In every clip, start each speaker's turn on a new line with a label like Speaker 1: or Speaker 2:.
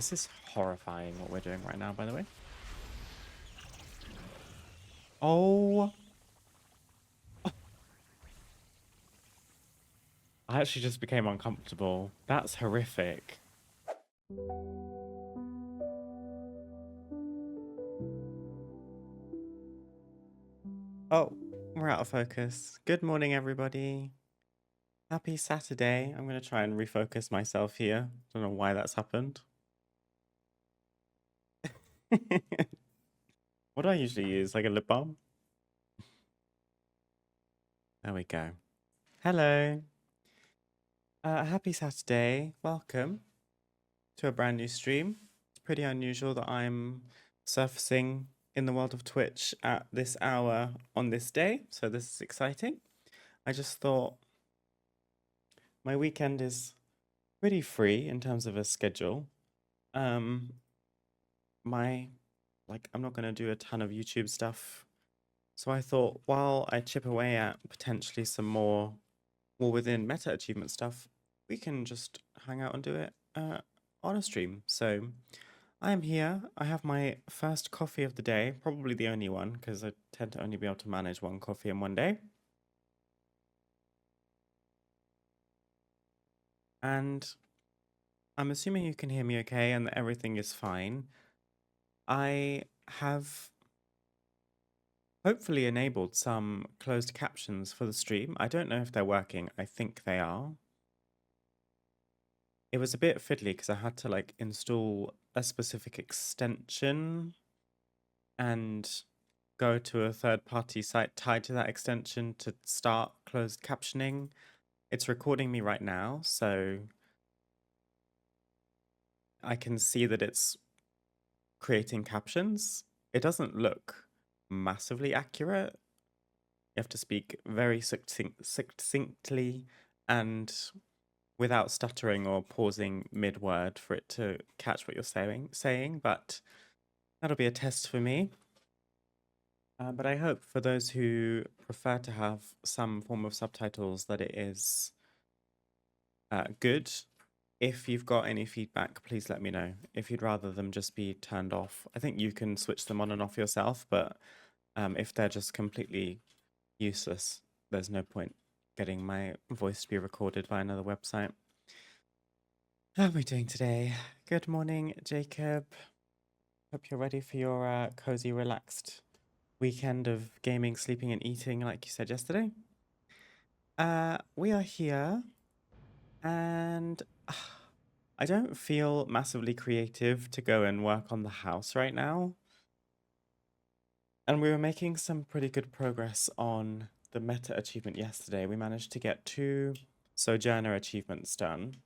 Speaker 1: This is horrifying what we're doing right now, by the way. Oh, I actually just became uncomfortable. That's horrific. Oh, we're out of focus. Good morning, everybody. Happy Saturday. I'm going to try and refocus myself here. Don't know why that's happened. What do I usually use? Like a lip balm? There we go. Hello. Happy Saturday. Welcome to a brand new stream. It's pretty unusual that I'm surfacing in the world of Twitch at this hour on this day, so this is exciting. I just thought my weekend is pretty free in terms of a schedule. Um, I'm not gonna do a ton of YouTube stuff, so I thought while I chip away at potentially some more within meta achievement stuff, we can just hang out and do it on a stream. So I am here. I have my first coffee of the day, probably the only one, because I tend to only be able to manage one coffee in one day. And I'm assuming you can hear me okay and that everything is fine. I have hopefully enabled some closed captions for the stream. I don't know if they're working. I think they are. It was a bit fiddly because I had to like install a specific extension and go to a third-party site tied to that extension to start closed captioning. It's recording me right now, so I can see that it's creating captions. It doesn't look massively accurate. You have to speak very succinctly and without stuttering or pausing mid-word for it to catch what you're saying, but that'll be a test for me. But I hope for those who prefer to have some form of subtitles that it is good. If you've got any feedback, please let me know. If you'd rather them just be turned off, I think you can switch them on and off yourself, but if they're just completely useless, there's no point getting my voice to be recorded by another website. How are we doing today? Good morning, Jacob. Hope you're ready for your cozy, relaxed weekend of gaming, sleeping, and eating, like you said yesterday. We are here, and I don't feel massively creative to go and work on the house right now. And we were making some pretty good progress on the meta achievement yesterday. We managed to get 2 Sojourner achievements done.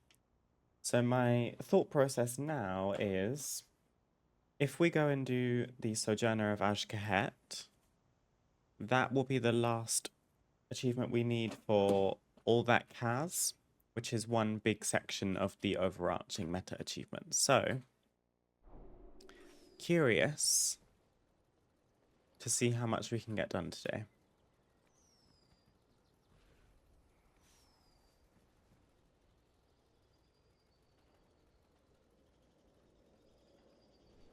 Speaker 1: So my thought process now is, if we go and do the Sojourner of Azj'Kahet, that will be the last achievement we need for all that Kaz, which is one big section of the overarching meta achievement. So, curious to see how much we can get done today.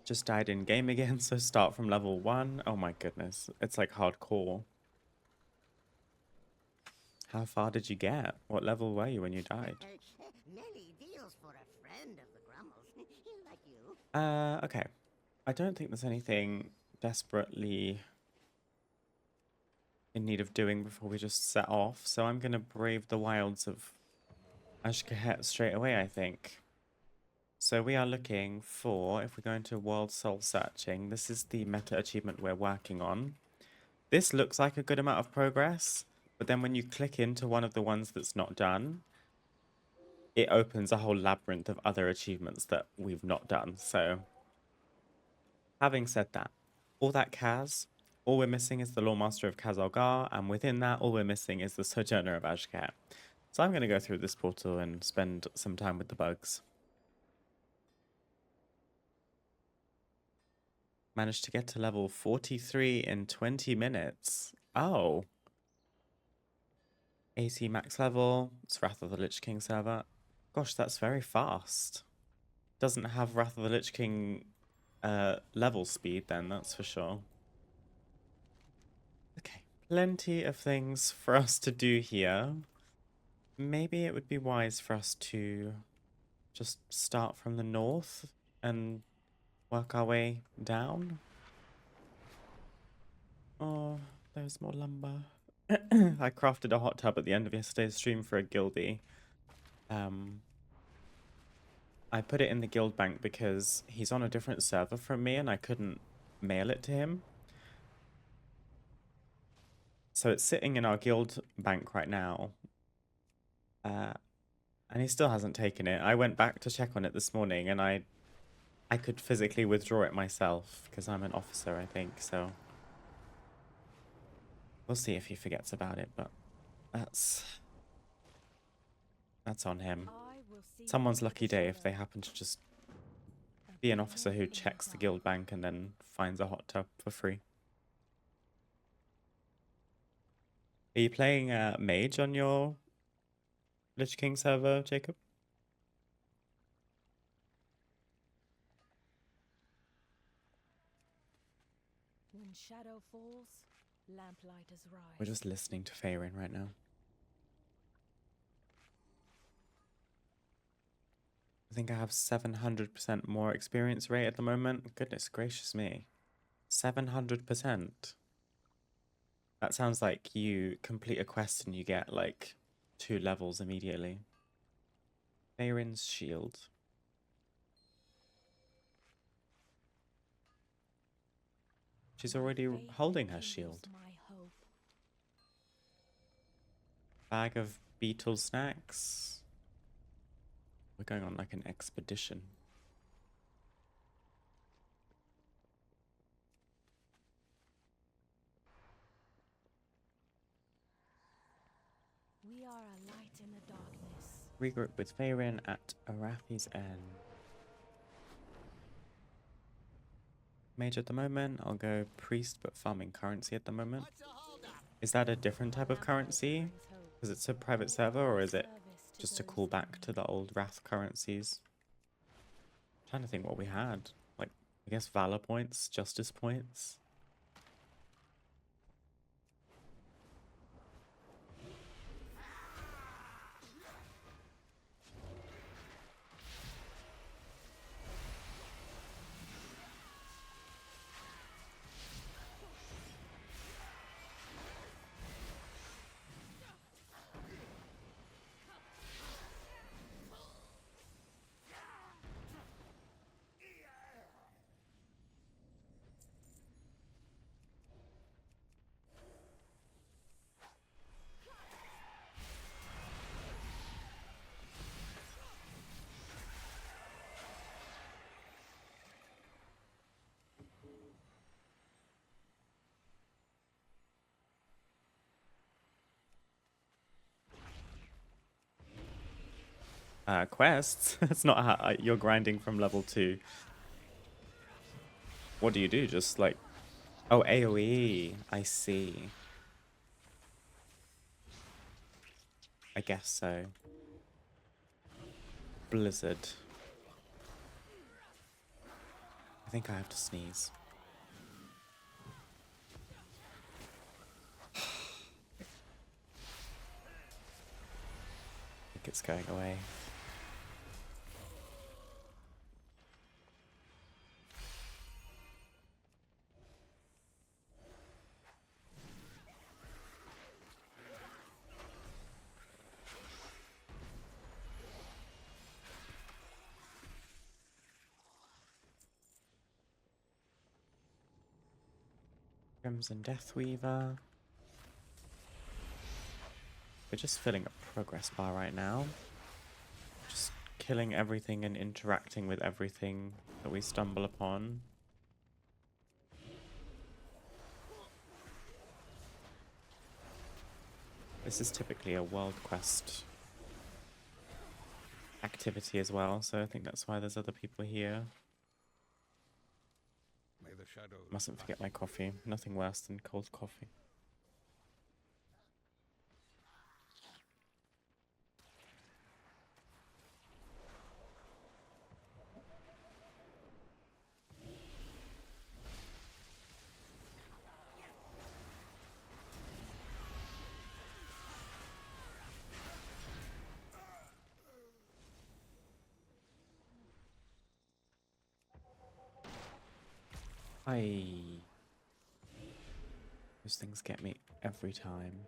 Speaker 1: Just died in game again, so start from level 1. Oh my goodness, it's like hardcore. How far did you get? What level were you when you died?
Speaker 2: Many deals for a friend of the Grummels, like you.
Speaker 1: Okay. I don't think there's anything desperately in need of doing before we just set off, so I'm gonna brave the wilds of Azj'Kahet straight away, I think. So we are looking for, if we go into World Soul Searching, this is the meta achievement we're working on. This looks like a good amount of progress, but then when you click into one of the ones that's not done, it opens a whole labyrinth of other achievements that we've not done. So, having said that, all that Kaz, all we're missing is the Lawmaster of Kaz, and within that, all we're missing is the Sojourner of Azj'Kahet. So I'm going to go through this portal and spend some time with the bugs. Managed to get to level 43 in 20 minutes. Oh. AC max level. It's Wrath of the Lich King server. Gosh, that's very fast. doesn't have Wrath of the Lich King level speed then, that's for sure. Okay, plenty of things for us to do here. Maybe it would be wise for us to just start from the north and work our way down. Oh, there's more lumber. I crafted a hot tub at the end of yesterday's stream for a guildie. I put it in the guild bank because he's on a different server from me and I couldn't mail it to him. So it's sitting in our guild bank right now. And he still hasn't taken it. I went back to check on it this morning and I could physically withdraw it myself because I'm an officer, I think, so we'll see if he forgets about it, but that's on him. Someone's lucky day if they happen to just be an officer who checks the guild bank and then finds a hot tub for free. Are you playing Mage on your Lich King server, Jacob?
Speaker 3: When shadow falls, lamplighters rise.
Speaker 1: We're just listening to Faerun right now. I think I have 700% more experience rate at the moment. Goodness gracious me. 700%. That sounds like you complete a quest and you get like 2 levels immediately. Faerun's shield. She's already holding her shield. Bag of beetle snacks. We're going on like an expedition.
Speaker 3: We are a light in the darkness.
Speaker 1: Regroup with Faerun at Arathi's End. Mage at the moment. I'll go priest, but farming currency at the moment. Is that a different type of currency? Because it's a private server, or is it just a callback to the old Wrath currencies? I'm trying to think what we had. Like, I guess Valor points, Justice points. Quests? It's not how you're grinding from level 2. What do you do? Just like... Oh, AoE. I see. I guess so. Blizzard. I think I have to sneeze. I think it's going away. Crimson Deathweaver. We're just filling a progress bar right now. Just killing everything and interacting with everything that we stumble upon. This is typically a world quest activity as well, so I think that's why there's other people here. Mustn't forget my coffee. Nothing worse than cold coffee. Those things get me every time.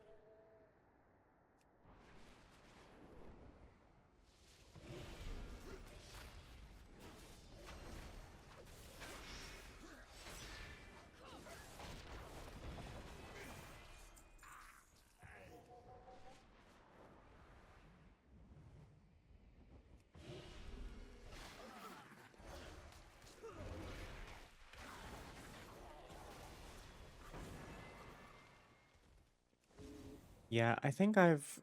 Speaker 1: Yeah, I think I've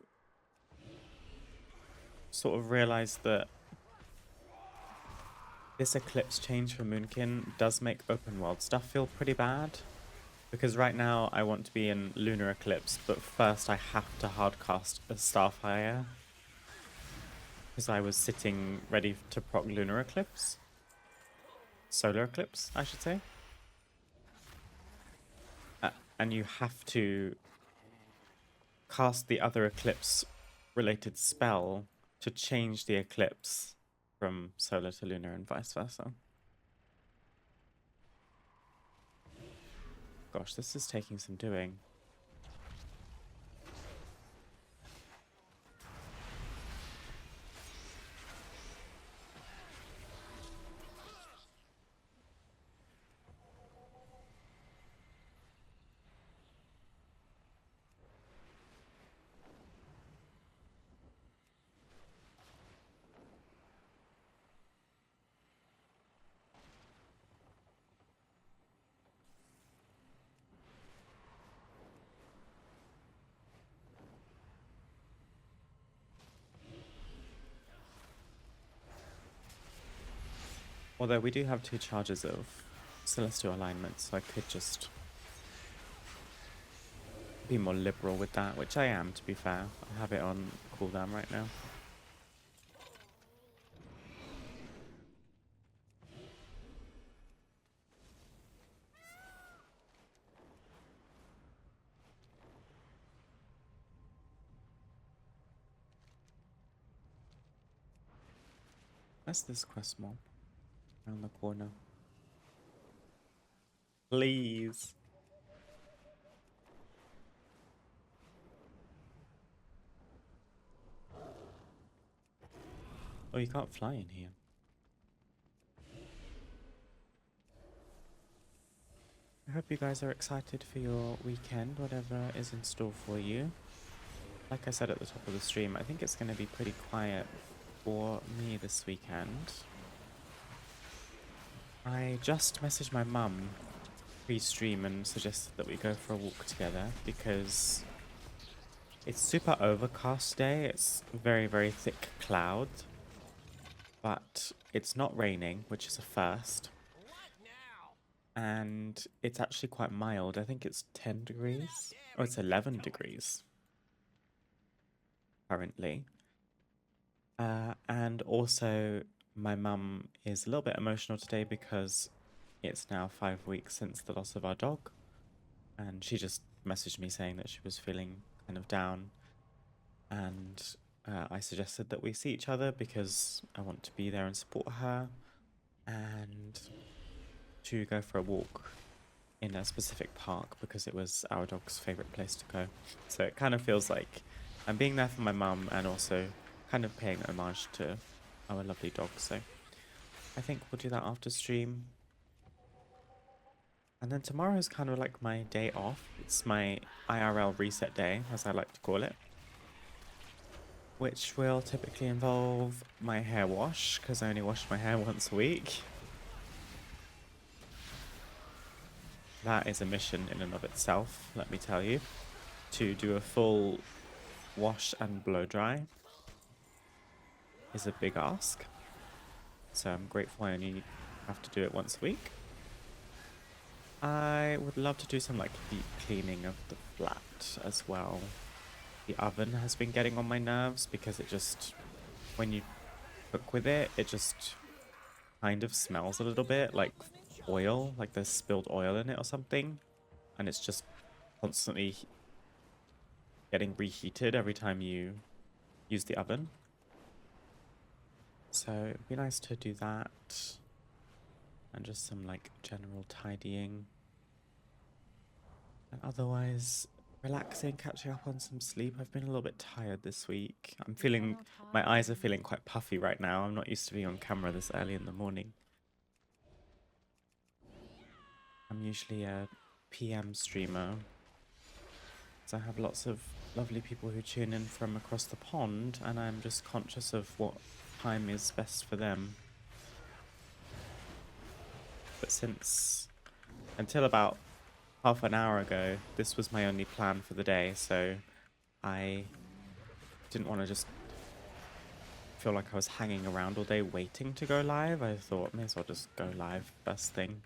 Speaker 1: sort of realized that this eclipse change for Moonkin does make open world stuff feel pretty bad. Because right now I want to be in Lunar Eclipse, but first I have to hardcast a Starfire. Because I was sitting ready to proc Lunar Eclipse. Solar Eclipse, I should say. And you have to cast the other Eclipse related spell to change the Eclipse from Solar to Lunar and vice versa. Gosh, this is taking some doing. Although we do have 2 charges of Celestial Alignment, so I could just be more liberal with that, which I am, to be fair. I have it on cooldown right now. Where's this quest mob? Around the corner. Please. Oh, you can't fly in here. I hope you guys are excited for your weekend, whatever is in store for you. Like I said at the top of the stream, I think it's going to be pretty quiet for me this weekend. I just messaged my mum pre-stream and suggested that we go for a walk together because it's super overcast day. It's very, very thick cloud, but it's not raining, which is a first. And it's actually quite mild. I think it's 10 degrees. Oh, it's 11 degrees currently. And also, my mum is a little bit emotional today because it's now 5 weeks since the loss of our dog. And she just messaged me saying that she was feeling kind of down. And I suggested that we see each other because I want to be there and support her. And to go for a walk in a specific park because it was our dog's favorite place to go. So it kind of feels like I'm being there for my mum and also kind of paying homage to our lovely dog. So I think we'll do that after stream. And then tomorrow is kind of like my day off. It's my IRL reset day, as I like to call it, which will typically involve my hair wash because I only wash my hair once a week. That is a mission in and of itself, let me tell you. To do a full wash and blow dry is a big ask. So I'm grateful I only have to do it once a week. I would love to do some like deep cleaning of the flat as well. The oven has been getting on my nerves because it just, when you cook with it, it just kind of smells a little bit like oil, like there's spilled oil in it or something, and it's just constantly getting reheated every time you use the oven. So it'd be nice to do that. and just some like general tidying. And otherwise, relaxing, catching up on some sleep. I've been a little bit tired this week. I'm feeling, my eyes are feeling quite puffy right now. I'm not used to being on camera this early in the morning. I'm usually a PM streamer, so I have lots of lovely people who tune in from across the pond, and I'm just conscious of what time is best for them. But since, until about half an hour ago, this was my only plan for the day, so I didn't want to just feel like I was hanging around all day waiting to go live. I thought, may as well just go live first thing.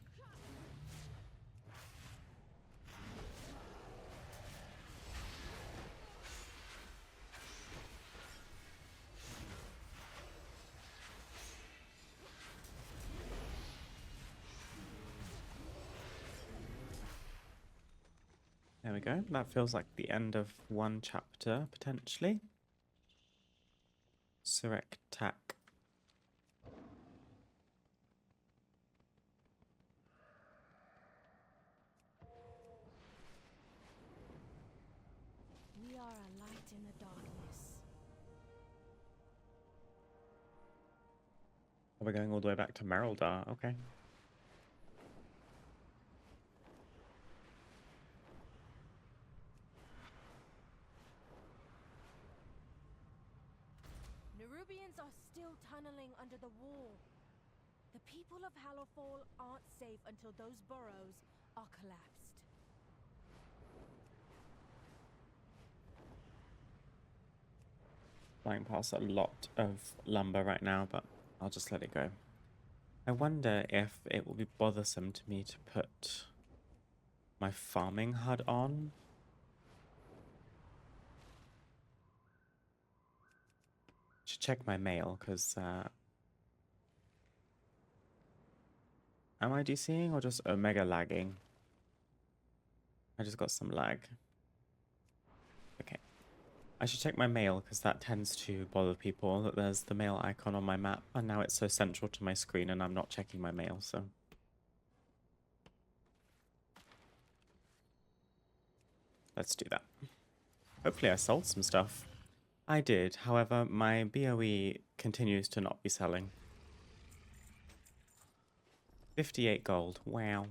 Speaker 1: There we go. That feels like the end of one chapter, potentially. Azj'Kahet.
Speaker 3: We are a light in the darkness.
Speaker 1: We're going all the way back to Merildar. Okay.
Speaker 3: Nerubians are still tunneling under the wall. The people of Hallowfall aren't safe until those burrows are collapsed.
Speaker 1: Flying past a lot of lumber right now, but I'll just let it go. I wonder if it will be bothersome to me to put my farming HUD on. Should check my mail, because am I DCing or just Omega lagging? I just got some lag. Okay. I should check my mail, because that tends to bother people, that there's the mail icon on my map, and now it's so central to my screen and I'm not checking my mail, so... Let's do that. Hopefully I sold some stuff. I did, however, my BOE continues to not be selling. 58 gold, wow.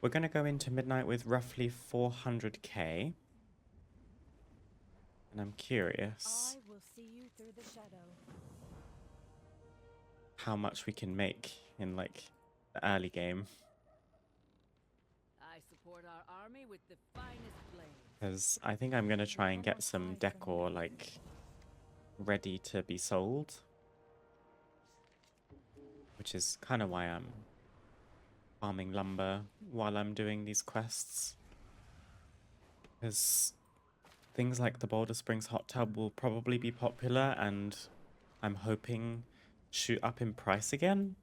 Speaker 1: We're going to go into midnight with roughly 400k. And I'm curious
Speaker 3: I will see you through the shadow.
Speaker 1: how much we can make in, like, the early game.
Speaker 4: I support our army with the finest blade.
Speaker 1: Because I think I'm going to try and get some decor, like, ready to be sold. Which is kind of why I'm farming lumber while I'm doing these quests. Because things like the Boulder Springs hot tub will probably be popular, and I'm hoping shoot up in price again.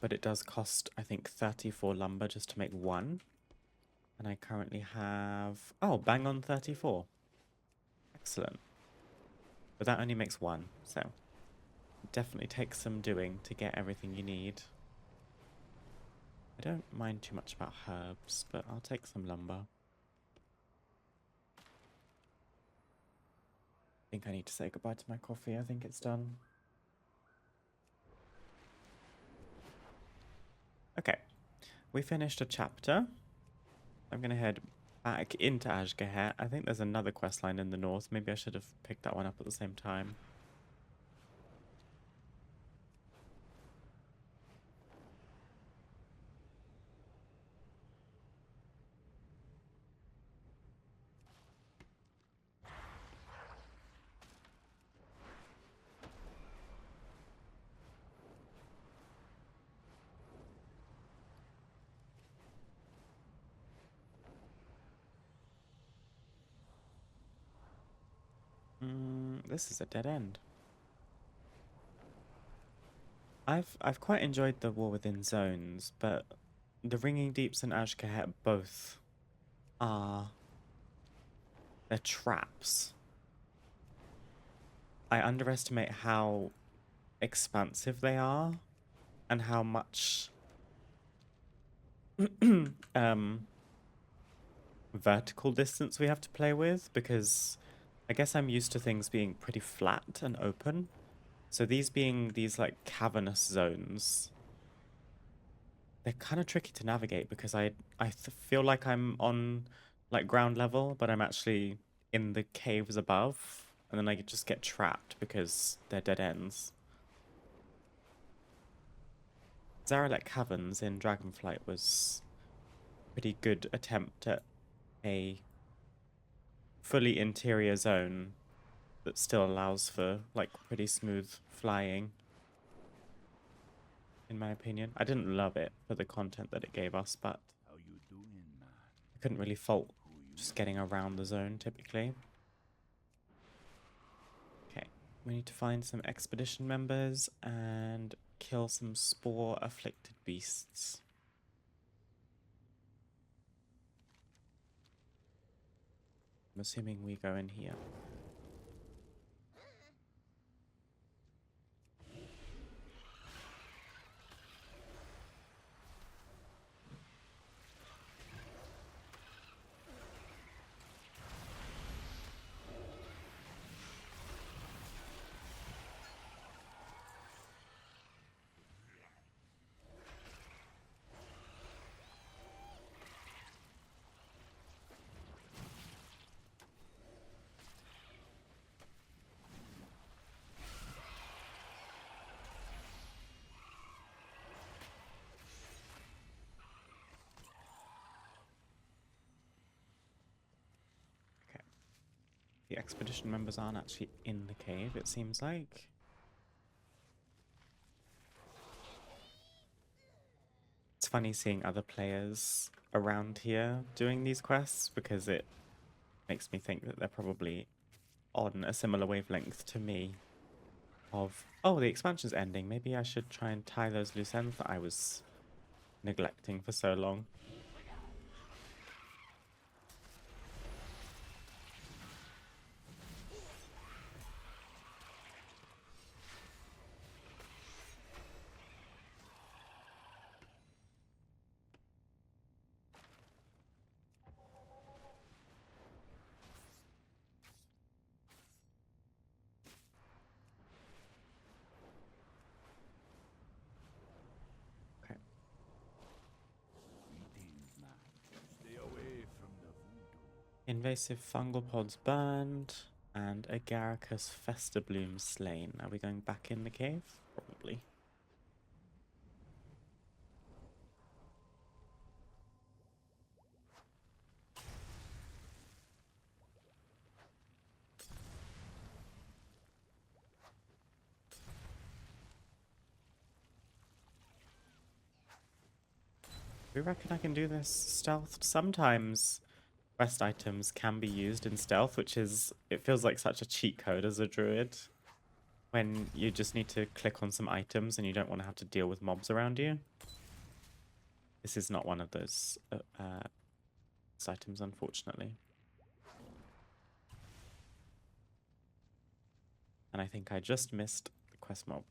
Speaker 1: But it does cost, I think, 34 lumber just to make one. And I currently have... Oh, bang on 34. Excellent. But that only makes one, so... It definitely takes some doing to get everything you need. I don't mind too much about herbs, but I'll take some lumber. I think I need to say goodbye to my coffee. I think it's done. Okay, we finished a chapter. I'm going to head back into Azj'Kahet. I think there's another quest line in the north. Maybe I should have picked that one up at the same time. This is a dead end. I've quite enjoyed the War Within Zones, but the Ringing Deeps and Azj'Kahet both are... they're traps. I underestimate how expansive they are and how much vertical distance we have to play with, because I guess I'm used to things being pretty flat and open. So these being these like cavernous zones, they're kind of tricky to navigate because I feel like I'm on like ground level, but I'm actually in the caves above, and then I just get trapped because they're dead ends. Zaralek Caverns in Dragonflight was a pretty good attempt at a fully interior zone that still allows for like pretty smooth flying, in my opinion. I didn't love it for the content that it gave us, but
Speaker 5: How you doing, man?
Speaker 1: I couldn't really fault
Speaker 5: Who you
Speaker 1: just getting around the zone typically. Okay, we need to find some expedition members and kill some spore afflicted beasts. I'm assuming we go in here. The expedition members aren't actually in the cave, it seems like. It's funny seeing other players around here doing these quests because it makes me think that they're probably on a similar wavelength to me of, oh, the expansion's ending. Maybe I should try and tie those loose ends that I was neglecting for so long.
Speaker 5: Greetings, man. Stay away from the voodoo.
Speaker 1: Invasive fungal pods burned and Agaricus Festerbloom slain. Are we going back in the cave? Probably. We reckon I can do this stealth. Sometimes quest items can be used in stealth, which is, it feels like such a cheat code as a druid. When you just need to click on some items and you don't want to have to deal with mobs around you. This is not one of those items, unfortunately. And I think I just missed the quest mob.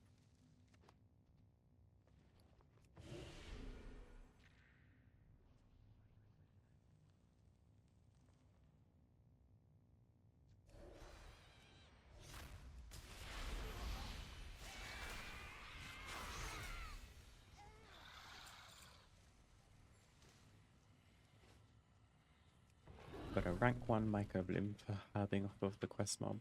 Speaker 1: Got a rank 1 Microbloom for herbing off of the quest mob.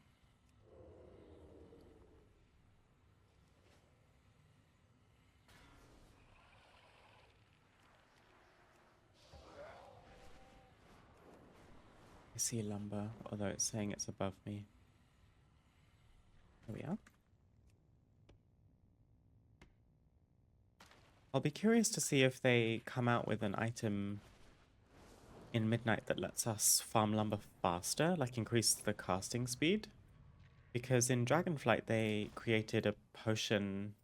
Speaker 1: I see lumber, although it's saying it's above me. There we are. I'll be curious to see if they come out with an item in Midnight that lets us farm lumber faster, like increase the casting speed. Because in Dragonflight they created a potion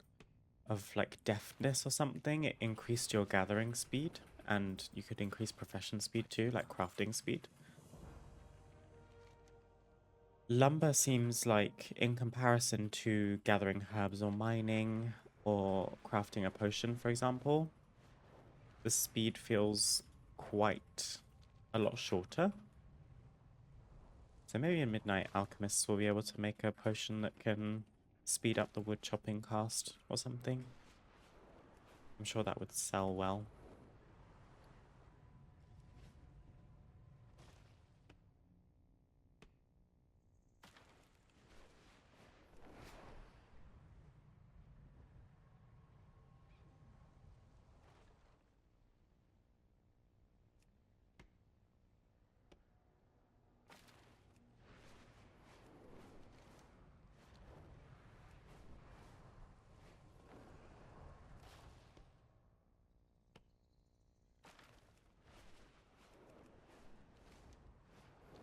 Speaker 1: of like deftness or something. It increased your gathering speed, and you could increase profession speed too, like crafting speed. Lumber seems like, in comparison to gathering herbs or mining or crafting a potion, for example, the speed feels quite a lot shorter. So maybe in Midnight Alchemists will be able to make a potion that can speed up the wood chopping cast or something. I'm sure that would sell well.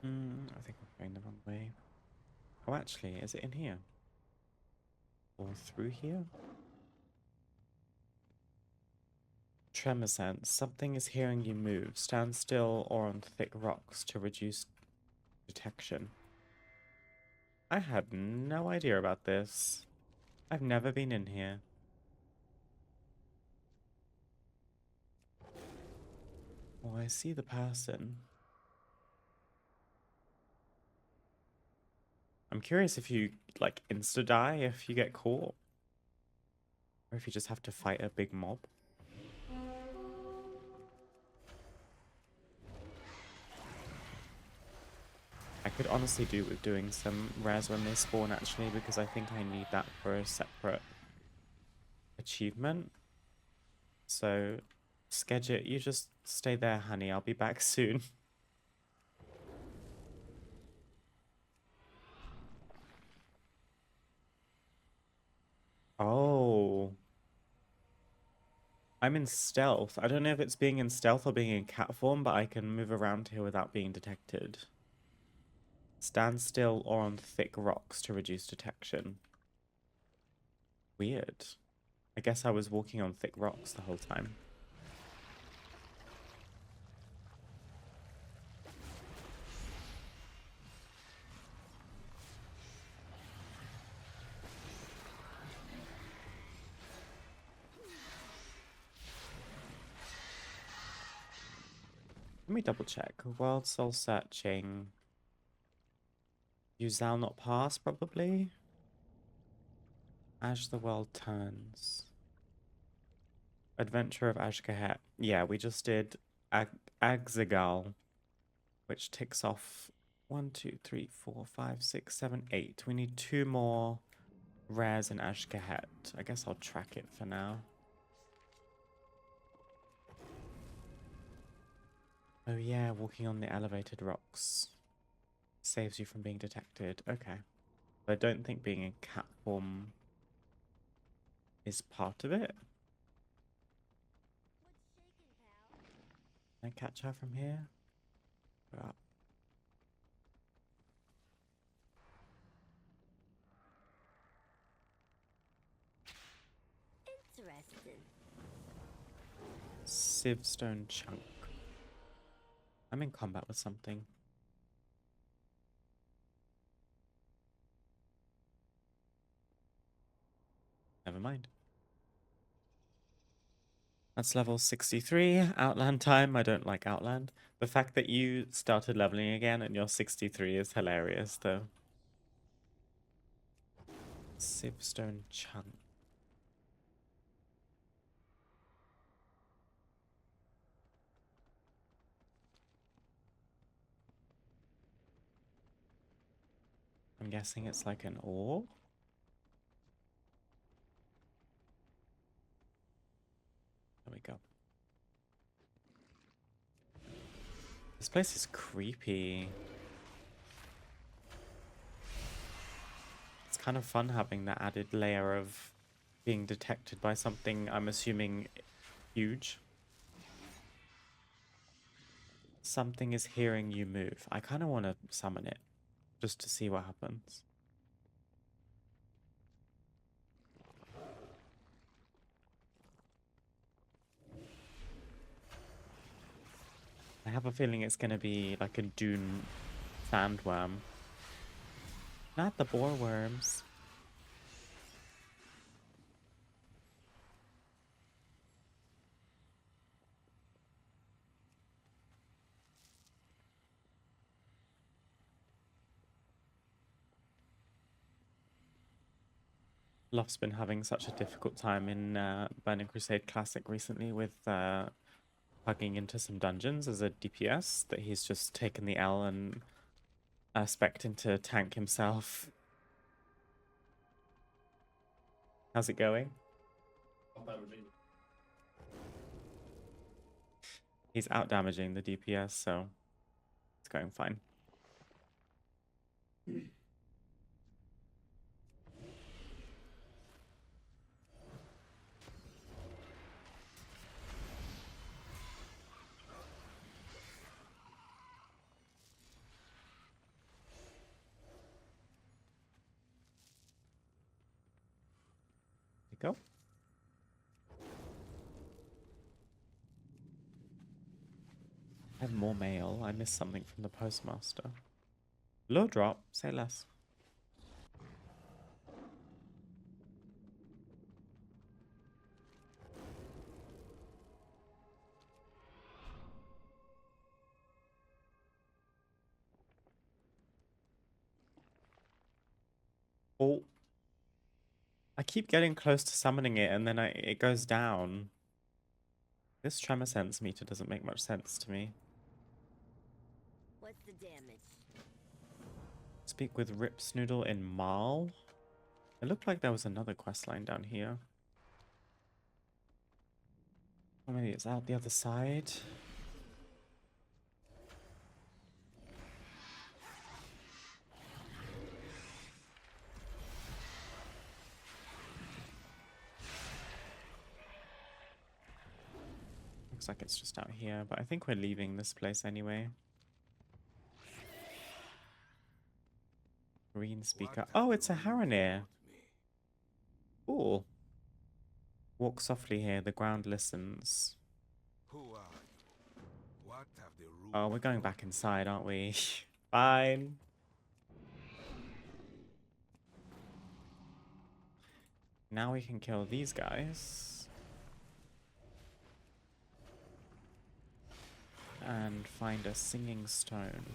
Speaker 1: I think I'm going the wrong way. Oh, actually, is it in here? Or through here? Tremor sense. Something is hearing you move. Stand still or on thick rocks to reduce detection. I had no idea about this. I've never been in here. Oh, I see the person. I'm curious if you, like, insta-die if you get caught. Or if you just have to fight a big mob. I could honestly do with doing some rares when they spawn, actually, because I think I need that for a separate achievement. So, Skegit, you just stay there, honey. I'll be back soon. Oh. I'm in stealth. I don't know if it's being in stealth or being in cat form, but I can move around here without being detected. Stand still or on thick rocks to reduce detection. Weird. I guess I was walking on thick rocks the whole time. Let me double check. World soul searching. Use thou not pass, probably. As the world turns. Adventure of Azj'Kahet. Yeah, we just did Azj'Kahet, which ticks off 1, 2, 3, 4, 5, 6, 7, 8. We need 2 more rares in Azj'Kahet. I guess I'll track it for now. Oh yeah, walking on the elevated rocks saves you from being detected. Okay. But I don't think being in cat form is part of it. Can I catch her from here? Go up.
Speaker 2: Interesting.
Speaker 1: Sivstone chunk. I'm in combat with something. Never mind. That's level 63. Outland time. I don't like Outland. The fact that you started leveling again and you're 63 is hilarious, though. Sivstone chunk. I'm guessing it's like an ore. There we go. This place is creepy. It's kind of fun having that added layer of being detected by something, I'm assuming, huge. Something is hearing you move. I kind of want to summon it, just to see what happens. I have a feeling it's going to be like a Dune sandworm. Not the boar worms. Loft's been having such a difficult time in Burning Crusade Classic recently with plugging into some dungeons as a DPS that he's just taken the L and expecting to tank himself. How's it going? He's out damaging the DPS, so it's going fine. Go. I have more mail. I missed something from the postmaster. Low drop, say less. Oh, I keep getting close to summoning it and then it goes down. This Tremor Sense meter doesn't make much sense to me.
Speaker 2: What's the damage?
Speaker 1: Speak with Rip Snoodle in Marl. It looked like there was another questline down here. Or maybe it's out the other side. Looks like it's just out here, but I think we're leaving this place anyway. Green speaker. Oh, it's a Haranir. Cool. Walk softly here, the ground listens.
Speaker 5: Who are you? What have the rules?
Speaker 1: Oh, we're going back inside, aren't we? Fine. Now we can kill these guys. And find a singing stone.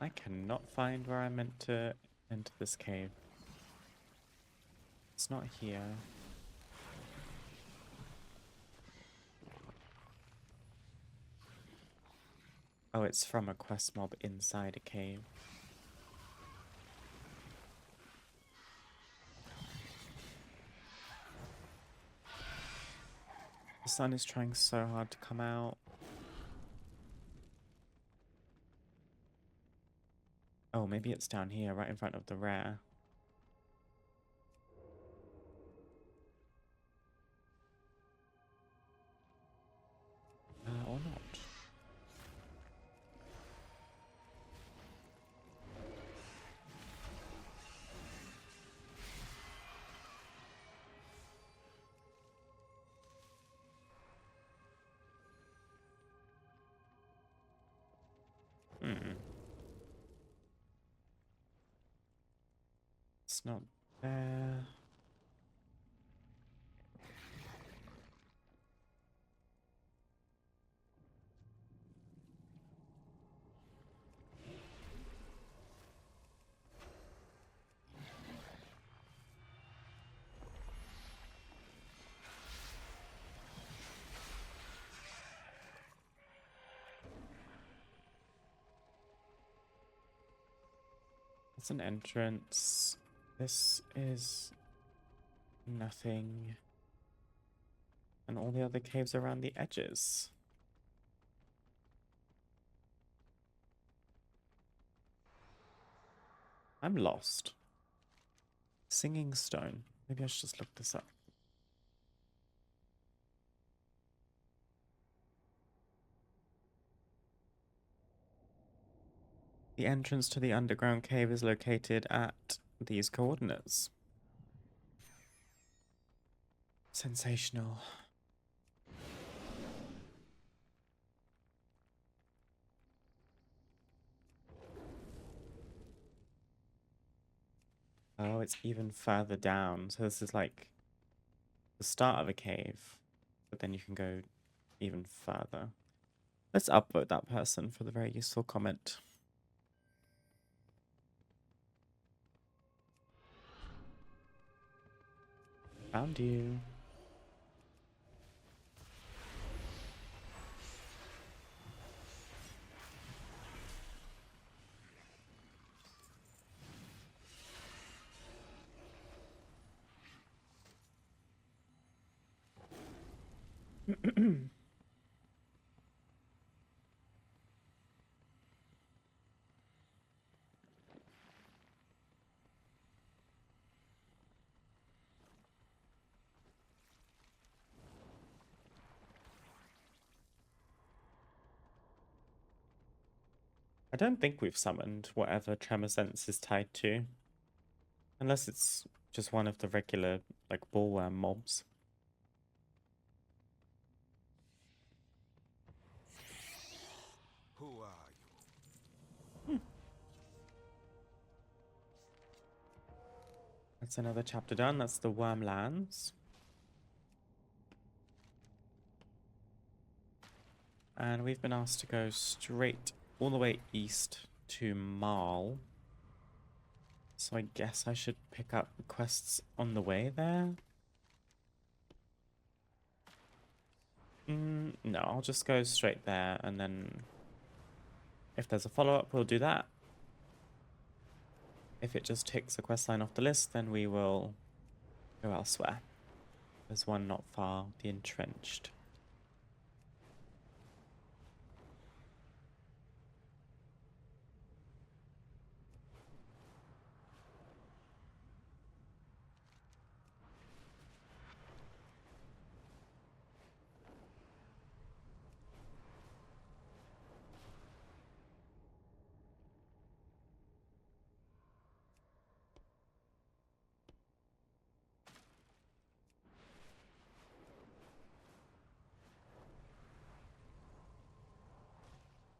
Speaker 1: I cannot find where I meant to enter this cave. It's not here. Oh, it's from a quest mob inside a cave. The sun is trying so hard to come out. Oh, maybe it's down here, right in front of the rare. Or not. It's not there. It's an entrance. This is nothing. And all the other caves around the edges. I'm lost. Singing stone. Maybe I should just look this up. The entrance to the underground cave is located at these coordinates. Sensational. Oh, it's even further down. So this is like the start of a cave, but then you can go even further. Let's upvote that person for the very useful comment. Found you. I don't think we've summoned whatever Tremor Sense is tied to. Unless it's just one of the regular, like, bullworm mobs.
Speaker 5: Who are you?
Speaker 1: That's another chapter done. That's the Wormlands. And we've been asked to go straight all the way east to Marl. So I guess I should pick up quests on the way there. No, I'll just go straight there, and then if there's a follow-up, we'll do that. If it just ticks a quest line off the list, then we will go elsewhere. There's one not far, the Entrenched.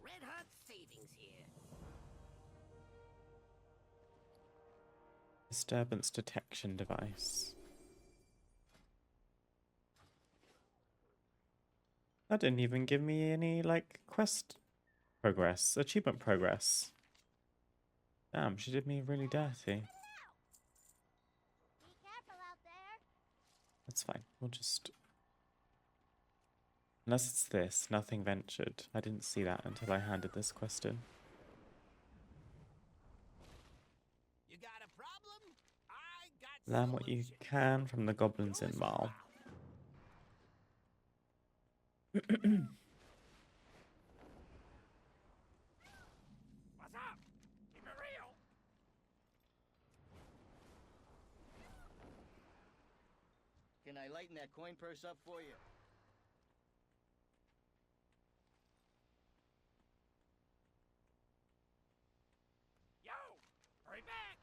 Speaker 2: Red hot savings here.
Speaker 1: Disturbance detection device. That didn't even give me any, like, quest progress, achievement progress. Damn, she did me really dirty.
Speaker 3: Be careful out there.
Speaker 1: That's fine. We'll just... Unless it's this, nothing ventured. I didn't see that until I handed this quest in.
Speaker 2: You got a problem? I got
Speaker 1: Learn what you can from the goblins in Marl.
Speaker 2: What's up? Keep it real.
Speaker 6: Can I lighten that coin purse up for you?
Speaker 2: Yo, hurry back.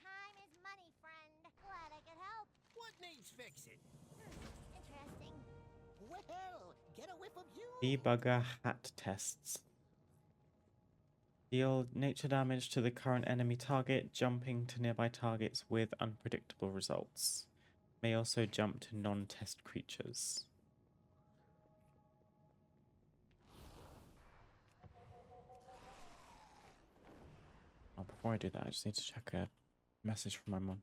Speaker 3: Time is money, friend. Glad I could help.
Speaker 2: What needs fixing?
Speaker 3: Interesting.
Speaker 2: Well, get a whiff of you.
Speaker 1: Debugger hat tests. Deal nature damage to the current enemy target, jumping to nearby targets with unpredictable results. May also jump to non-test creatures. Oh, before I do that, I just need to check a message from my mum.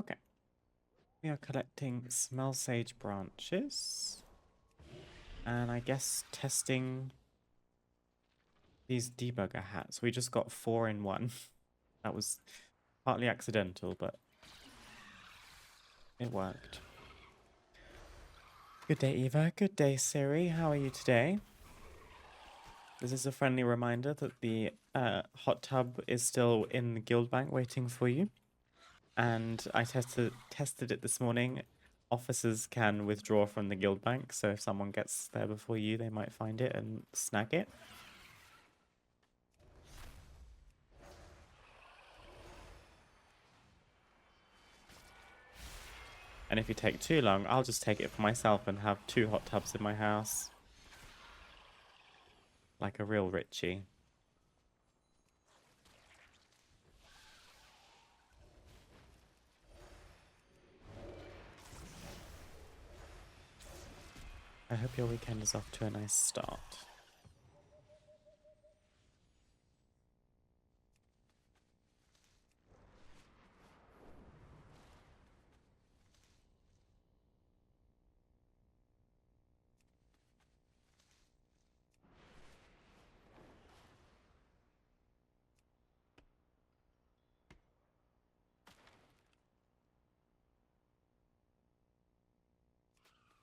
Speaker 1: Okay. We are collecting smell sage branches. And I guess testing these debugger hats. We just got 4 in 1. That was partly accidental, but it worked. Good day, Eva. Good day, Siri. How are you today? This is a friendly reminder that the hot tub is still in the guild bank waiting for you. And I tested it this morning. Officers can withdraw from the guild bank, so if someone gets there before you, they might find it and snag it. And if you take too long, I'll just take it for myself and have 2 hot tubs in my house. Like a real Richie. I hope your weekend is off to a nice start.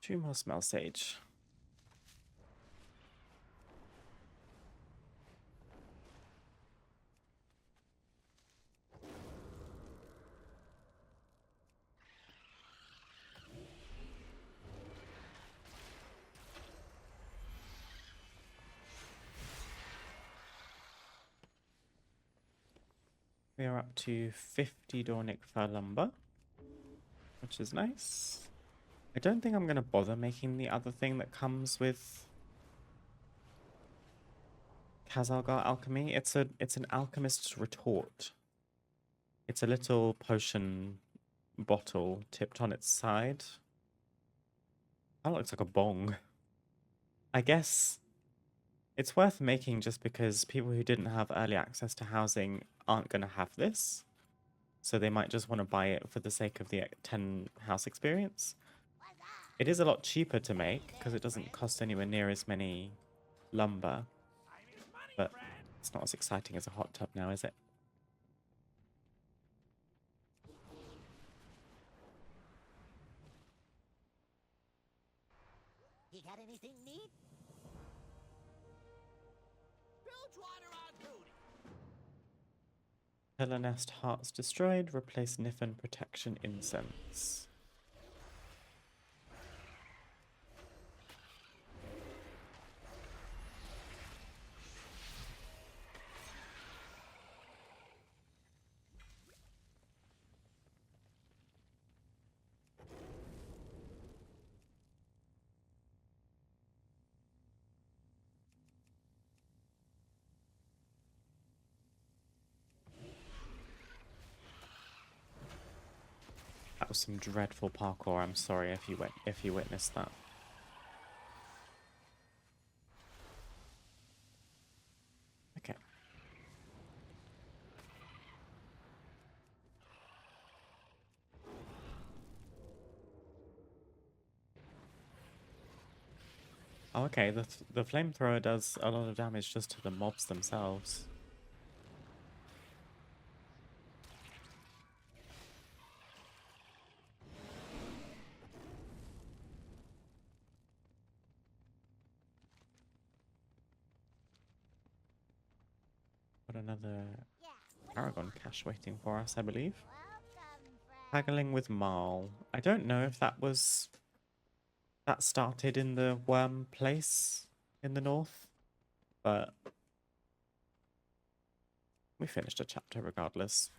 Speaker 1: Two more smell sage. We are up to 50 Dornic fur lumber, which is nice. I don't think I'm going to bother making the other thing that comes with Khazalgar alchemy. It's an alchemist's retort. It's a little potion bottle tipped on its side. That looks like a bong. I guess it's worth making just because people who didn't have early access to housing aren't going to have this. So they might just want to buy it for the sake of the 10 house experience. It is a lot cheaper to make because it doesn't cost anywhere near as many lumber. But it's not as exciting as a hot tub now, is it?
Speaker 2: You got anything neat?
Speaker 5: Bilgewater on duty.
Speaker 1: Pillar nest hearts destroyed. Replace Niffin protection incense. That was some dreadful parkour. I'm sorry if you witnessed that. Okay. Oh, okay. The flamethrower does a lot of damage just to the mobs themselves. Got another Paragon cache waiting for us, I believe. Haggling with Marl. I don't know if that started in the worm place in the north, but we finished a chapter regardless.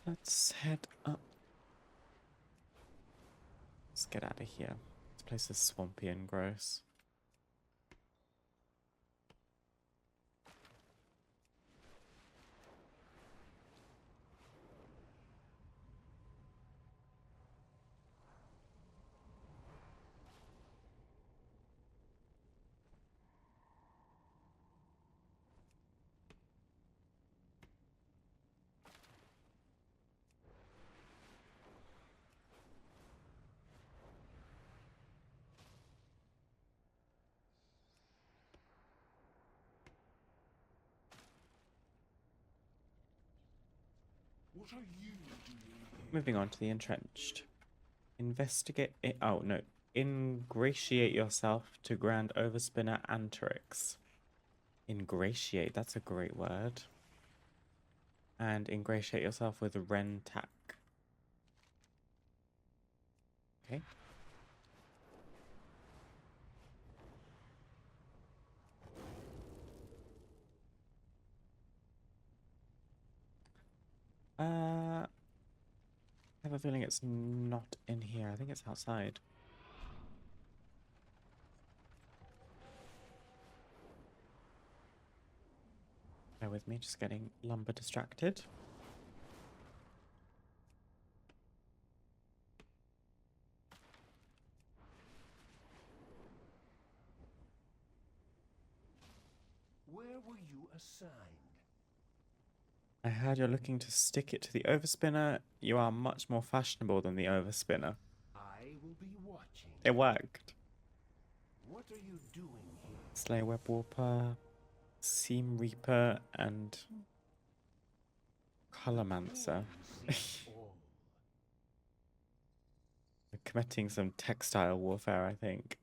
Speaker 1: Let's head up. Let's get out of here. This place is swampy and gross.
Speaker 5: What are you doing here?
Speaker 1: Moving on to the entrenched. Investigate it. Oh, no. Ingratiate yourself to Grand Overspinner Anterix. Ingratiate, that's a great word. And ingratiate yourself with Rentak. Okay. I have a feeling it's not in here. I think it's outside. Bear with me, just getting lumber distracted.
Speaker 5: Where were you assigned?
Speaker 1: I heard you're looking to stick it to the overspinner. You are much more fashionable than the overspinner.
Speaker 5: I will be watching.
Speaker 1: It worked.
Speaker 5: What are you doing here?
Speaker 1: Slay Web Warper, Seam Reaper, and Colormancer.
Speaker 5: See all.
Speaker 1: We're committing some textile warfare, I think.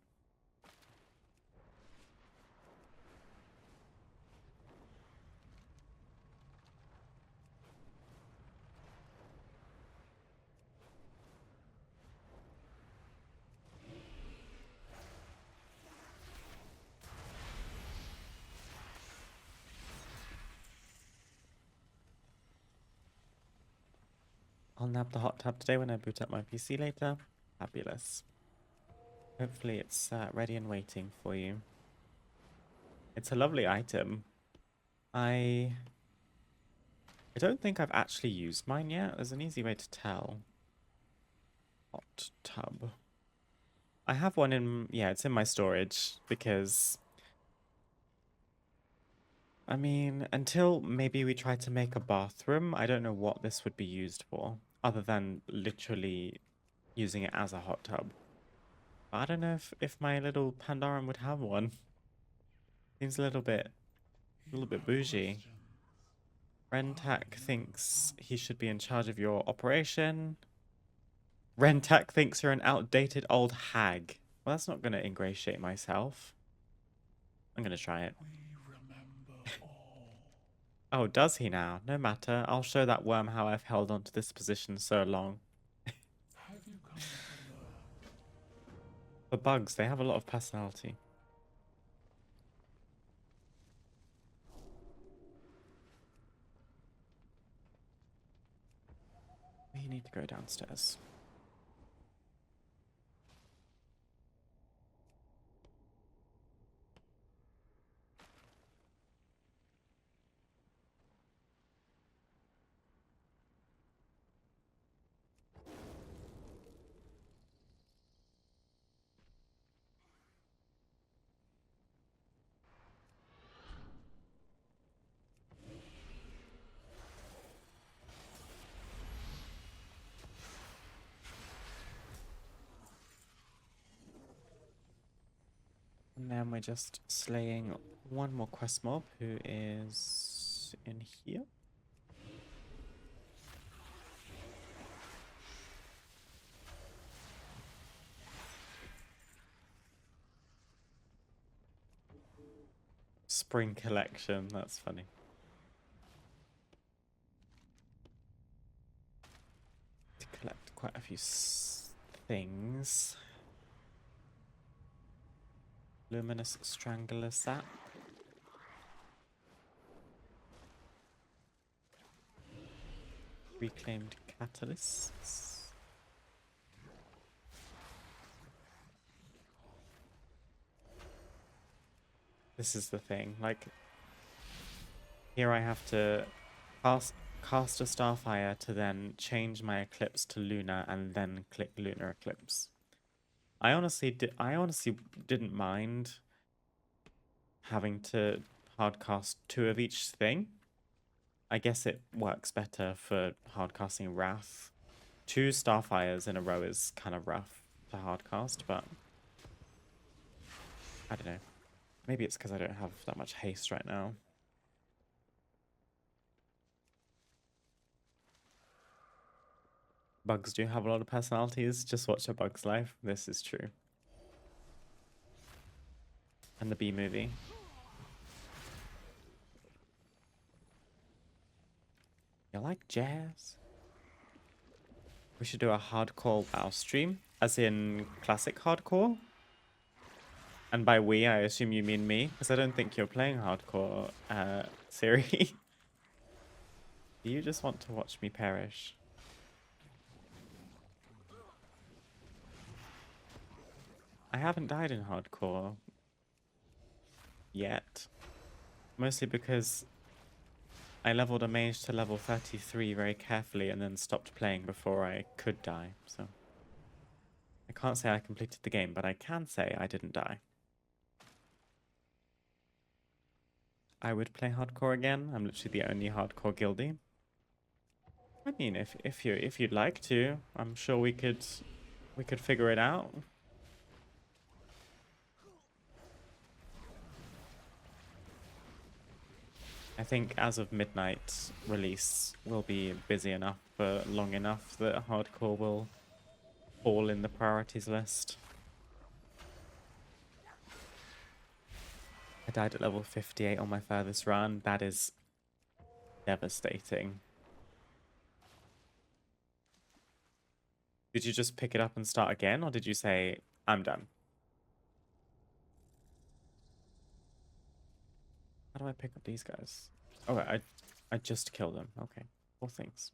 Speaker 1: I'll nab the hot tub today when I boot up my PC later. Fabulous. Hopefully it's ready and waiting for you. It's a lovely item. I don't think I've actually used mine yet. There's an easy way to tell. Hot tub. I have one in, yeah, it's in my storage because, I mean, until maybe we try to make a bathroom, I don't know what this would be used for, other than literally using it as a hot tub. But I don't know if my little Pandaran would have one. Seems a little bit bougie. Rentak thinks he should be in charge of your operation. Rentak thinks you're an outdated old hag. Well, that's not going to ingratiate myself. I'm going to try it.
Speaker 5: We remember all.
Speaker 1: Oh, does he now? No matter. I'll show that worm how I've held on to this position so long.
Speaker 5: Have you come to learn?
Speaker 1: For bugs, they have a lot of personality. We need to go downstairs. And then we're just slaying one more quest mob who is in here. Spring collection, that's funny. To collect quite a few things. Luminous Strangler Sap. Reclaimed Catalysts. This is the thing, like, here I have to cast a Starfire to then change my Eclipse to Lunar and then click Lunar Eclipse. I honestly didn't mind having to hardcast 2 of each thing. I guess it works better for hardcasting Wrath. 2 Starfires in a row is kind of rough to hardcast, but I don't know. Maybe it's because I don't have that much haste right now. bugs do have a lot of personalities. Just watch A Bug's Life. This is true. And the Bee Movie. You like jazz? We should do a hardcore WoW stream, as in classic hardcore. And by we, I assume you mean me, because I don't think you're playing hardcore, Siri. Do you just want to watch me perish? I haven't died in hardcore yet. Mostly because I leveled a mage to level 33 very carefully and then stopped playing before I could die, so... I can't say I completed the game, but I can say I didn't die. I would play hardcore again. I'm literally the only hardcore guildie. I mean, if you'd like to, I'm sure we could figure it out. I think as of midnight release, we'll be busy enough for long enough that hardcore will fall in the priorities list. I died at level 58 on my furthest run. That is devastating. Did you just pick it up and start again, or did you say, I'm done? How do I pick up these guys? Oh, I just killed them. Okay, cool things.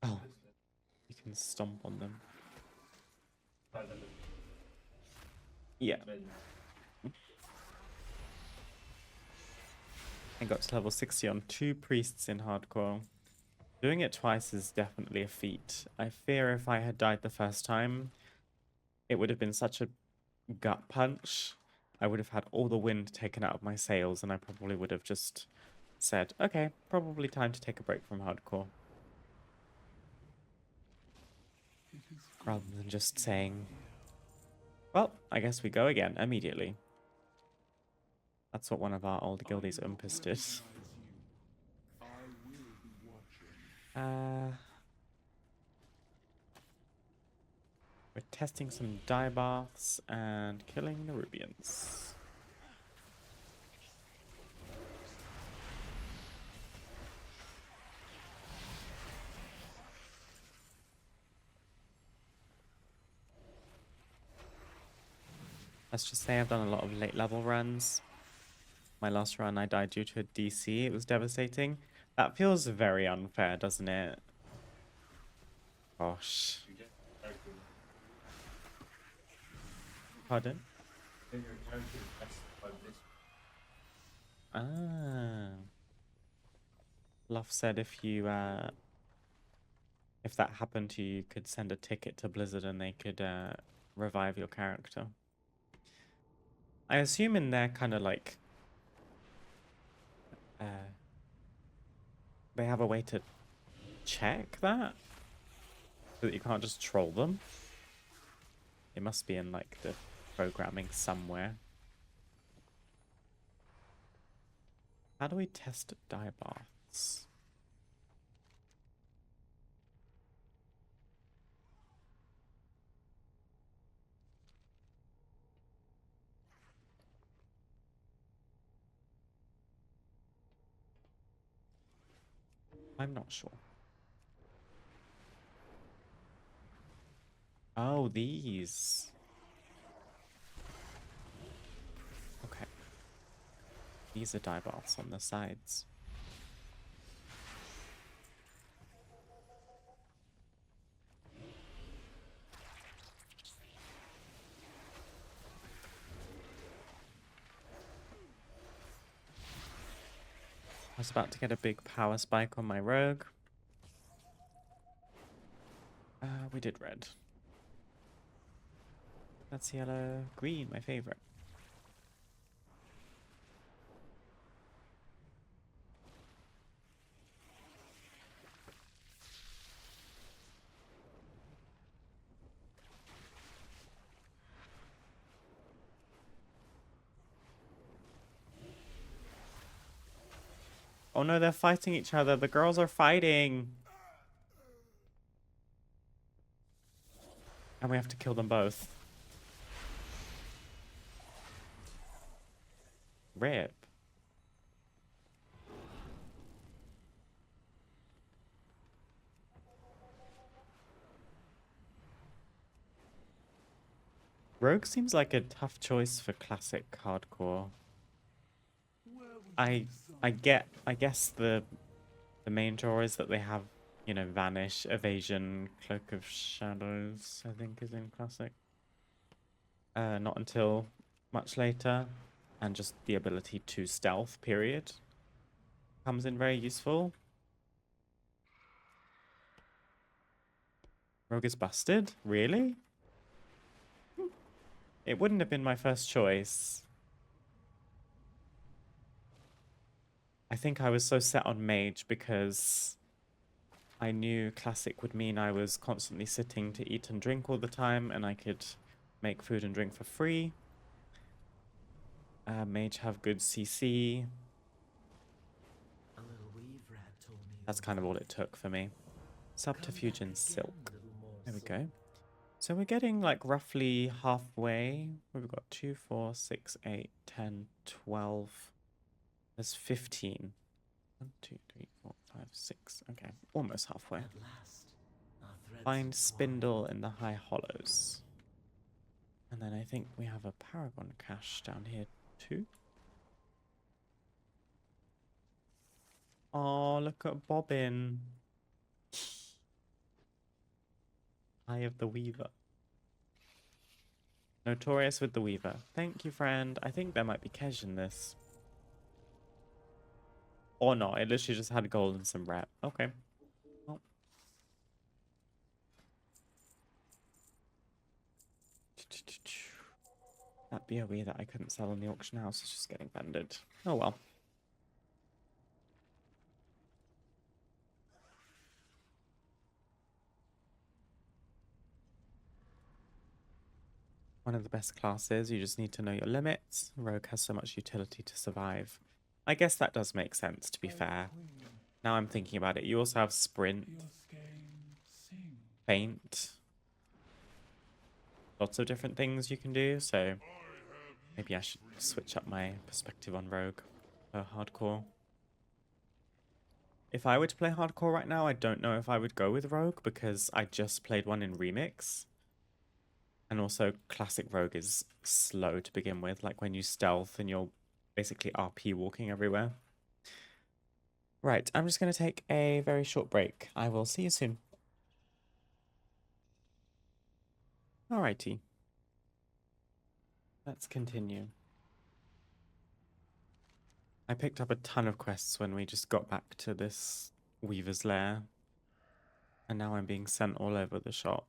Speaker 1: Oh, you can stomp on them. Yeah. I got to level 60 on 2 priests in hardcore. Doing it twice is definitely a feat. I fear if I had died the first time, it would have been such a gut punch. I would have had all the wind taken out of my sails, and I probably would have just said, okay, probably time to take a break from hardcore. Rather than just saying, well, I guess we go again immediately. That's what one of our old guildies umpers did. We're testing some dye baths and killing the Rubians. Let's just say I've done a lot of late level runs. My last run I died due to a DC. It was devastating. That feels very unfair, doesn't it? Gosh. Pardon? Ah. Luff said if that happened to you, you could send a ticket to Blizzard and they could revive your character. I assume in their kind of like they have a way to check that so that you can't just troll them. It must be in like the programming somewhere. How do we test dye baths? I'm not sure. Oh, these. Okay. These are dye baths on the sides. I was about to get a big power spike on my rogue. We did red. That's yellow. Green, my favorite. Oh no, they're fighting each other. The girls are fighting. And we have to kill them both. Rip. Rogue seems like a tough choice for classic hardcore. I guess the main draw is that they have, you know, Vanish, Evasion, Cloak of Shadows, I think is in classic. Not until much later. And just the ability to stealth, period, comes in very useful. Rogue is busted? Really? It wouldn't have been my first choice. I think I was so set on mage because I knew classic would mean I was constantly sitting to eat and drink all the time, and I could make food and drink for free. Mage have good CC. That's kind of all it took for me. Subterfuge and silk. There we go. So we're getting like roughly halfway. We've got 2, 4, 6, 8, 10, 12. There's 15. 1, 2, 3, 4, 5, 6. Okay, almost halfway. Find spindle in the high hollows. And then I think we have a paragon cache down here too. Oh, look at Bobbin. Eye of the Weaver. Notorious with the Weaver. Thank you, friend. I think there might be Kej in this. Or not. It literally just had gold and some rep. Okay. Well. That BOE that I couldn't sell in the auction house is just getting vended. Oh well. One of the best classes. You just need to know your limits. Rogue has so much utility to survive. I guess that does make sense, to be fair. Now I'm thinking about it. You also have sprint, faint. Lots of different things you can do, so maybe I should switch up my perspective on Rogue for hardcore. If I were to play hardcore right now, I don't know if I would go with Rogue because I just played one in Remix. And also, classic Rogue is slow to begin with, like when you stealth and you're basically RP walking everywhere. Right, I'm just going to take a very short break. I will see you soon. Alrighty. Let's continue. I picked up a ton of quests when we just got back to this Weaver's Lair. And now I'm being sent all over the shop.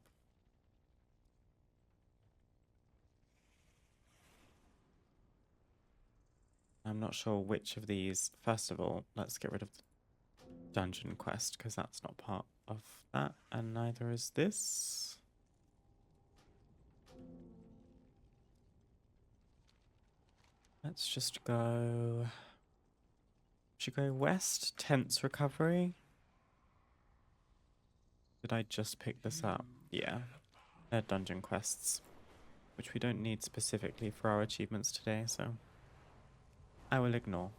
Speaker 1: I'm not sure which of these. First of all, let's get rid of the dungeon quest because that's not part of that, and neither is this. Let's just go. Should go west. Tents recovery. Did I just pick this up? Yeah. They're dungeon quests, which we don't need specifically for our achievements today, so I will ignore.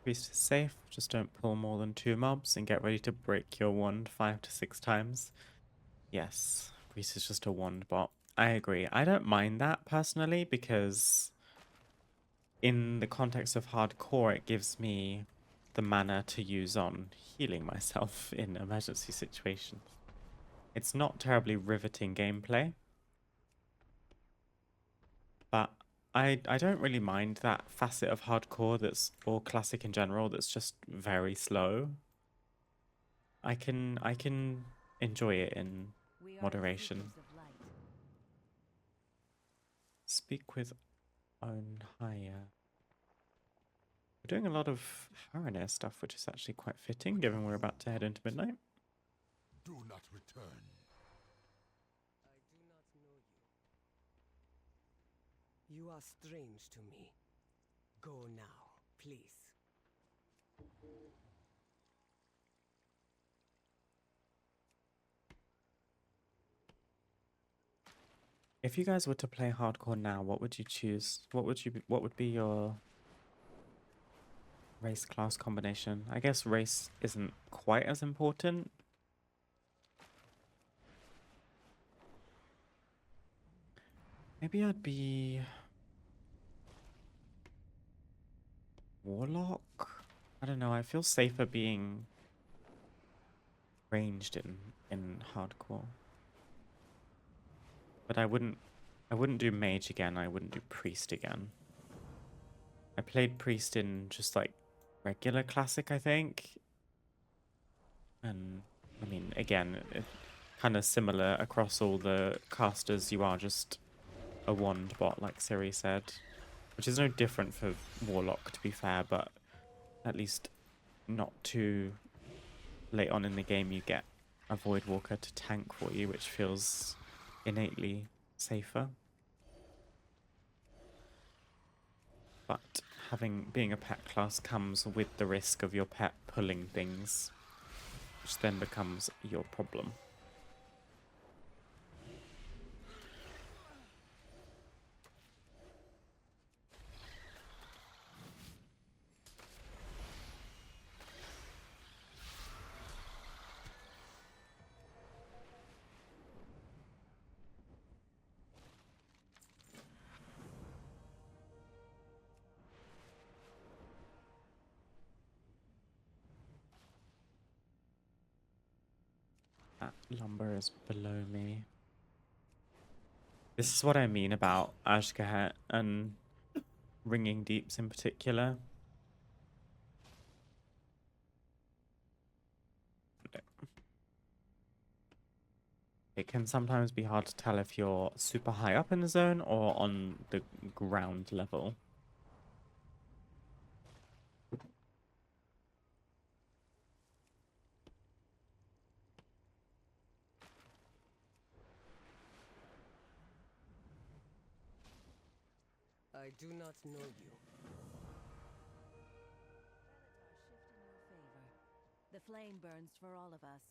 Speaker 1: Priest is safe, just don't pull more than 2 mobs and get ready to break your wand 5 to 6 times. Yes, Priest is just a wand bot. I agree. I don't mind that personally because in the context of hardcore, it gives me the mana to use on healing myself in emergency situations. It's not terribly riveting gameplay, but I don't really mind that facet of hardcore that's, or classic in general, that's just very slow. I can enjoy it in
Speaker 4: We are the
Speaker 1: moderation.
Speaker 4: seekers of light.
Speaker 1: Speak with Onhaya. We're doing a lot of Haranir stuff, which is actually quite fitting, given we're about to head into midnight.
Speaker 5: Do not return.
Speaker 7: I do not know you. You are strange to me. Go now, please.
Speaker 1: If you guys were to play hardcore now, what would you choose? What would be your race class combination? I guess race isn't quite as important. Maybe I'd be Warlock? I don't know, I feel safer being ranged in hardcore. But I wouldn't do mage again, I wouldn't do priest again. I played priest in just like regular classic, I think. And I mean, again, kind of similar across all the casters. You are just a wand bot, like Siri said, which is no different for Warlock, to be fair, but at least not too late on in the game you get a Void Walker to tank for you, which feels innately safer. But being a pet class comes with the risk of your pet pulling things, which then becomes your problem. That lumber is below me. This is what I mean about Azj'Kahet and Ringing Deeps in particular. It can sometimes be hard to tell if you're super high up in the zone or on the ground level.
Speaker 7: I do not know you.
Speaker 4: Shift in your favor. The flame burns for all of us.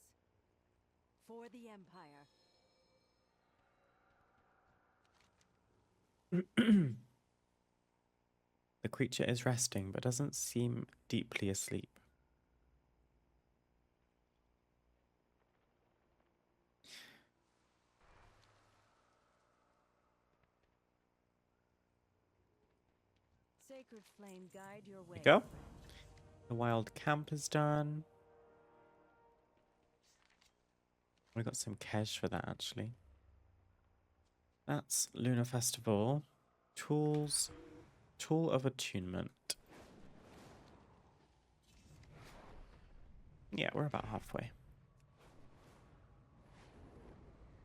Speaker 4: For the Empire.
Speaker 1: The creature is resting, but doesn't seem deeply asleep.
Speaker 4: Sacred flame, guide your way.
Speaker 1: There you go. The wild camp is done. We got some cash for that, actually. That's Lunar Festival. Tools. Tool of Attunement. Yeah, we're about halfway.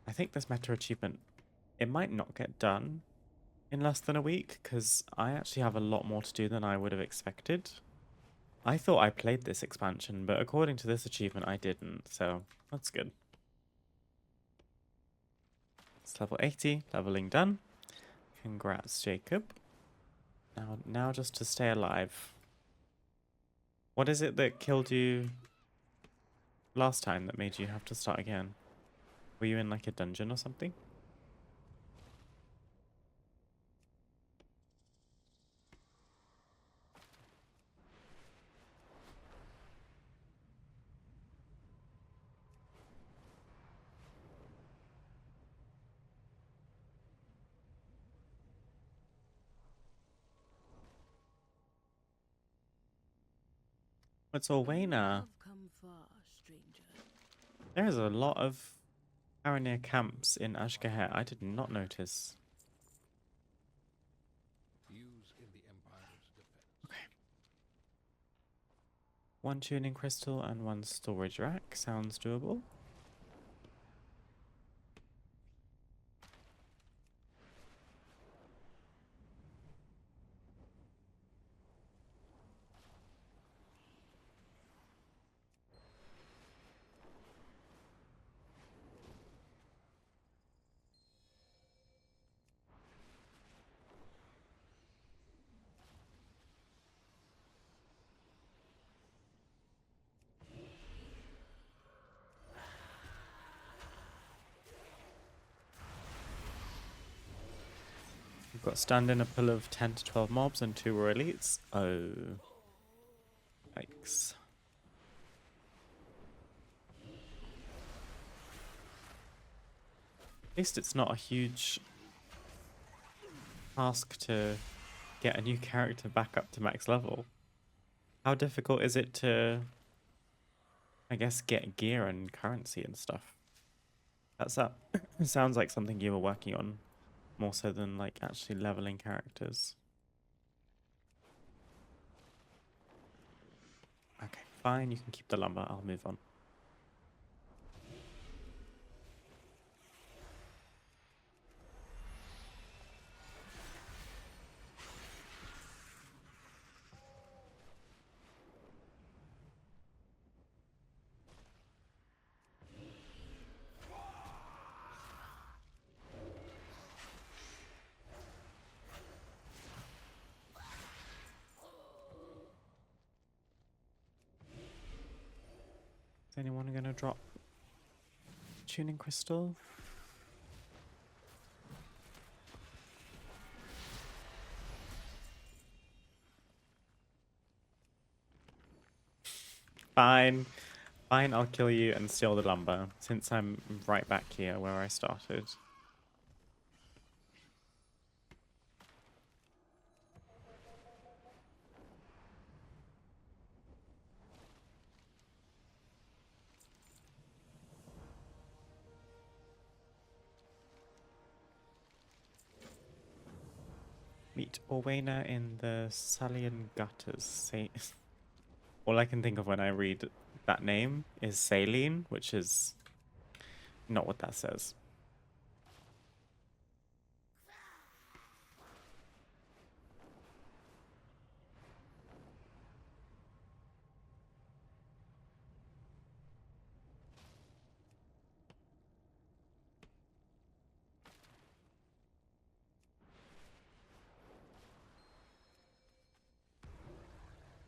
Speaker 1: I think this meta achievement, it might not get done in less than a week, because I actually have a lot more to do than I would have expected. I thought I played this expansion, but according to this achievement, I didn't, so that's good. It's level 80, leveling done. Congrats, Jacob. Now just to stay alive. What is it that killed you last time that made you have to start again? Were you in like a dungeon or something? It's Orwena.
Speaker 4: Come far, stranger.
Speaker 1: There is a lot of Aranir camps in Azj'Kahet. I did not notice.
Speaker 5: Use in the Empire's defense.
Speaker 1: Okay. 1 tuning crystal and 1 storage rack. Sounds doable. We've got stand in a pool of 10 to 12 mobs and 2 raw elites. Oh. Yikes. At least it's not a huge task to get a new character back up to max level. How difficult is it to, I guess, get gear and currency and stuff? That's that. Sounds like something you were working on more so than like actually leveling characters. Okay, fine, you can keep the lumber. I'll move on. Is anyone gonna drop tuning crystal? Fine. Fine, I'll kill you and steal the lumber, since I'm right back here where I started. Meet Orwena in the Salian gutters. Say, all I can think of when I read that name is saline, which is not what that says.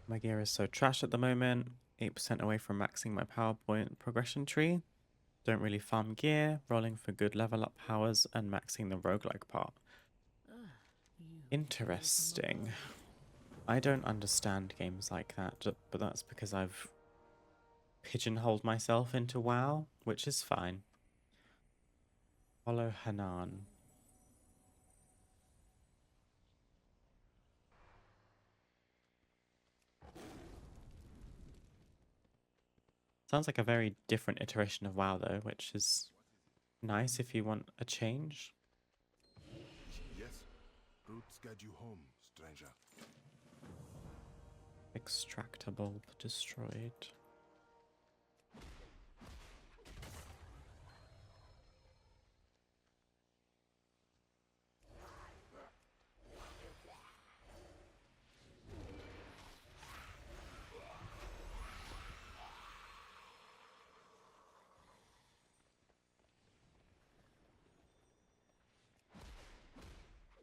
Speaker 1: My gear is so trash at the moment. 8% away from maxing my PowerPoint progression tree. Don't really farm gear, rolling for good level up powers and maxing the roguelike part. Interesting. I don't understand games like that, but that's because I've pigeonholed myself into WoW, which is fine. Follow Hanan. Sounds like a very different iteration of WoW though, which is nice if you want a change.
Speaker 5: Yes. Roots guide you home, stranger.
Speaker 1: Extractable destroyed.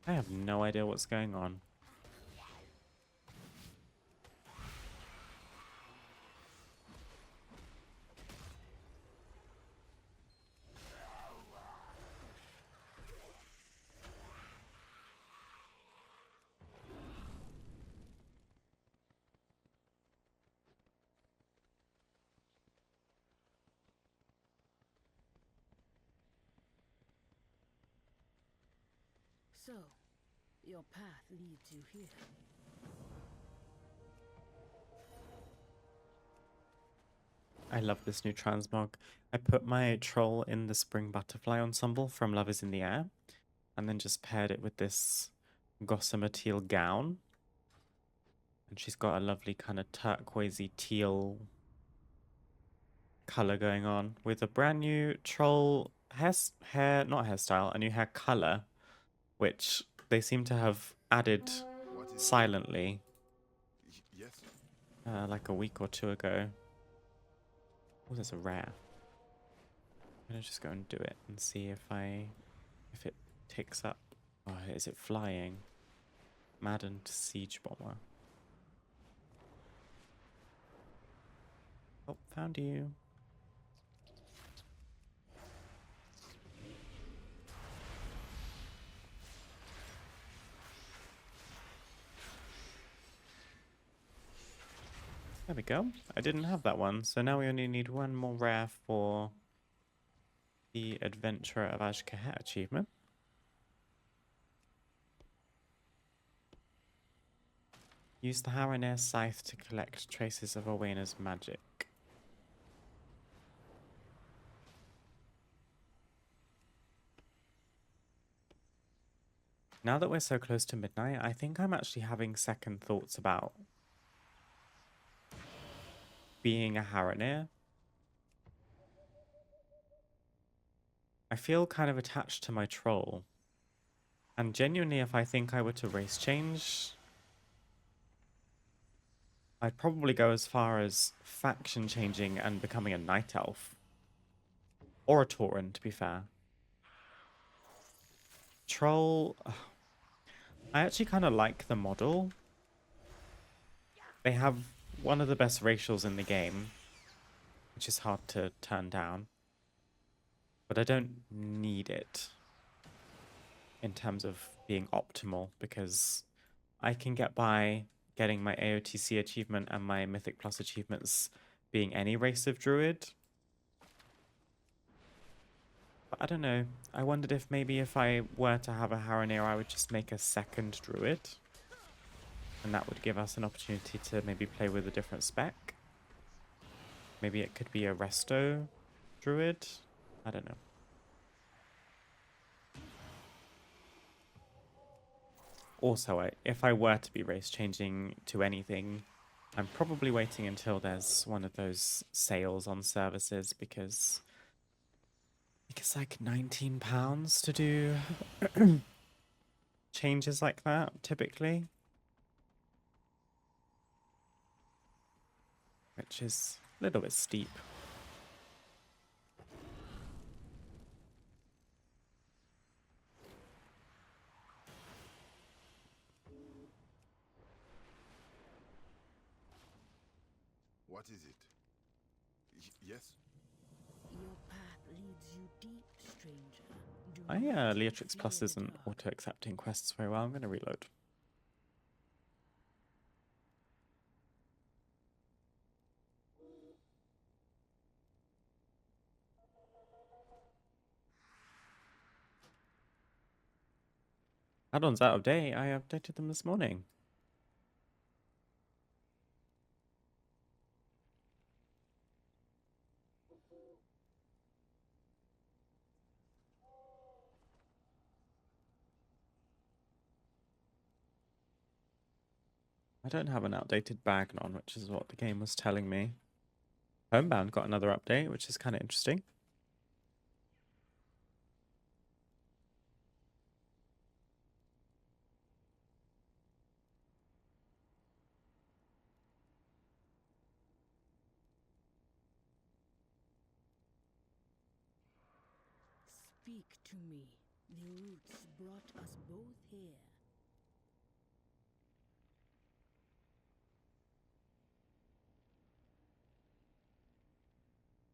Speaker 1: I have no idea what's going on.
Speaker 4: So, your path leads you here.
Speaker 1: I love this new transmog. I put my troll in the spring butterfly ensemble from Love is in the Air, and then just paired it with this gossamer teal gown. And she's got a lovely kind of turquoisey teal color going on with a brand new troll not hairstyle, a new hair color, which they seem to have added
Speaker 5: What is
Speaker 1: silently
Speaker 5: Yes.
Speaker 1: like a week or two ago. Oh, there's a rare. I'm gonna just go and do it and see if it ticks up. Oh, is it flying? Maddened Siege Bomber. Oh, found you. There we go. I didn't have that one, so now we only need one more rare for the Adventurer of Azj'Kahet achievement. Use the Haranir scythe to collect traces of Owena's magic. Now that we're so close to midnight, I think I'm actually having second thoughts about being a Haranir. I feel kind of attached to my troll. And genuinely, if I think I were to race change, I'd probably go as far as faction changing and becoming a night elf. Or a Tauren, to be fair. Troll... I actually kind of like the model. They have one of the best racials in the game, which is hard to turn down. But I don't need it in terms of being optimal, because I can get by getting my AOTC achievement and my Mythic Plus achievements being any race of druid. But I don't know. I wondered if maybe if I were to have a Haranir, I would just make a second druid. And that would give us an opportunity to maybe play with a different spec. Maybe it could be a resto druid. I don't know. Also, if I were to be race changing to anything, I'm probably waiting until there's one of those sales on services, because I think it's like £19 to do changes like that, typically. Which is a little bit steep.
Speaker 5: What is it? Yes?
Speaker 4: Your path leads you deep, stranger. Do
Speaker 1: My
Speaker 4: not
Speaker 1: Leatrix
Speaker 4: fear
Speaker 1: Plus
Speaker 4: the
Speaker 1: isn't
Speaker 4: dark.
Speaker 1: auto-accepting quests very well. I'm going to reload. Add-ons out of date. I updated them this morning. I don't have an outdated Bagnon, which is what the game was telling me. Homebound got another update, which is kind of interesting.
Speaker 4: Speak to me. The roots brought us both here.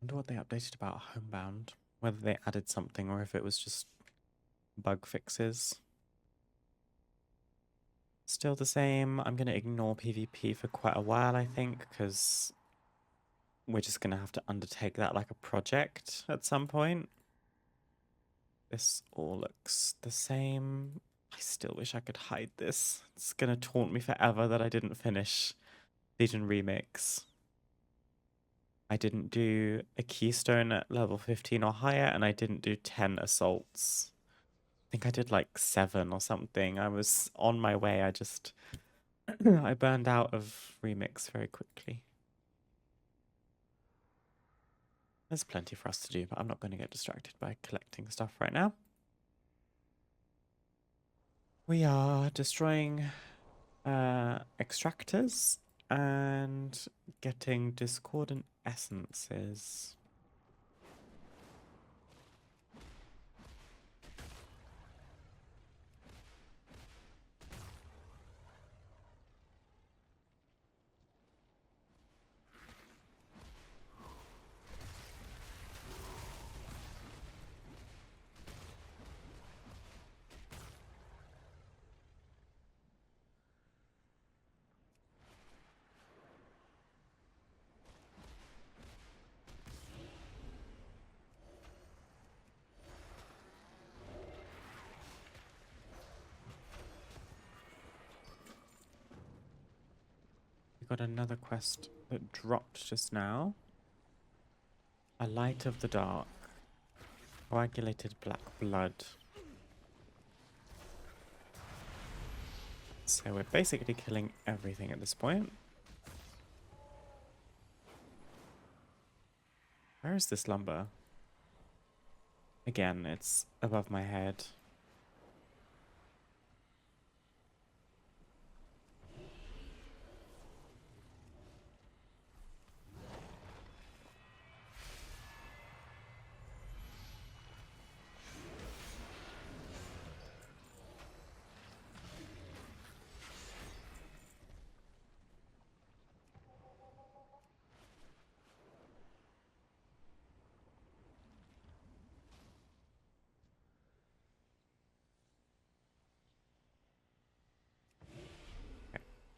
Speaker 1: Wonder what they updated about Homebound. Whether they added something or if it was just bug fixes. Still the same. I'm going to ignore PvP for quite a while, I think, because we're just going to have to undertake that like a project at some point. This all looks the same. I still wish I could hide this. It's going to taunt me forever that I didn't finish Legion Remix. I didn't do a Keystone at level 15 or higher, and I didn't do 10 assaults. I think I did like 7 or something. I was on my way. I just... I burned out of Remix very quickly. There's plenty for us to do, but I'm not going to get distracted by collecting stuff right now. We are destroying extractors and getting discordant essences. got another quest that dropped just now. A light of the dark. Coagulated black blood. So we're basically killing everything at this point. Where is this lumber? Again, it's above my head.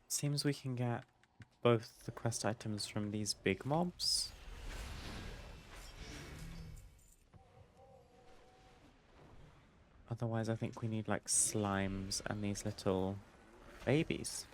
Speaker 1: Seems we can get both the quest items from these big mobs. Otherwise, I think we need like slimes and these little babies.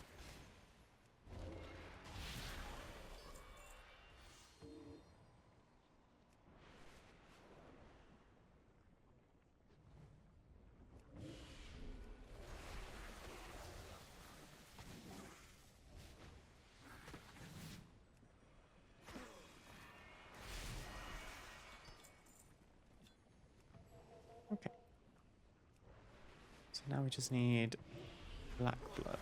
Speaker 1: Okay. So now we just need black blood.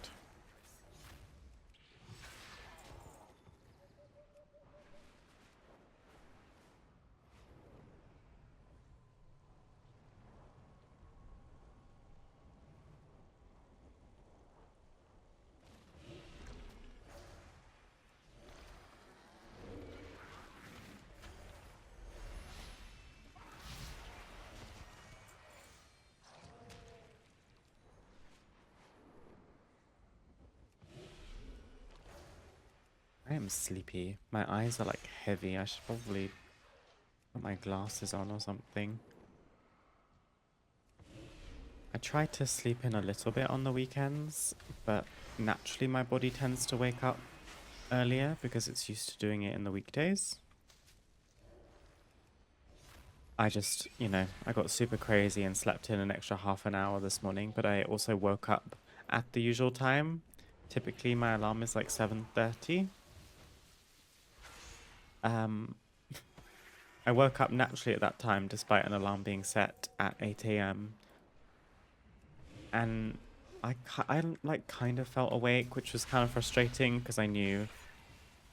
Speaker 1: I am sleepy. My eyes are like heavy. I should probably put my glasses on or something. I try to sleep in a little bit on the weekends, but naturally my body tends to wake up earlier because it's used to doing it in the weekdays. I just, I got super crazy and slept in an extra half an hour this morning, but I also woke up at the usual time. Typically my alarm is like 7:30. I woke up naturally at that time despite an alarm being set at 8 a.m. And I like kind of felt awake, which was kind of frustrating because I knew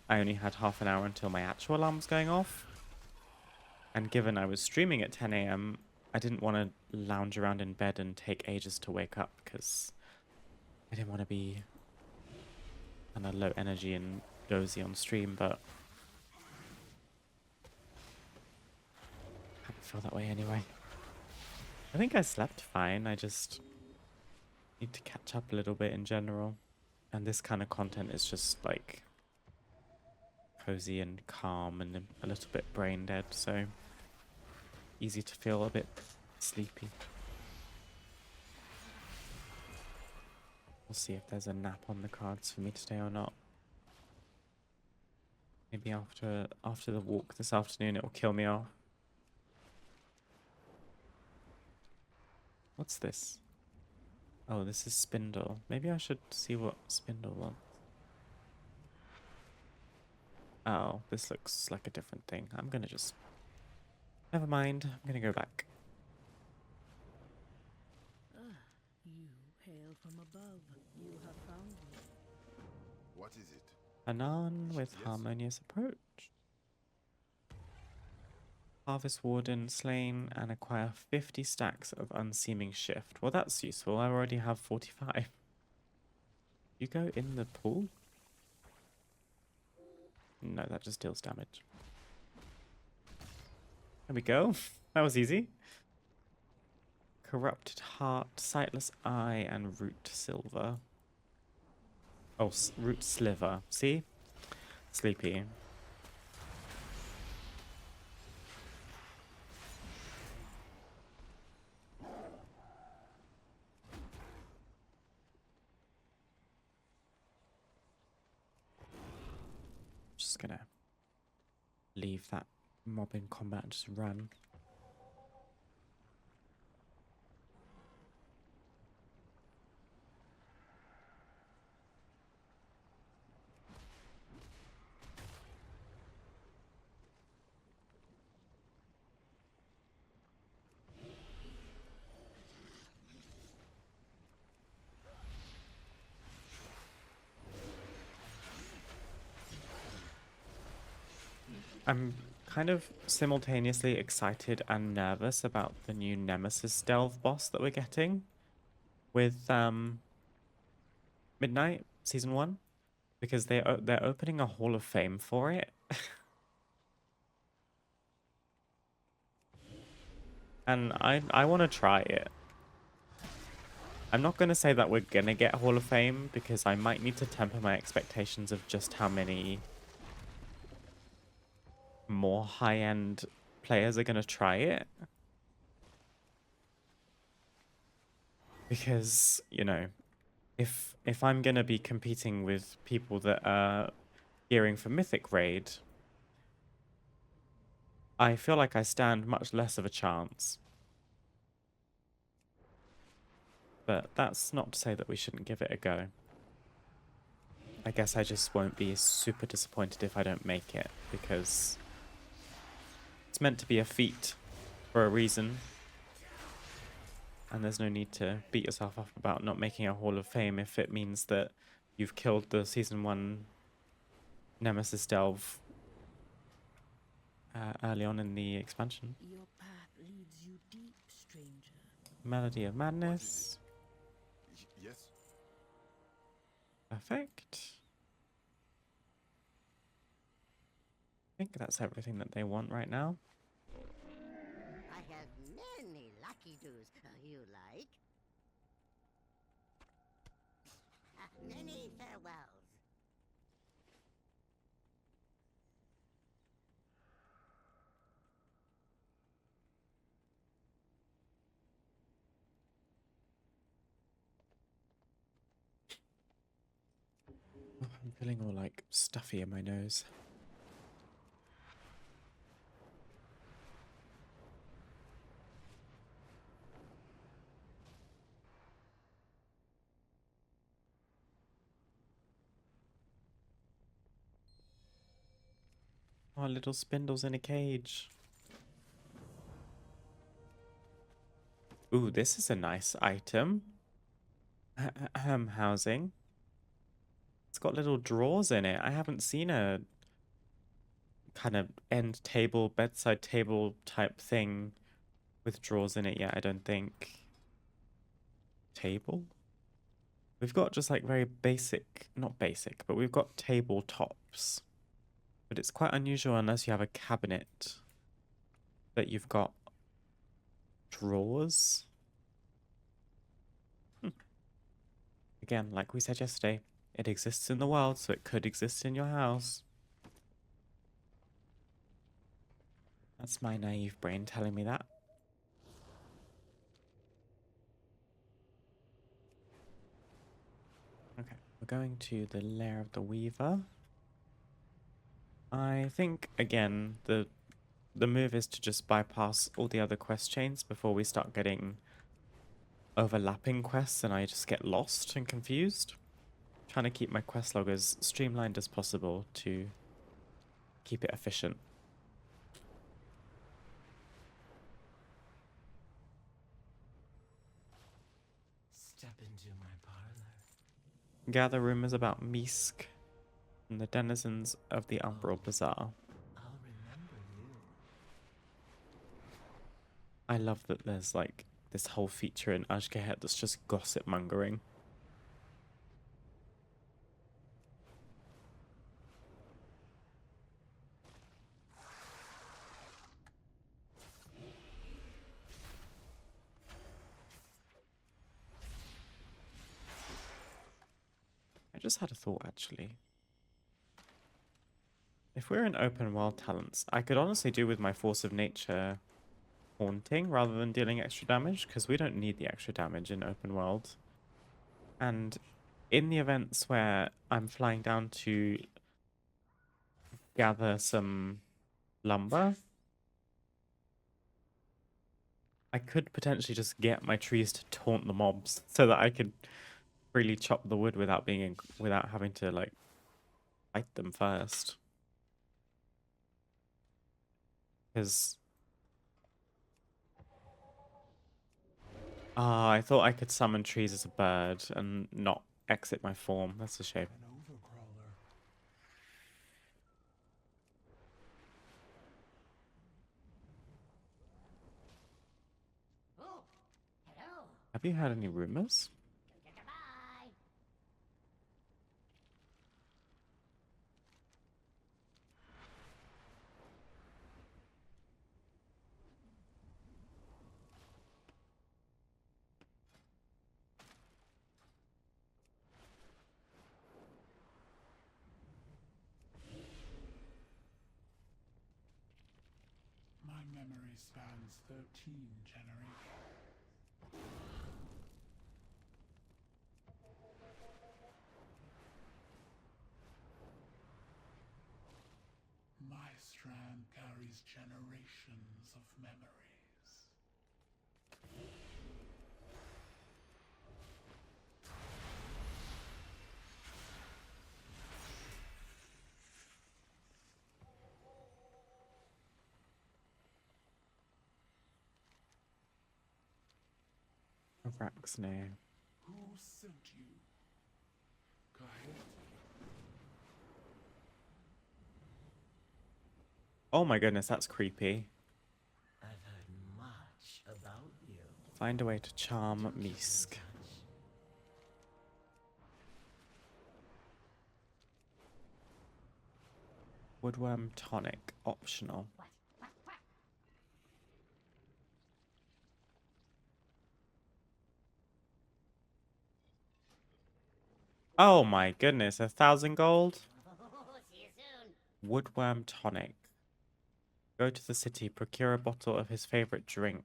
Speaker 1: I only had half an hour until my actual alarm was going off. And given I was streaming at 10 a.m., I didn't want to lounge around in bed and take ages to wake up because I didn't want to be kind of low energy and dozy on stream, but I feel that way anyway. I think I slept fine. I just need to catch up a little bit in general. And this kind of content is just like cozy and calm and a little bit brain dead, so easy to feel a bit sleepy. We'll see if there's a nap on the cards for me today or not. Maybe after the walk this afternoon it will kill me off. What's this? Oh, this is Spindle. Maybe I should see what Spindle wants. Oh, this looks like a different thing. I'm gonna just... Never mind. I'm gonna go back.
Speaker 4: You hail from above. You have found me.
Speaker 5: What is it?
Speaker 1: Anon with
Speaker 5: Yes.
Speaker 1: harmonious approach. Harvest Warden slain and acquire 50 stacks of unseeming shift. Well, that's useful. I already have 45. You go in the pool? No, that just deals damage. There we go. That was easy. Corrupted Heart, Sightless Eye, and Root Silver. Oh, Root Sliver. See? Sleepy. just gonna leave that mob in combat and just run. I'm kind of simultaneously excited and nervous about the new Nemesis Delve boss that we're getting with Midnight Season 1, because they're opening a Hall of Fame for it. And I want to try it. I'm not going to say that we're going to get Hall of Fame, because I might need to temper my expectations of just how many more high-end players are going to try it. Because, you know, if I'm going to be competing with people that are gearing for Mythic Raid, I feel like I stand much less of a chance. But that's not to say that we shouldn't give it a go. I guess I just won't be super disappointed if I don't make it, because it's meant to be a feat for a reason. And there's no need to beat yourself up about not making a Hall of Fame if it means that you've killed the Season 1 Nemesis Delve early on in the expansion.
Speaker 4: Your path leads you deep, stranger.
Speaker 1: Melody of Madness.
Speaker 5: Yes?
Speaker 1: Perfect. I think that's everything that they want right now.
Speaker 2: I have many lucky doos you like. Many farewells.
Speaker 1: Oh, I'm feeling all like stuffy in my nose. Oh, little spindles in a cage. Ooh, this is a nice item. Housing. It's got little drawers in it. I haven't seen a kind of end table, bedside table type thing with drawers in it yet, I don't think. Table? We've got just like very basic, not basic, but we've got tabletops. But it's quite unusual unless you have a cabinet that you've got drawers. Again, like we said yesterday, it exists in the world, so it could exist in your house. That's my naive brain telling me that. Okay, we're going to the lair of the Weaver. I think, again, the move is to just bypass all the other quest chains before we start getting overlapping quests and I just get lost and confused. Trying to keep my quest log as streamlined as possible to keep it efficient.
Speaker 7: Step into my parlor.
Speaker 1: Gather rumors about Misk and the denizens of the Umbral Bazaar.
Speaker 7: I'll remember you.
Speaker 1: I love that there's like this whole feature in Azj'Kahet that's just gossip mongering. I just had a thought, actually. If we're in open world talents, I could honestly do with my Force of Nature haunting rather than dealing extra damage, because we don't need the extra damage in open world. And in the events where I'm flying down to gather some lumber. I could potentially just get my trees to taunt the mobs so that I could freely chop the wood without having to like fight them first. Because I thought I could summon trees as a bird and not exit my form. That's a shame.
Speaker 5: An overcrawler.
Speaker 2: Oh, hello.
Speaker 1: Have you heard any rumors?
Speaker 2: Goodbye.
Speaker 5: My memory spans 13 generations. My strand carries generations of memories.
Speaker 1: Araxne.
Speaker 5: Who sent you? Kahet?
Speaker 1: Oh my goodness, that's creepy.
Speaker 8: I've heard much about you.
Speaker 1: Find a way to charm Misk. Woodworm tonic, optional. Oh my goodness, 1,000 gold?
Speaker 2: See you soon.
Speaker 1: Woodworm tonic. Go to the city, procure a bottle of his favorite drink.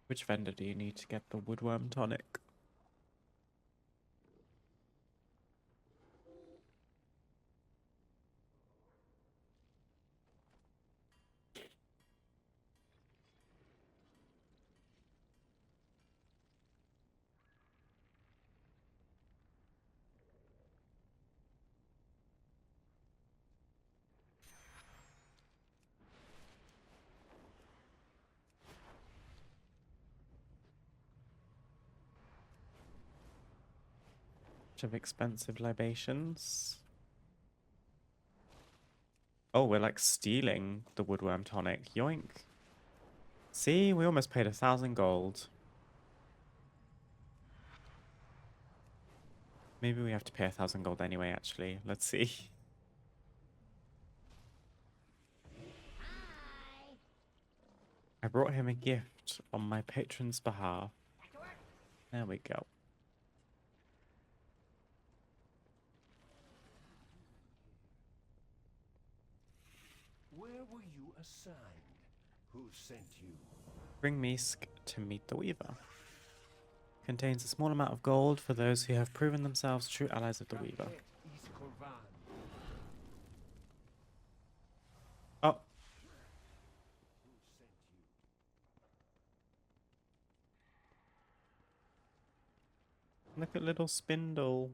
Speaker 1: Which vendor do you need to get the woodworm tonic? Of expensive libations. Oh, we're like stealing the woodworm tonic. Yoink. See, we almost paid 1,000 gold. Maybe we have to pay 1,000 gold anyway, actually. Let's see.
Speaker 2: Hi.
Speaker 1: I brought him a gift on my patron's behalf.
Speaker 2: Back to work.
Speaker 1: There we go.
Speaker 8: Where were you assigned? Who sent you?
Speaker 1: Bring Misk to meet the Weaver. Contains a small amount of gold for those who have proven themselves true allies of the Weaver. Oh. Look at little Spindle.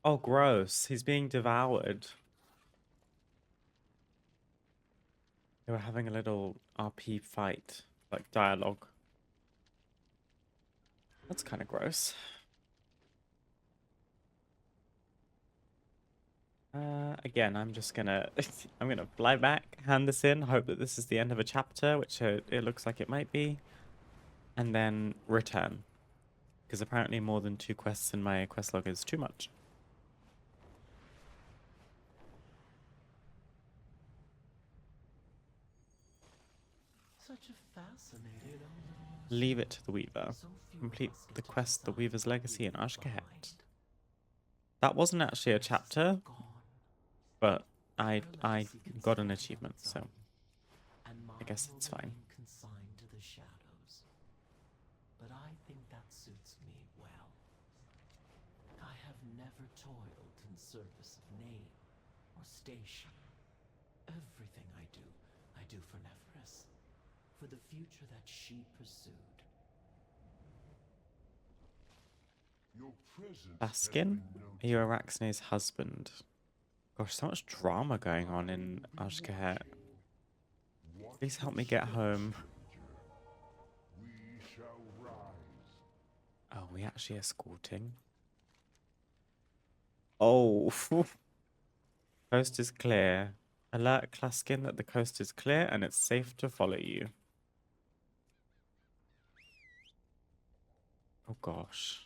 Speaker 1: Oh, gross. He's being devoured. They were having a little RP fight like dialogue. That's kind of gross. Again, I'm just gonna I'm gonna fly back, hand this in, hope that this is the end of a chapter, which it looks like it might be, and then return. Because apparently more than 2 quests in my quest log is too much.
Speaker 8: Such a fascinating
Speaker 1: Leave it to the Weaver. Complete the quest, The Weaver's Legacy in Azj'Kahet. That wasn't actually a chapter, but I got an achievement, so I guess it's fine.
Speaker 8: Consigned to the shadows. But I think that suits me well. I have never toiled in service of name or station. Everything I do for Nephris, for the future that she pursued.
Speaker 1: Baskin? Are you Araxne's husband? Gosh, so much drama going on in Azj'Kahet. Please help me get home. Oh, we actually escorting? Oh, coast is clear. Alert Claskin that the coast is clear and it's safe to follow you. Oh gosh.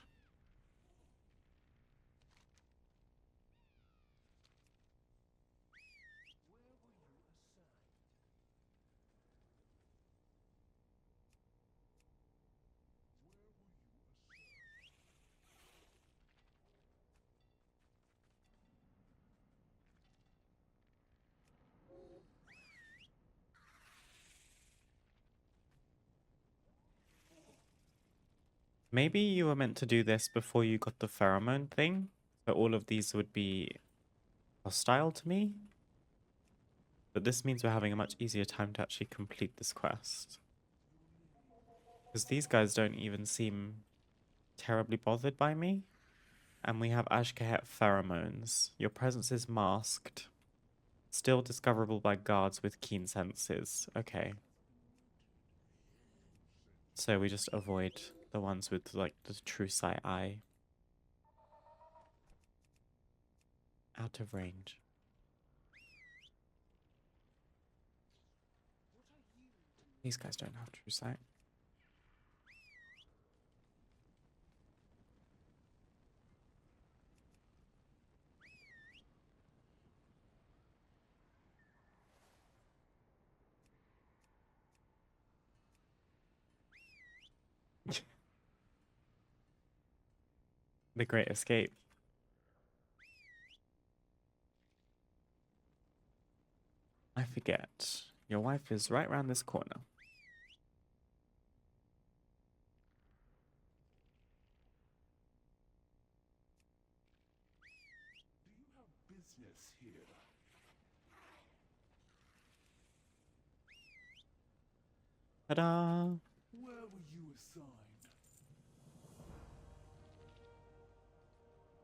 Speaker 1: Maybe you were meant to do this before you got the pheromone thing, so all of these would be hostile to me. But this means we're having a much easier time to actually complete this quest. Because these guys don't even seem terribly bothered by me. And we have Azj'Kahet pheromones. Your presence is masked. Still discoverable by guards with keen senses. Okay. So we just avoid the ones with, like, the true sight eye. Out of range. These guys don't have true sight. The Great Escape. I forget. Your wife is right around this corner.
Speaker 5: Do you have business here?
Speaker 1: Ta-da!
Speaker 5: Where were you assigned?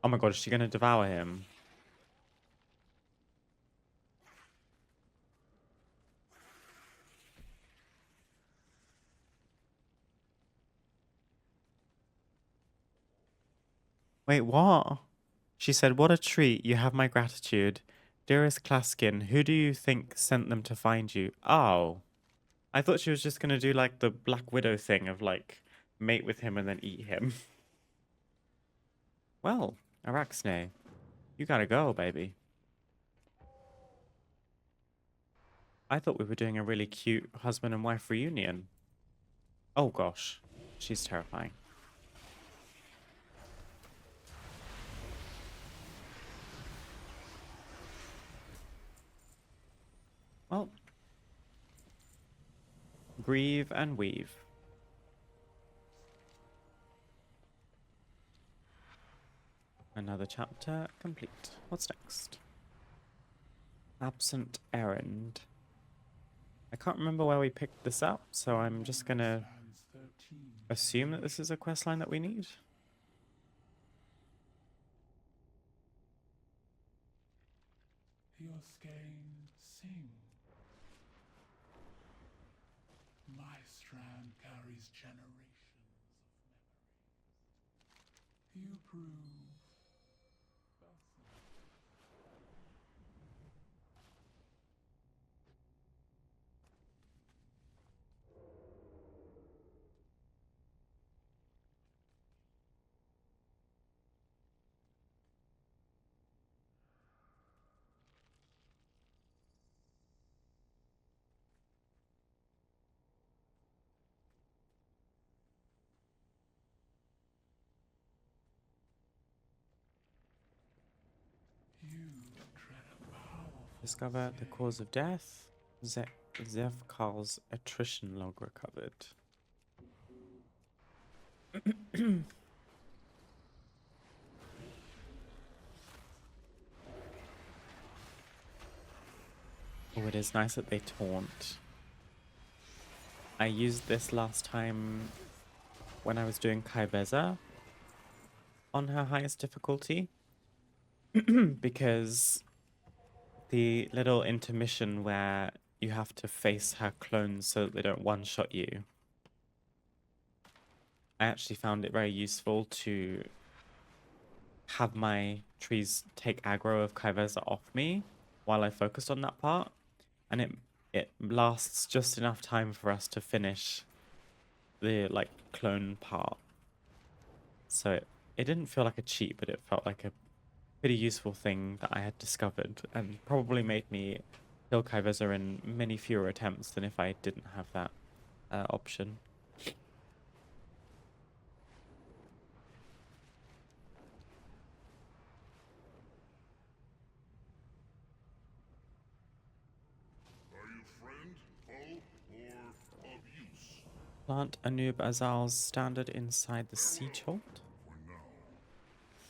Speaker 1: Oh my god, is she gonna devour him? Wait, what? She said, what a treat. You have my gratitude. Dearest Claskin, who do you think sent them to find you? Oh. I thought she was just gonna do like the Black Widow thing of like mate with him and then eat him. Well, Araxne, you gotta go, baby. I thought we were doing a really cute husband and wife reunion. Oh gosh, she's terrifying. Well, grieve and weave. Another chapter complete. What's next? Absent errand. I can't remember where we picked this up, so I'm just gonna
Speaker 5: Stands 13.
Speaker 1: assume that this is a questline that we need.
Speaker 5: Your skein sing. My strand
Speaker 1: Discover the cause of death. Zevkal's attrition log recovered. Oh, it is nice that they taunt. I used this last time when I was doing Kaibeza on her highest difficulty because the little intermission where you have to face her clones so that they don't one-shot you. I actually found it very useful to have my trees take aggro of Kaiveza off me while I focused on that part. And it lasts just enough time for us to finish the like clone part. So it didn't feel like a cheat, but it felt like a pretty useful thing that I had discovered and probably made me kill Kaiveza in many fewer attempts than if I didn't have that option. Plant Anub Azal's standard inside the siege hold.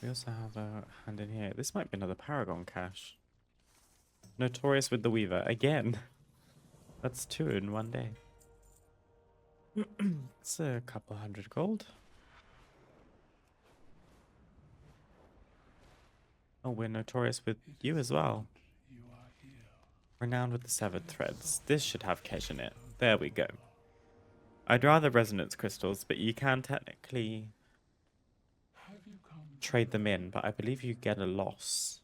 Speaker 1: We also have a hand in here. This might be another Paragon cache. Notorious with the Weaver. Again. That's 2 in one day. It's a couple hundred gold. Oh, we're notorious with you as well. Renowned with the severed threads. This should have cash in it. There we go. I'd rather resonance crystals, but you can technically trade them in, but I believe you get a loss.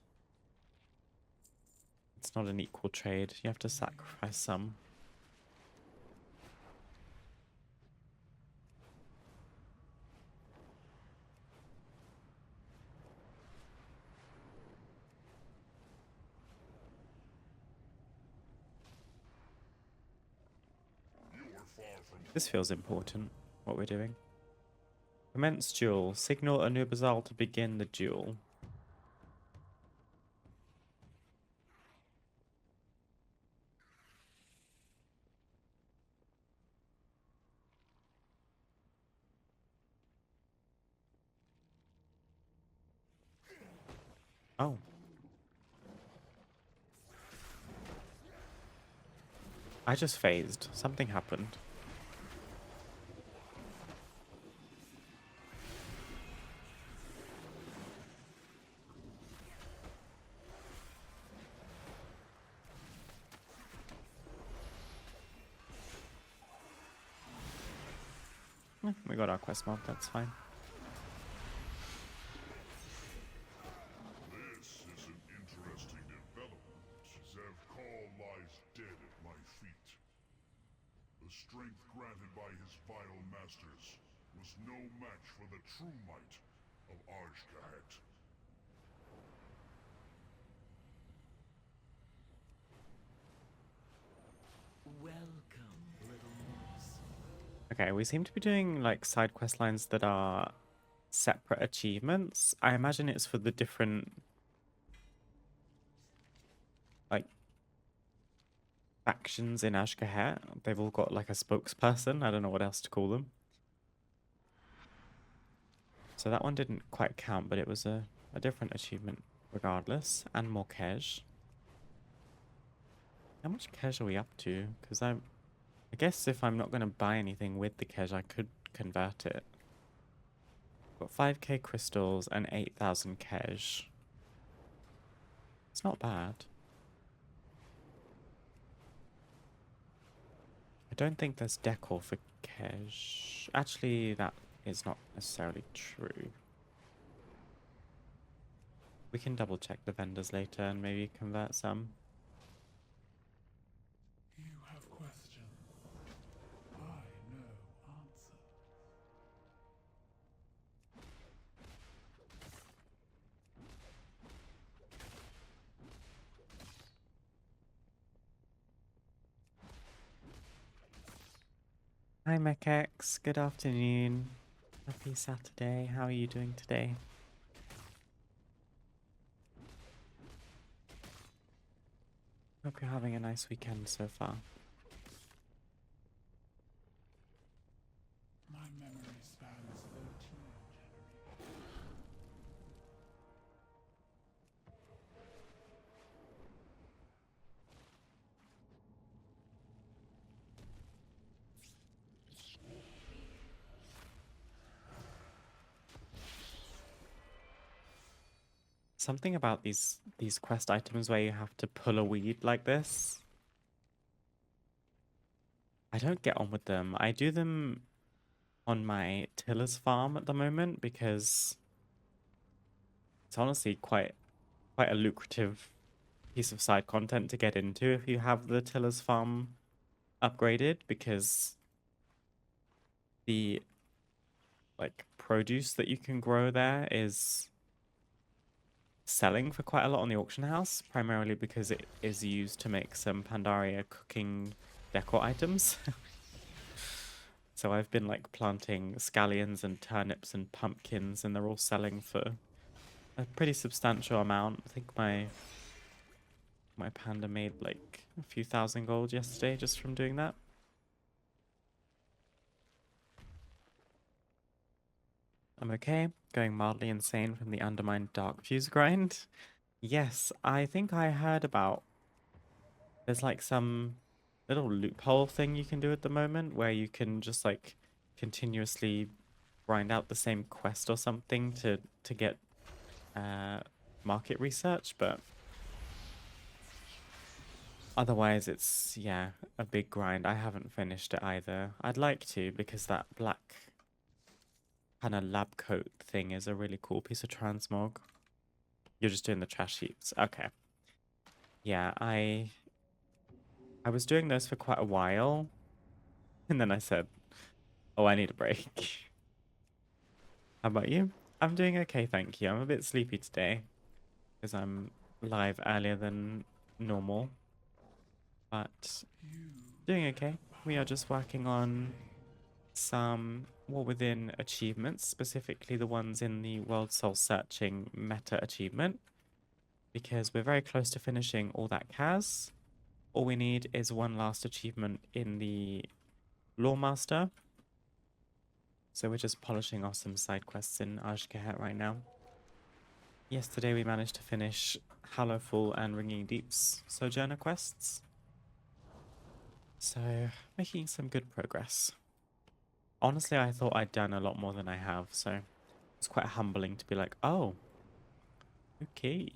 Speaker 1: It's not an equal trade. You have to sacrifice some. This feels important, what we're doing. Commence duel. Signal Anub'Azal to begin the duel. Oh. I just phased. Something happened. We got our quest mark, that's fine.
Speaker 5: This is an interesting development. Zevkal lies dead at my feet. The strength granted by his vile masters was no match for the true might of Azj'Kahet.
Speaker 8: Welcome, little mouse.
Speaker 1: Okay, we seem to be doing like side quest lines that are separate achievements. I imagine it's for the different like factions in Azj'Kahet. They've all got like a spokesperson. I don't know what else to call them. So that one didn't quite count, but it was a different achievement regardless. And more cash. How much cash are we up to? Because I guess if I'm not going to buy anything with the cash, I could convert it. Got 5k crystals and 8,000 cash. It's not bad. I don't think there's decor for cash. Actually, that is not necessarily true. We can double check the vendors later and maybe convert some.
Speaker 5: You have questions. I know answers.
Speaker 1: Hi Mekex, good afternoon. Happy Saturday. How are you doing today? Hope you're having a nice weekend so far.
Speaker 5: My memory spans 13 generations.
Speaker 1: Something about these quest items where you have to pull a weed like this. I don't get on with them. I do them on my Tiller's farm at the moment because it's honestly quite a lucrative piece of side content to get into if you have the Tiller's farm upgraded, because the like produce that you can grow there is selling for quite a lot on the auction house, primarily because it is used to make some Pandaria cooking decor items. So I've been like planting scallions and turnips and pumpkins, and they're all selling for a pretty substantial amount. I think my panda made like a few thousand gold yesterday just from doing that. I'm okay, going mildly insane from the undermined dark fuse grind. Yes, I think I heard about, there's like some little loophole thing you can do at the moment where you can just like continuously grind out the same quest or something to get market research, but otherwise it's, yeah, a big grind. I haven't finished it either. I'd like to, because that black kind of lab coat thing is a really cool piece of transmog. You're just doing the trash heaps. Okay. Yeah, I was doing those for quite a while, and then I said, oh, I need a break. How about you? I'm doing okay, thank you. I'm a bit sleepy today because I'm live earlier than normal, but doing okay. We are just working on some War Within achievements, specifically the ones in the World Soul Searching meta achievement, because we're very close to finishing all that CAS. All we need is one last achievement in the Lawmaster. So we're just polishing off some side quests in Azj'Kahet right now. Yesterday we managed to finish Hallowful and Ringing Deep's Sojourner quests. So, making some good progress. Honestly, I thought I'd done a lot more than I have, so it's quite humbling to be like, oh, okay.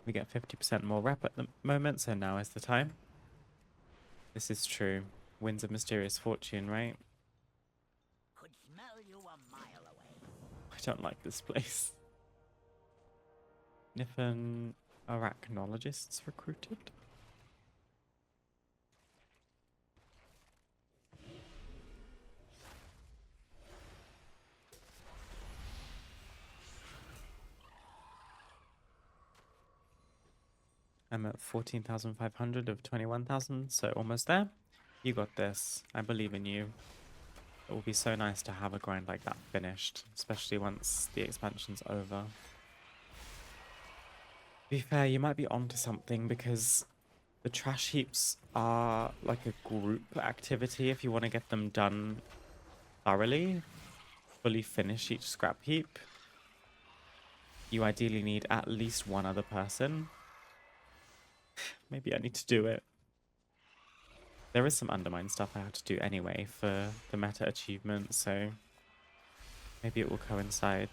Speaker 1: We get 50% more rep at the moment, so now is the time. This is true. Winds of Mysterious Fortune, right?
Speaker 2: Could smell you a mile away.
Speaker 1: I don't like this place. Niffin arachnologists recruited? I'm at 14,500 of 21,000, so almost there. You got this. I believe in you. It will be so nice to have a grind like that finished, especially once the expansion's over. To be fair, you might be onto something, because the trash heaps are like a group activity if you want to get them done thoroughly, fully finish each scrap heap. You ideally need at least one other person. Maybe I need to do it. There is some undermine stuff I have to do anyway for the meta achievement, so maybe it will coincide.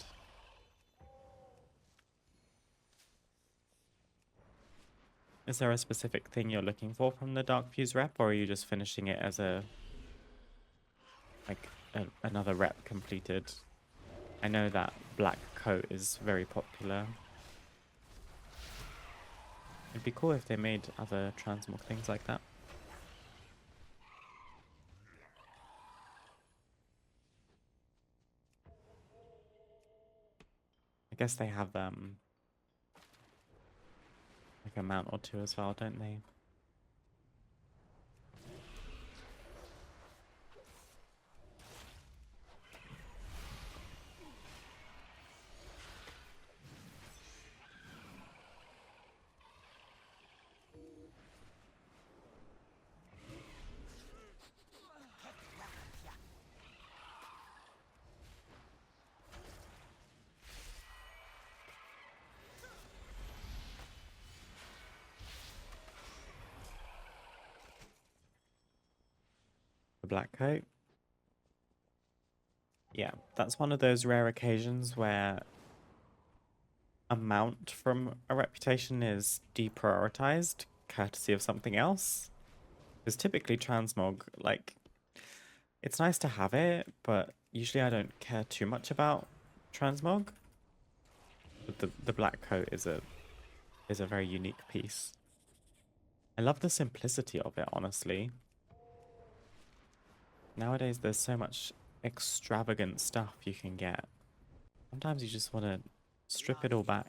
Speaker 1: Is there a specific thing you're looking for from the Dark Fuse rep, or are you just finishing it as a another rep completed. I know that black coat is very popular. It'd be cool if they made other transmog things like that. I guess they have like a mount or two as well, don't they? The black coat. Yeah, that's one of those rare occasions where a mount from a reputation is deprioritized courtesy of something else. Because typically transmog, like, it's nice to have it, but usually I don't care too much about transmog. But the black coat is a very unique piece. I love the simplicity of it, honestly. Nowadays, there's so much extravagant stuff you can get. Sometimes you just want to strip it all back.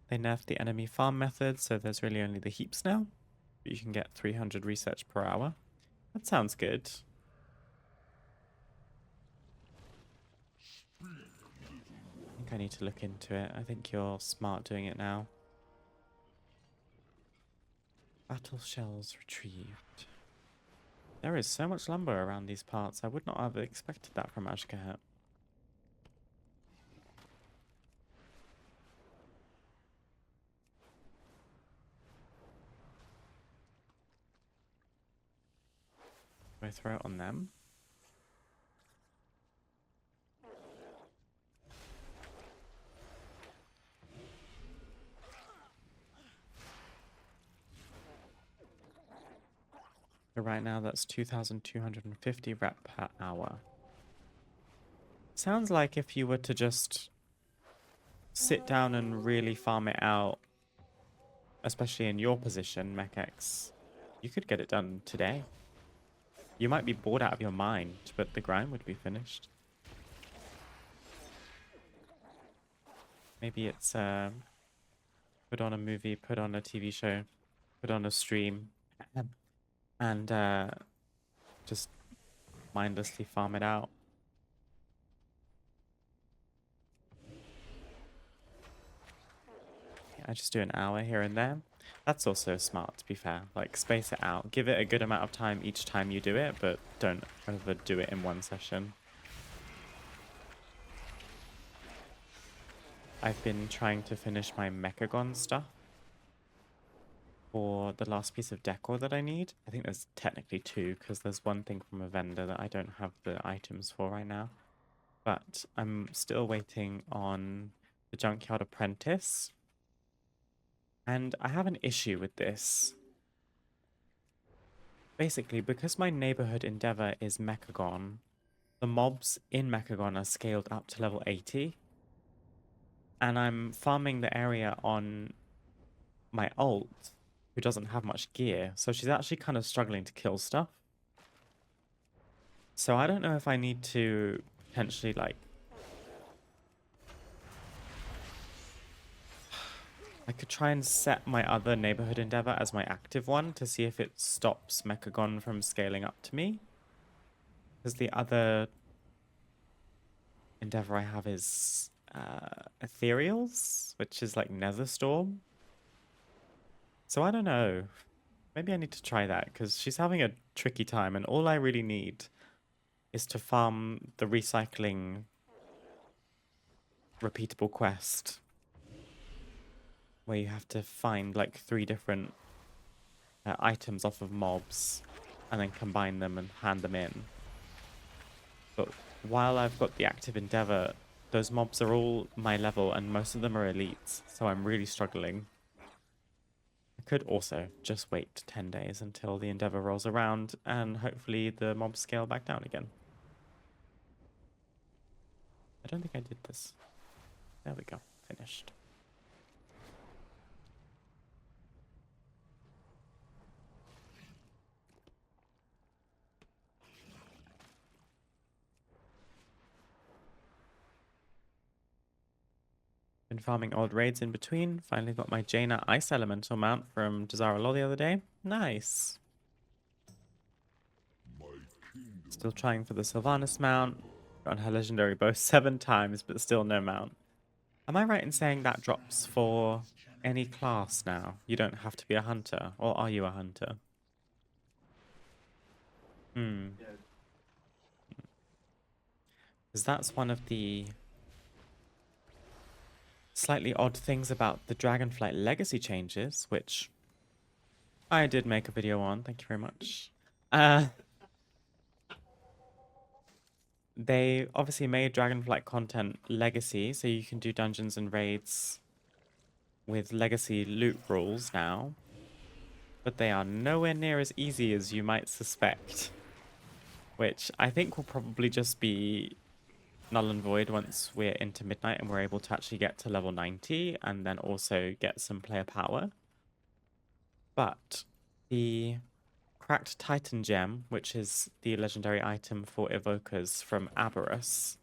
Speaker 1: They nerfed the enemy farm method, so there's really only the heaps now. But you can get 300 research per hour. That sounds good. I think I need to look into it. I think you're smart doing it now. Battle shells retrieved. There is so much lumber around these parts. I would not have expected that from Azj'Kahet. Do I throw it on them? So right now that's 2,250 rep per hour. Sounds like if you were to just sit down and really farm it out, especially in your position, MechX, you could get it done today. You might be bored out of your mind, but the grind would be finished. Maybe it's put on a movie, put on a TV show, put on a stream, and just mindlessly farm it out. Yeah, I just do an hour here and there. That's also smart, to be fair. Like, space it out. Give it a good amount of time each time you do it, but don't overdo it in one session. I've been trying to finish my Mechagon stuff for the last piece of decor that I need. I think there's technically two, because there's one thing from a vendor that I don't have the items for right now. But I'm still waiting on the Junkyard Apprentice. And I have an issue with this. Basically, because my neighborhood endeavor is Mechagon, the mobs in Mechagon are scaled up to level 80. And I'm farming the area on my ult, who doesn't have much gear. So she's actually kind of struggling to kill stuff. So I don't know if I need to potentially, like, I could try and set my other neighborhood endeavor as my active one to see if it stops Mechagon from scaling up to me. Because the other endeavor I have is Ethereals, which is like Netherstorm. So I don't know. Maybe I need to try that, because she's having a tricky time, and all I really need is to farm the recycling repeatable quest, where you have to find like 3 different items off of mobs and then combine them and hand them in. But while I've got the active endeavor, those mobs are all my level and most of them are elites, so I'm really struggling. I could also just wait 10 days until the Endeavor rolls around and hopefully the mobs scale back down again. I don't think I did this. There we go. Finished. Been farming old raids in between. Finally got my Jaina Ice Elemental mount from Desire Law the other day. Nice. Still trying for the Sylvanas mount. Got her legendary bow 7 times, but still no mount. Am I right in saying that drops for any class now? You don't have to be a hunter, or are you a hunter? Because that's one of the slightly odd things about the Dragonflight Legacy changes, which I did make a video on. Thank you very much. They obviously made Dragonflight content Legacy, so you can do dungeons and raids with Legacy loot rules now. But they are nowhere near as easy as you might suspect. Which I think will probably just be null and void once we're into midnight and we're able to actually get to level 90 and then also get some player power. But the Cracked Titan Gem, which is the legendary item for evokers from Aberrus,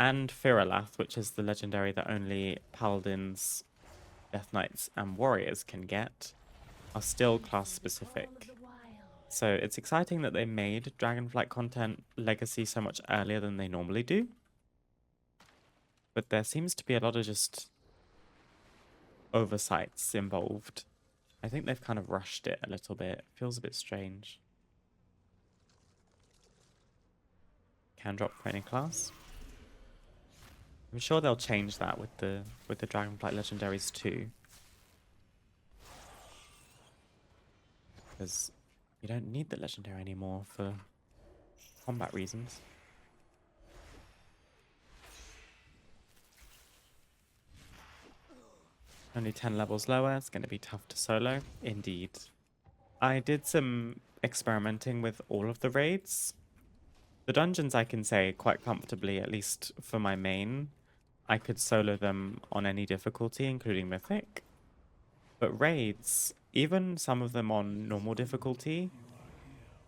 Speaker 1: and Firalath, which is the legendary that only Paladins, Death Knights, and Warriors can get, are still class specific. So it's exciting that they made Dragonflight content Legacy so much earlier than they normally do. But there seems to be a lot of just oversights involved. I think they've kind of rushed it a little bit. It feels a bit strange. Can drop for any class. I'm sure they'll change that with the Dragonflight legendaries too. Because you don't need the legendary anymore for combat reasons. Only 10 levels lower, it's going to be tough to solo. Indeed. I did some experimenting with all of the raids. The dungeons I can say quite comfortably, at least for my main. I could solo them on any difficulty, including Mythic. But raids, even some of them on normal difficulty,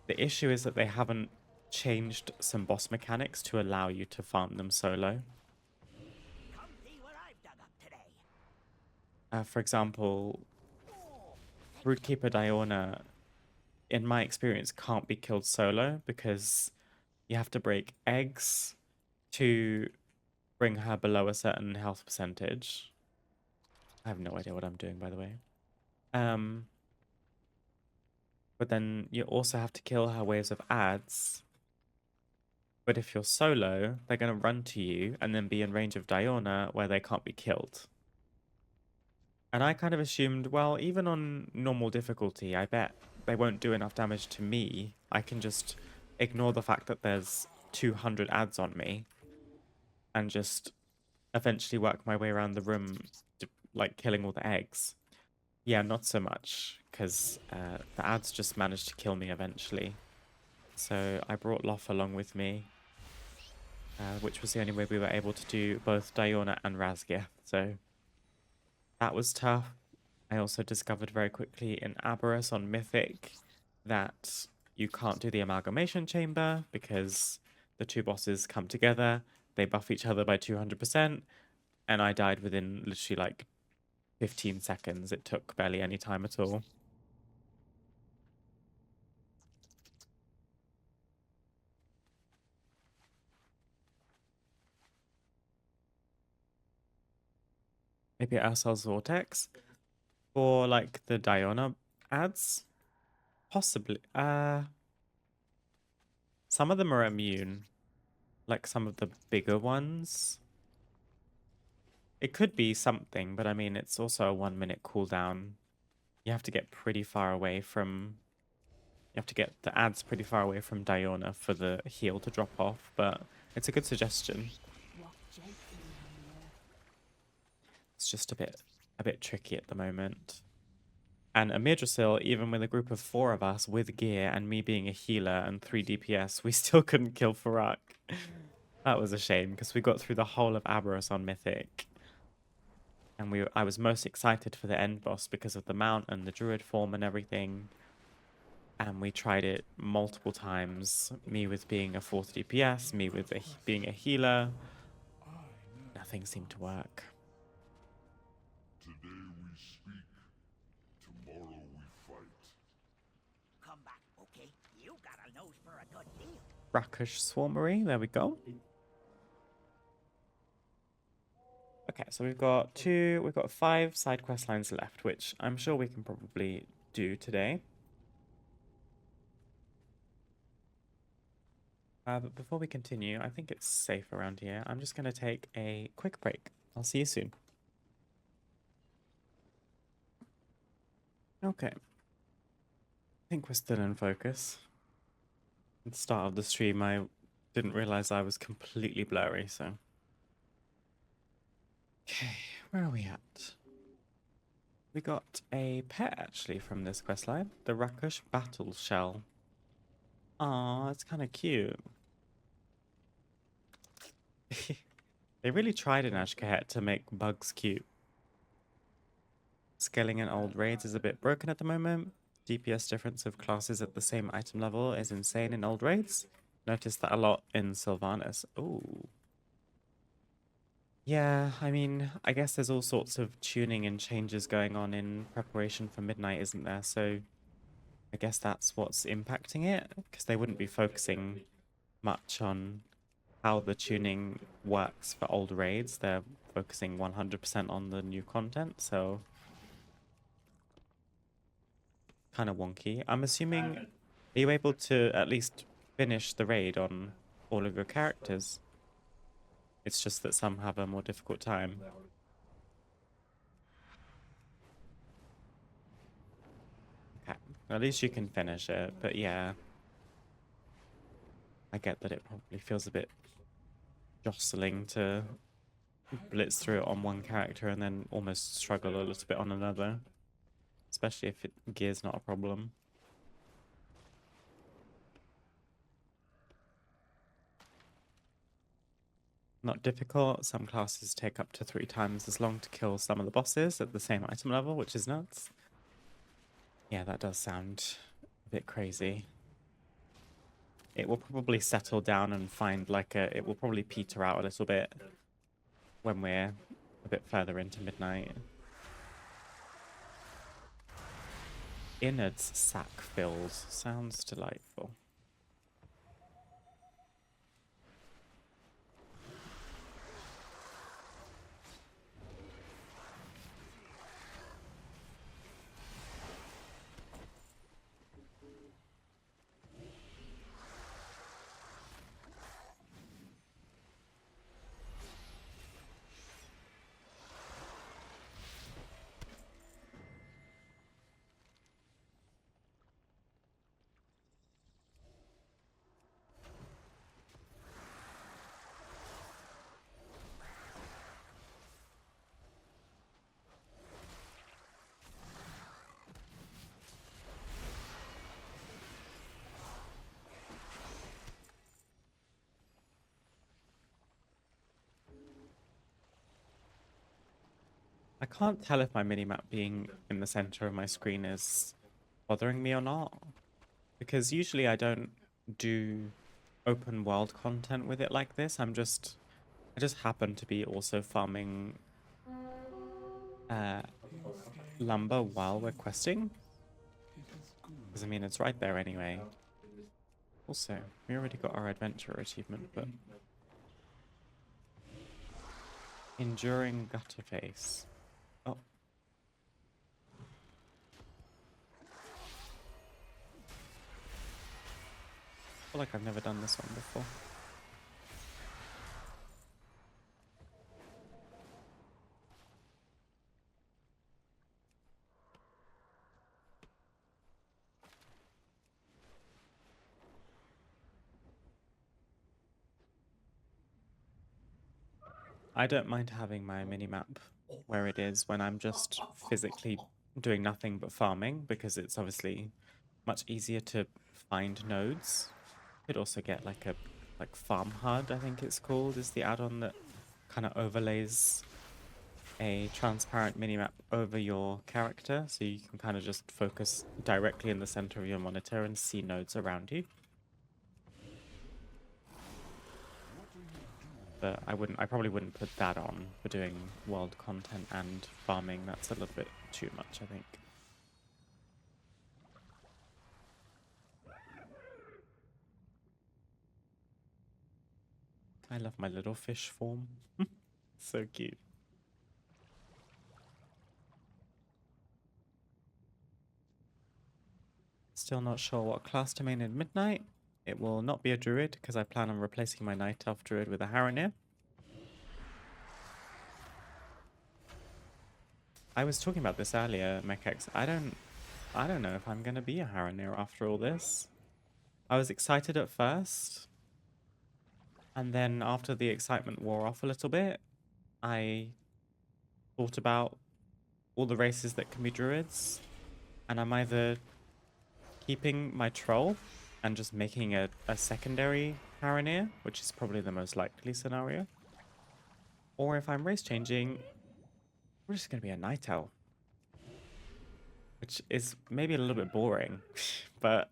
Speaker 1: the issue is that they haven't changed some boss mechanics to allow you to farm them solo.
Speaker 2: Come see what I've dug up today.
Speaker 1: For example, Broodkeeper Diona, in my experience, can't be killed solo because you have to break eggs to bring her below a certain health percentage. I have no idea what I'm doing, by the way. But then you also have to kill her waves of ads. But if you're solo, they're going to run to you and then be in range of Diona where they can't be killed. And I kind of assumed, well, even on normal difficulty, I bet they won't do enough damage to me. I can just ignore the fact that there's 200 ads on me and just eventually work my way around the room, like killing all the eggs. Yeah, not so much, because the ads just managed to kill me eventually. So I brought Loth along with me, which was the only way we were able to do both Diona and Razgia. So that was tough. I also discovered very quickly in Aberrus on Mythic that you can't do the Amalgamation Chamber because the two bosses come together, they buff each other by 200%, and I died within literally like 15 seconds. It took barely any time at all. Maybe Ursal's Vortex for like the Diona ads? Possibly. Some of them are immune, like some of the bigger ones. It could be something, but I mean, it's also a 1 minute cooldown. You have to get pretty far away from... You have to get the ads pretty far away from Diona for the heal to drop off, but it's a good suggestion. It's just a bit tricky at the moment. And Amidrisil, even with a group of 4 of us with gear and me being a healer and 3 DPS, we still couldn't kill Farak. That was a shame because we got through the whole of Aberros on Mythic. And I was most excited for the end boss because of the mount and the druid form and everything. And we tried it multiple times. Me with being a 4th DPS, me with being a healer. Nothing seemed to work.
Speaker 5: Today we speak, tomorrow we fight.
Speaker 2: Come back, okay? You got a nose for a good deal.
Speaker 1: Brackish Swarmery, there we go. Okay, so we've got 5 side quest lines left, which I'm sure we can probably do today. But before we continue, I think it's safe around here. I'm just going to take a quick break. I'll see you soon. Okay. I think we're still in focus. At the start of the stream, I didn't realize I was completely blurry, so... Okay, where are we at? We got a pet, actually, from this questline. The Rakush Battle Shell. Aw, it's kind of cute. They really tried in Azj'Kahet to make bugs cute. Scaling in old raids is a bit broken at the moment. DPS difference of classes at the same item level is insane in old raids. Noticed that a lot in Sylvanas. Ooh. Yeah, I mean, I guess there's all sorts of tuning and changes going on in preparation for Midnight, isn't there? So I guess that's what's impacting it, because they wouldn't be focusing much on how the tuning works for old raids. They're focusing 100% on the new content, so kind of wonky. I'm assuming, are you able to at least finish the raid on all of your characters? It's just that some have a more difficult time. Okay, at least you can finish it, but yeah. I get that it probably feels a bit jostling to blitz through it on one character and then almost struggle a little bit on another. Especially if gear's not a problem. Not difficult. Some classes take up to 3 times as long to kill some of the bosses at the same item level, which is nuts. Yeah, that does sound a bit crazy. It will probably settle down and find like it will probably peter out a little bit when we're a bit further into Midnight. Innards sack fills. Sounds delightful. I can't tell if my minimap being in the center of my screen is bothering me or not. Because usually I don't do open world content with it like this. I just happen to be also farming lumber while we're questing. Because I mean, it's right there anyway. Also, we already got our adventure achievement, but... Enduring gutter face. Oh. I feel like I've never done this one before. I don't mind having my minimap where it is when I'm just physically doing nothing but farming because it's obviously much easier to find nodes. Could also get like a farm HUD, I think it's called, is the add-on that kind of overlays a transparent minimap over your character, so you can kind of just focus directly in the center of your monitor and see nodes around you. But I probably wouldn't put that on for doing world content and farming. That's a little bit too much, I think. I love my little fish form. So cute. Still not sure what class to main in Midnight. It will not be a druid because I plan on replacing my night elf druid with a Haranir. I was talking about this earlier, Mekex. I don't know if I'm gonna be a Haranir after all this. I was excited at first, and then after the excitement wore off a little bit, I thought about all the races that can be druids, and I'm either keeping my troll and just making a secondary Haranir, which is probably the most likely scenario, or if I'm race changing, we're just gonna be a night elf, which is maybe a little bit boring, but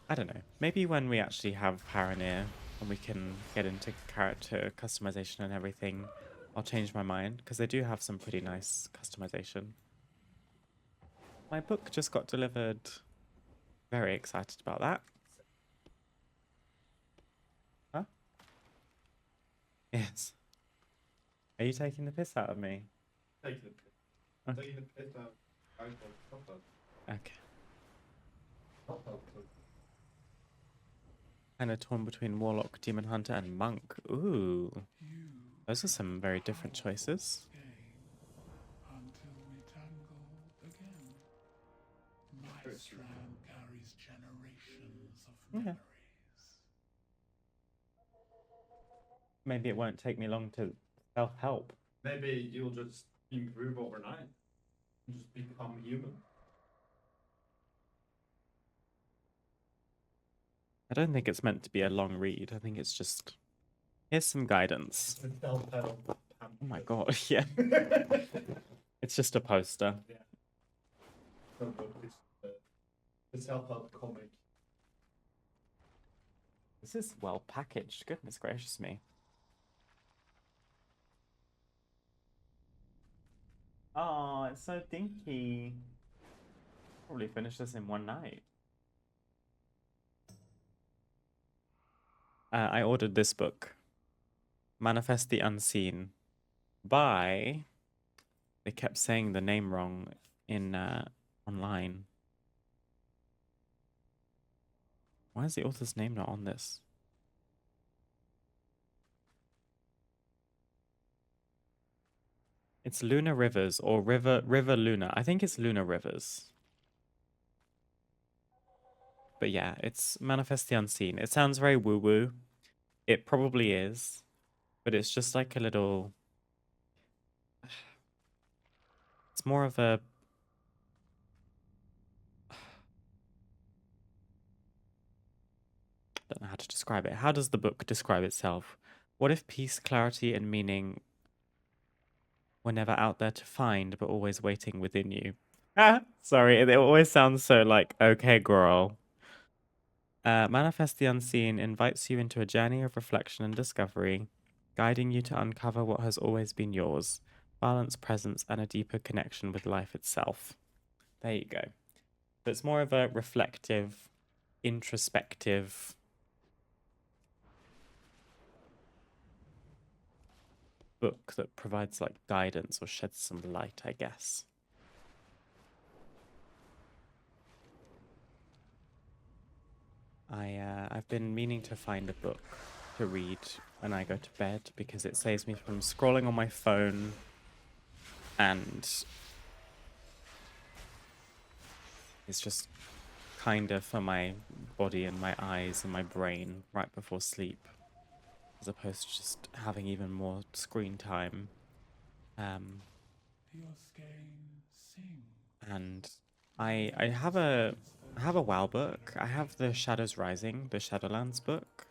Speaker 1: I don't know. Maybe when we actually have Haranir and we can get into character customization and everything, I'll change my mind, because they do have some pretty nice customization. My book just got delivered. Very excited about that. Huh? Yes. Are you taking the piss out of me?
Speaker 9: Taking the piss.
Speaker 1: Okay.
Speaker 9: Taking the piss out.
Speaker 1: Okay. Kind of torn between Warlock, Demon Hunter, and Monk. Ooh. Those are some very different choices.
Speaker 5: Until we tangle again. My strand carries generations of memories.
Speaker 1: Maybe it won't take me long to self-help.
Speaker 9: Maybe you'll just improve overnight. And just become human.
Speaker 1: I don't think it's meant to be a long read. I think it's just... Here's some guidance.
Speaker 9: Self-help.
Speaker 1: Oh my god, yeah. It's just a poster.
Speaker 9: Yeah. No, but it's the self-help comic.
Speaker 1: This is well packaged. Goodness gracious me. Oh, it's so dinky. Probably finish this in one night. I ordered this book, Manifest the Unseen, by... They kept saying the name wrong in online. Why is the author's name not on this? It's Luna Rivers or River Luna. I think it's Luna Rivers. But yeah, it's Manifest the Unseen. It sounds very woo-woo. It probably is. But it's just like a little... It's more of a... I don't know how to describe it. How does the book describe itself? What if peace, clarity, and meaning were never out there to find, but always waiting within you? Ah, sorry, it always sounds so like, okay, girl. Manifest the Unseen invites you into a journey of reflection and discovery, guiding you to uncover what has always been yours, balance, presence, and a deeper connection with life itself. There you go. So it's more of a reflective, introspective book that provides like guidance or sheds some light, I guess. I've been meaning to find a book to read when I go to bed because it saves me from scrolling on my phone and it's just kinder for my body and my eyes and my brain right before sleep, as opposed to just having even more screen time. And I have a WoW book. I have the Shadows Rising, the Shadowlands book.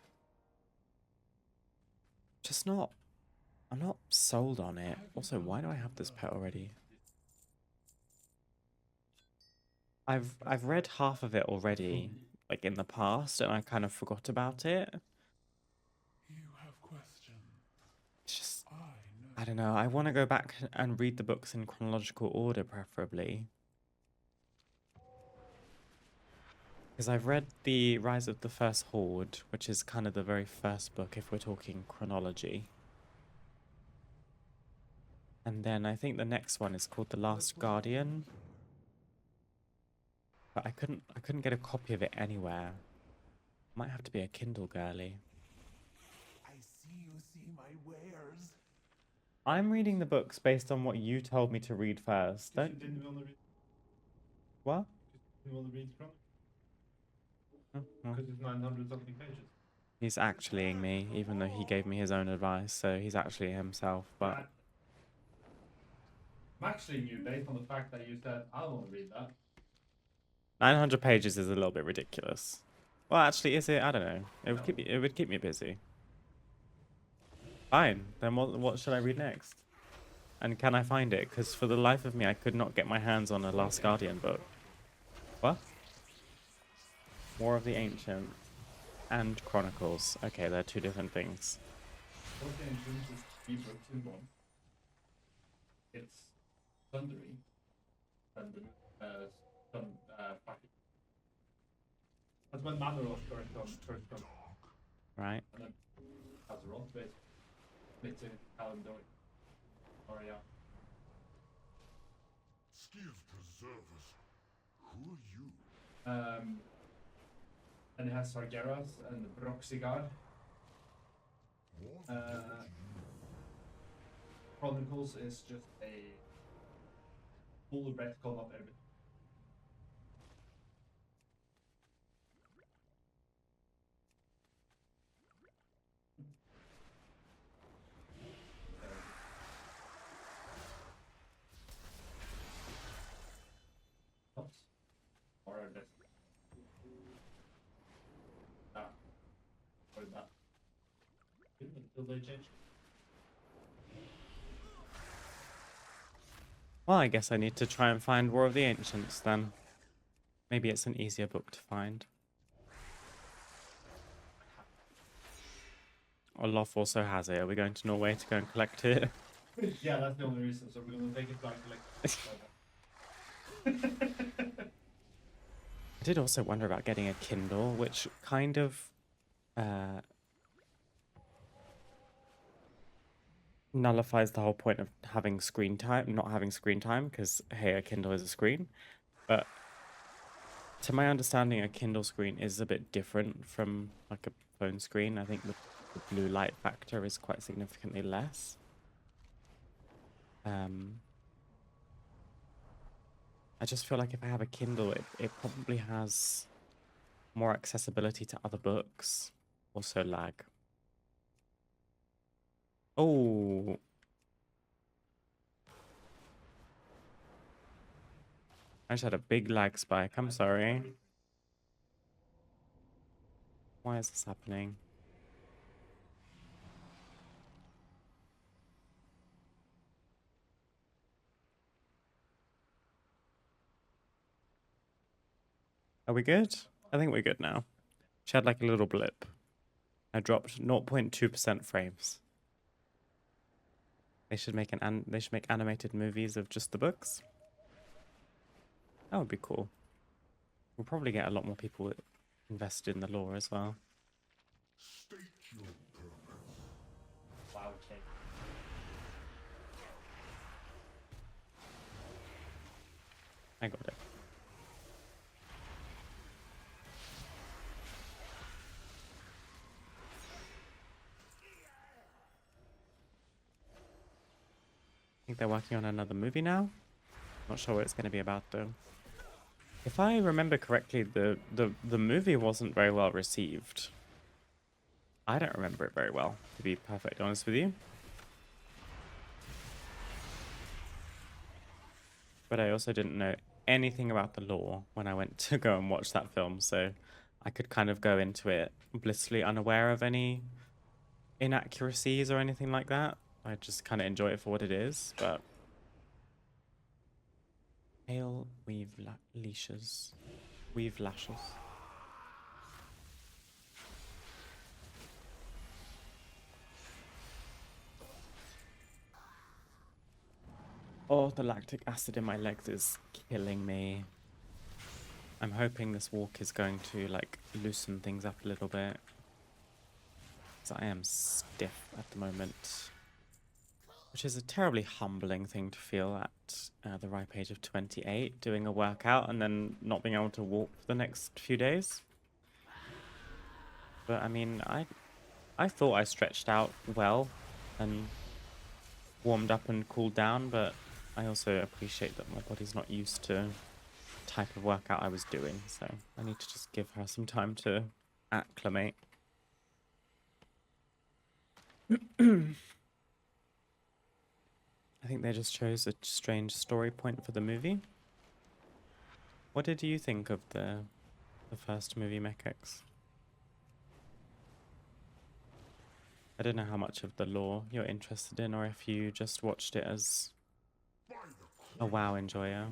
Speaker 1: Just not. I'm not sold on it. Also, why do I have this pet already? I've read half of it already, like in the past, and I kind of forgot about it. It's just, I don't know. I want to go back and read the books in chronological order, preferably. Because I've read The Rise of the First Horde, which is kind of the very first book if we're talking chronology. And then I think the next one is called The Last Guardian. But I couldn't get a copy of it anywhere. Might have to be a Kindle girly.
Speaker 5: I see you see my wares.
Speaker 1: I'm reading the books based on what you told me to read first. Don't...
Speaker 9: Didn't want to read.
Speaker 1: What?
Speaker 9: Didn't want to read from.
Speaker 1: Oh, well.
Speaker 9: Because it's 900 something pages.
Speaker 1: He's actuallying me, even though he gave me his own advice, so he's actually himself, but...
Speaker 9: I'm actually you based on the fact that you said, I want to read that.
Speaker 1: 900 pages is a little bit ridiculous. Well, actually, is it? I don't know. It would keep me busy. Fine. Then what should I read next? And can I find it? Because for the life of me, I could not get my hands on a Last Guardian book. What? War of the Ancient and Chronicles. Okay, they're two different things.
Speaker 9: War of the Ancients is 3 books in one. It's Sundering and some package. That's when Manuel first comes.
Speaker 1: Right.
Speaker 9: And then Azeroth basically splits in Kalimdor. Or yeah.
Speaker 5: Skiv preservers. Who are you?
Speaker 9: And it has Sargeras and Broxigar.
Speaker 5: What brought you?
Speaker 9: Chronicles is just a full retcon of everything. Oops. Or this. That. Or that. Until they change.
Speaker 1: Well, I guess I need to try and find War of the Ancients then. Maybe it's an easier book to find. Olof also has it. Are we going to Norway to go and collect it?
Speaker 9: Yeah, that's the only reason. So we're gonna take it back to like.
Speaker 1: I did also wonder about getting a Kindle, which kind of nullifies the whole point of having screen time, not having screen time, because hey, a Kindle is a screen. But to my understanding, a Kindle screen is a bit different from like a phone screen. I think the blue light factor is quite significantly less. I just feel like if I have a Kindle, it probably has more accessibility to other books. Also lag. Oh. I just had a big lag spike. I'm sorry. Why is this happening? Are we good? I think we're good now. She had like a little blip. I dropped 0.2% frames. They should make animated movies of just the books. That would be cool. We'll probably get a lot more people invested in the lore as well.
Speaker 5: State your purpose.
Speaker 9: Wow, okay.
Speaker 1: I got it. I think they're working on another movie now. Not sure what it's going to be about though. If I remember correctly, the movie wasn't very well received. I don't remember it very well, to be perfectly honest with you. But I also didn't know anything about the lore when I went to go and watch that film, so I could kind of go into it blissfully unaware of any inaccuracies or anything like that. I just kind of enjoy it for what it is, but pale leashes. Weave lashes. Oh, the lactic acid in my legs is killing me. I'm hoping this walk is going to, like, loosen things up a little bit. Because I am stiff at the moment. Which is a terribly humbling thing to feel at the ripe age of 28, doing a workout and then not being able to walk for the next few days. But, I mean, I thought I stretched out well and warmed up and cooled down, but I also appreciate that my body's not used to the type of workout I was doing, so I need to just give her some time to acclimate. I think they just chose a strange story point for the movie. What did you think of the first movie, Mechex? I don't know how much of the lore you're interested in, or if you just watched it as a WoW enjoyer.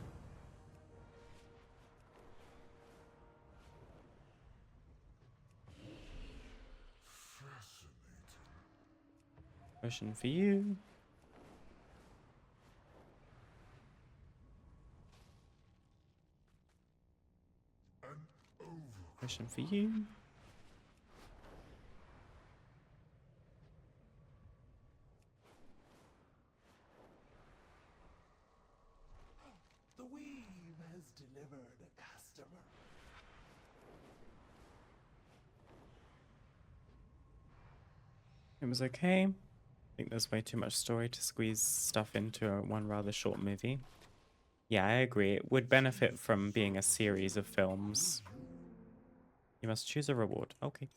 Speaker 1: Question for you. Question for you.
Speaker 8: The weave has delivered a customer.
Speaker 1: It was okay. I think there's way too much story to squeeze stuff into one rather short movie. Yeah, I agree. It would benefit from being a series of films. You must choose a reward. Okay.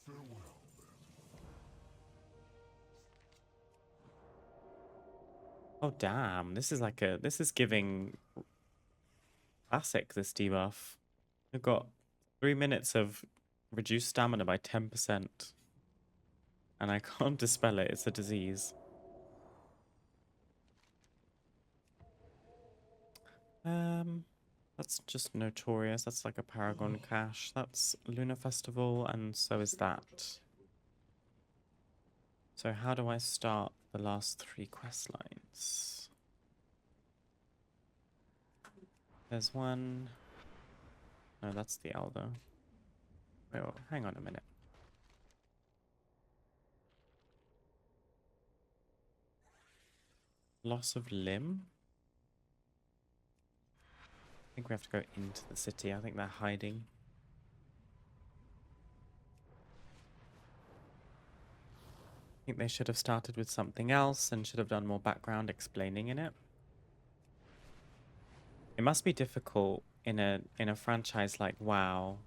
Speaker 1: Oh, damn. This is giving classic, this debuff. We've got 3 minutes of reduced stamina by 10%. And I can't dispel it. It's a disease. That's just notorious. That's like a Paragon cache. That's Lunar Festival, and so is that. So how do I start the last 3 quest lines? There's one. No, that's the Elder. Wait, hang on a minute. Loss of limb? I think we have to go into the city. I think they're hiding. I think they should have started with something else and should have done more background explaining in it. It must be difficult in a franchise like WoW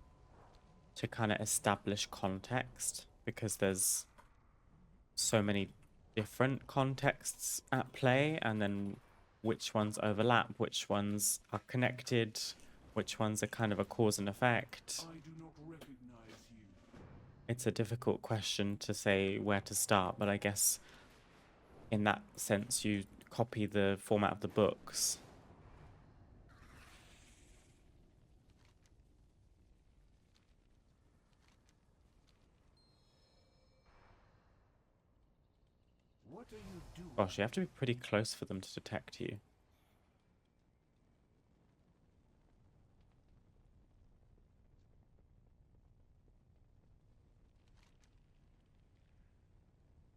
Speaker 1: to kind of establish context, because there's so many different contexts at play, and then which ones overlap, which ones are connected, which ones are kind of a cause and effect.
Speaker 5: I do not recognize you.
Speaker 1: It's a difficult question to say where to start, but I guess in that sense you copy the format of the books.
Speaker 8: What are you doing?
Speaker 1: Gosh, you have to be pretty close for them to detect you.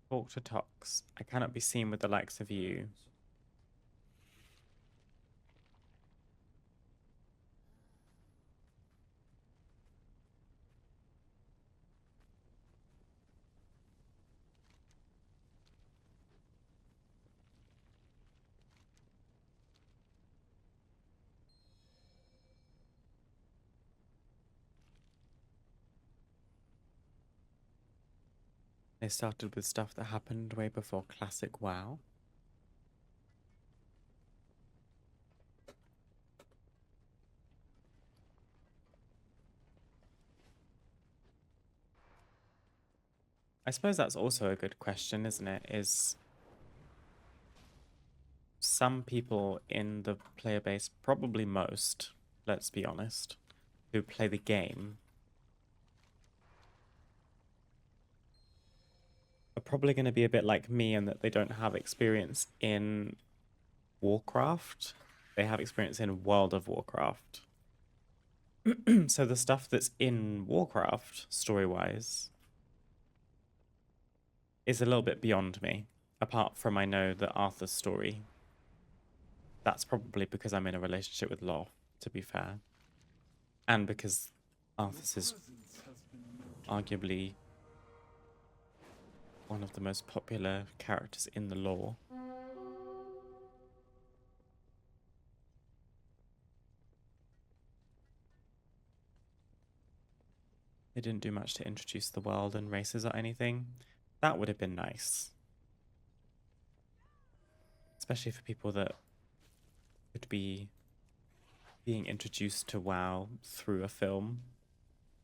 Speaker 1: Talk to Tox. I cannot be seen with the likes of you. They started with stuff that happened way before classic WoW. I suppose that's also a good question, isn't it? Is some people in the player base, probably most, let's be honest, who play the game are probably going to be a bit like me in that they don't have experience in Warcraft. They have experience in World of Warcraft. So the stuff that's in Warcraft, story-wise, is a little bit beyond me. Apart from I know that Arthur's story. That's probably because I'm in a relationship with Law, to be fair. And because Arthur's is arguably one of the most popular characters in the lore. They didn't do much to introduce the world and races or anything. That would have been nice. Especially for people that could be being introduced to WoW through a film.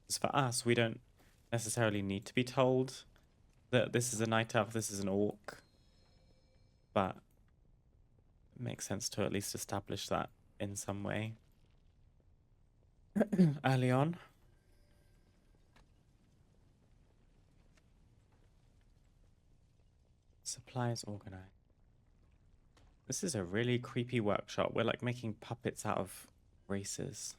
Speaker 1: Because for us, we don't necessarily need to be told that this is a night elf, this is an orc. But it makes sense to at least establish that in some way early on. Supplies organized. This is a really creepy workshop. We're like making puppets out of races.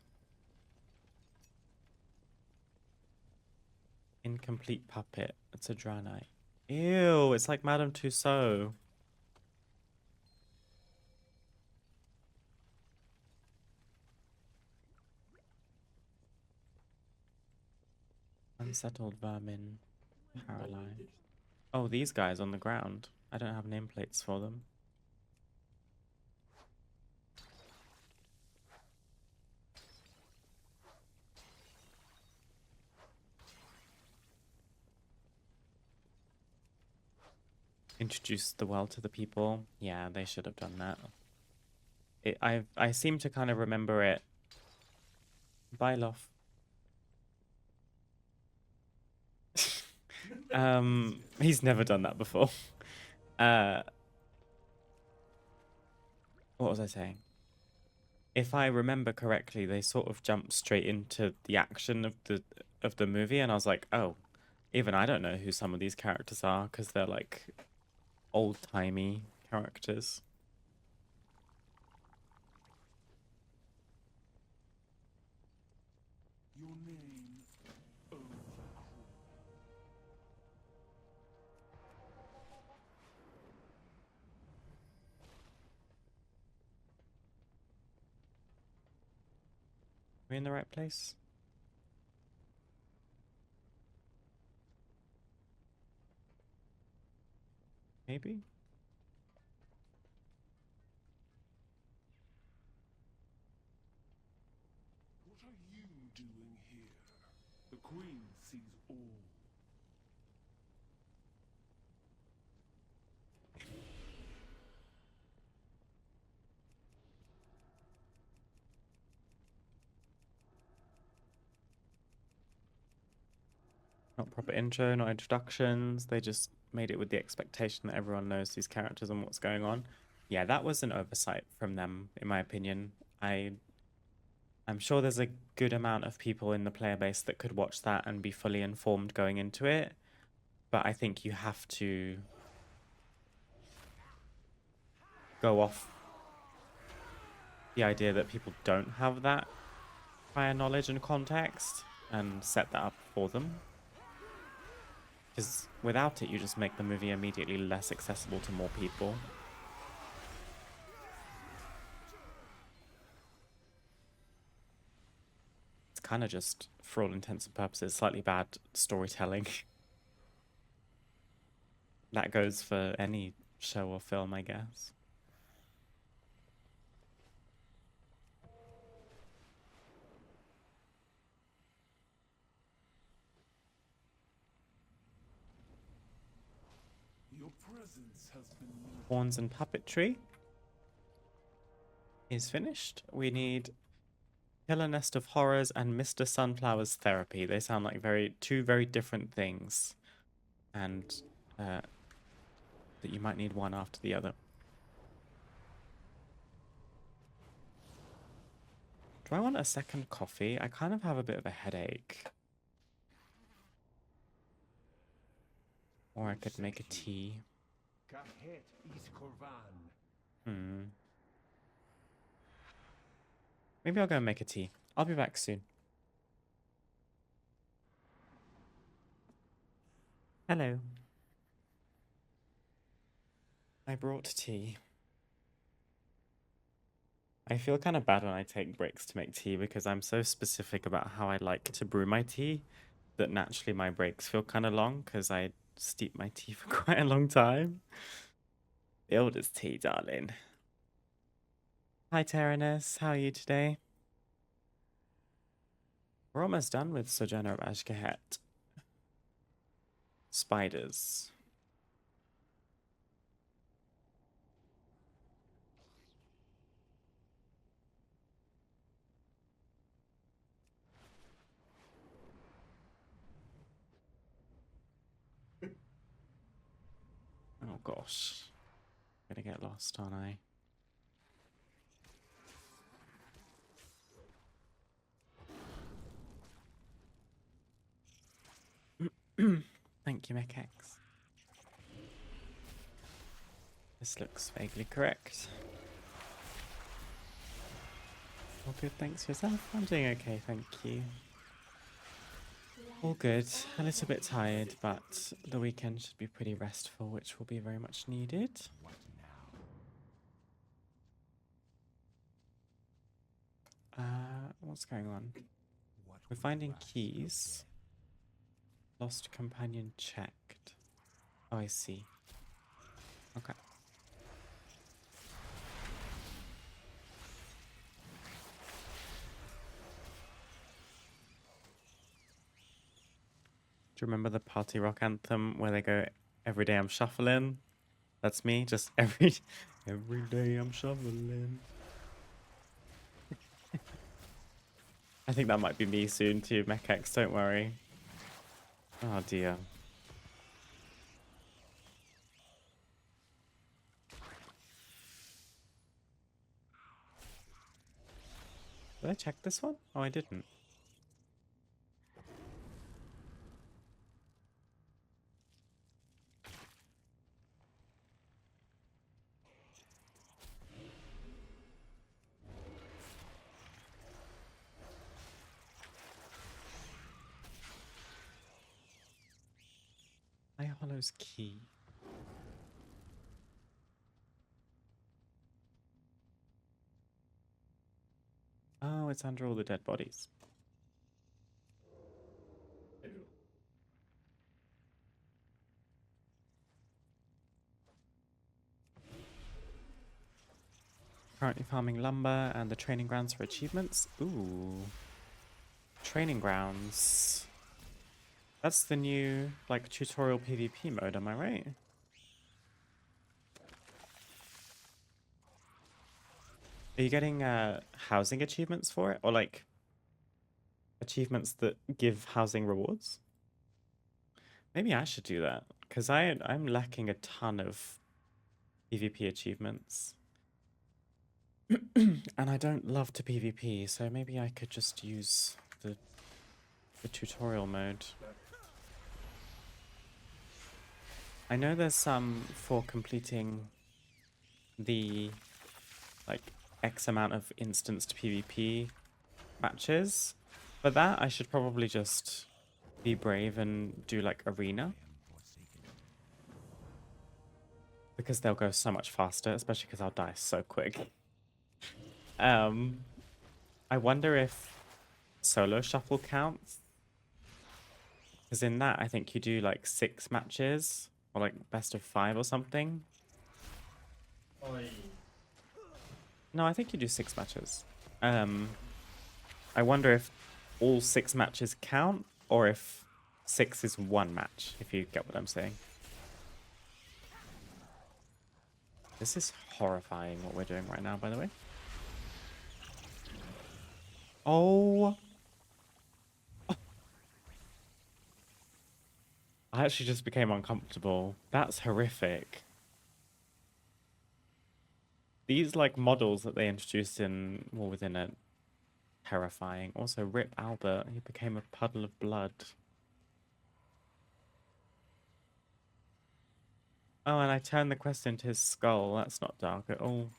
Speaker 1: Incomplete puppet. It's a Draenei. Ew, it's like Madame Tussauds. Unsettled vermin. Paralyzed. Oh, these guys on the ground. I don't have nameplates for them. Introduce the world to the people. Yeah, they should have done that. I seem to kind of remember it. Byloff. He's never done that before. What was I saying? If I remember correctly, they sort of jumped straight into the action of the movie, and I was like, oh, even I don't know who some of these characters are because they're like old-timey characters.
Speaker 5: Your name, Azj'Kahet.
Speaker 1: Are we in the right place? Maybe?
Speaker 5: What are you doing here? The Queen sees all.
Speaker 1: Not proper intro, not introductions. They just made it with the expectation that everyone knows these characters and what's going on. Yeah, that was an oversight from them, in my opinion. I'm sure there's a good amount of people in the player base that could watch that and be fully informed going into it. But I think you have to go off the idea that people don't have that prior knowledge and context and set that up for them. Because without it, you just make the movie immediately less accessible to more people. It's kind of just, for all intents and purposes, slightly bad storytelling. That goes for any show or film, I guess.
Speaker 5: Your presence has been noted.
Speaker 1: Horns and puppetry is finished. We need Killer Nest of Horrors and Mr. Sunflower's Therapy. They sound like two very different things. and that you might need one after the other. Do I want a second coffee? I kind of have a bit of a headache. Or I could make a tea. Maybe I'll go and make a tea. I'll be back soon. Hello. I brought tea. I feel kind of bad when I take breaks to make tea because I'm so specific about how I like to brew my tea that naturally my breaks feel kind of long because I steep my tea for quite a long time. Build as tea, darling. Hi, Tyrannus. How are you today? We're almost done with Sojourner of Azj'Kahet. Spiders. Oh gosh. I'm gonna get lost, aren't I? Thank you, Mechex. This looks vaguely correct. All good, thanks yourself. I'm doing okay, thank you. All good. A little bit tired, but the weekend should be pretty restful, which will be very much needed. What's going on? We're finding keys. Lost companion checked. Oh, I see. Okay. Do you remember the party rock anthem where they go, "Every day I'm shuffling"? That's me, just every day I'm shuffling. I think that might be me soon too, Mechex, don't worry. Oh dear. Did I check this one? Oh, I didn't. Hollow's key. Oh, it's under all the dead bodies. Currently farming lumber and the training grounds for achievements. Ooh. Training grounds. That's the new, like, tutorial PvP mode, am I right? Are you getting housing achievements for it? Or, like, achievements that give housing rewards? Maybe I should do that, because I'm lacking a ton of PvP achievements. And I don't love to PvP, so maybe I could just use the tutorial mode. I know there's some for completing the, like, X amount of instanced PvP matches. For that, I should probably just be brave and do, like, arena. Because they'll go so much faster, especially because I'll die so quick. I wonder if solo shuffle counts. Because in that, I think you do, like, 6 matches. Or, like, best of 5 or something. No, I think you do 6 matches. I wonder if all 6 matches count, or if 6 is 1 match, if you get what I'm saying. This is horrifying what we're doing right now, by the way. Oh. I actually just became uncomfortable. That's horrific. These like models that they introduced in War Within are terrifying. Also, Rip Albert, he became a puddle of blood. Oh, and I turned the quest into his skull. That's not dark at all.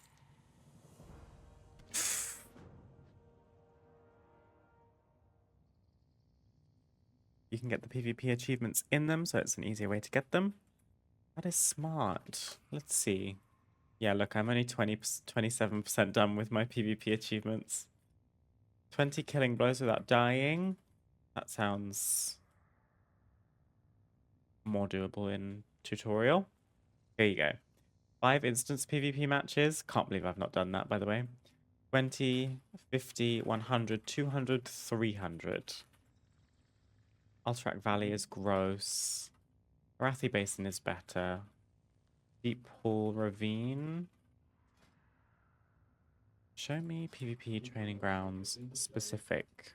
Speaker 1: You can get the PvP achievements in them, so it's an easier way to get them. That is smart. Let's see. Yeah, look, I'm only 27% done with my PvP achievements. 20 killing blows without dying. That sounds more doable in tutorial. Here you go. 5 instance PvP matches. Can't believe I've not done that, by the way. 20, 50, 100, 200, 300. Alterac Valley is gross. Arathi Basin is better. Deep Pool Ravine. Show me PvP training grounds specific.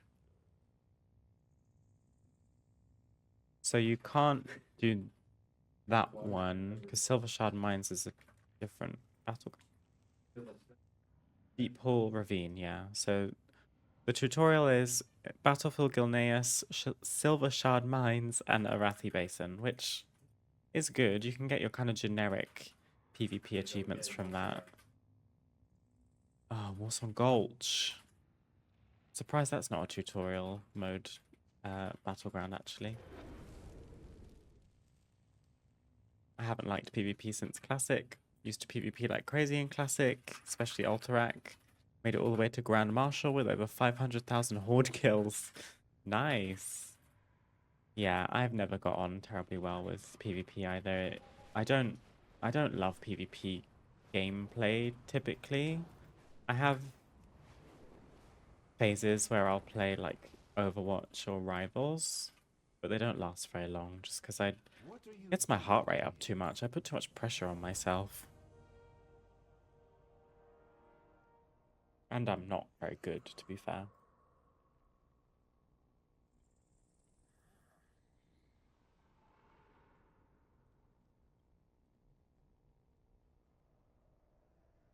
Speaker 1: So you can't do that one because Silver Shard Mines is a different battle. Deep Pool Ravine, yeah. So the tutorial is Battlefield Gilneas, Silver Shard Mines, and Arathi Basin, which is good. You can get your kind of generic PvP achievements from that. Oh, Warsong Gulch. Surprised that's not a tutorial mode battleground, actually. I haven't liked PvP since Classic. Used to PvP like crazy in Classic, especially Alterac. Made it all the way to Grand Marshal with over 500,000 horde kills. Nice. Yeah, I've never got on terribly well with PvP either. I don't love PvP gameplay typically. I have phases where I'll play like Overwatch or Rivals, but they don't last very long just because it gets my heart rate up too much. I put too much pressure on myself. And I'm not very good, to be fair.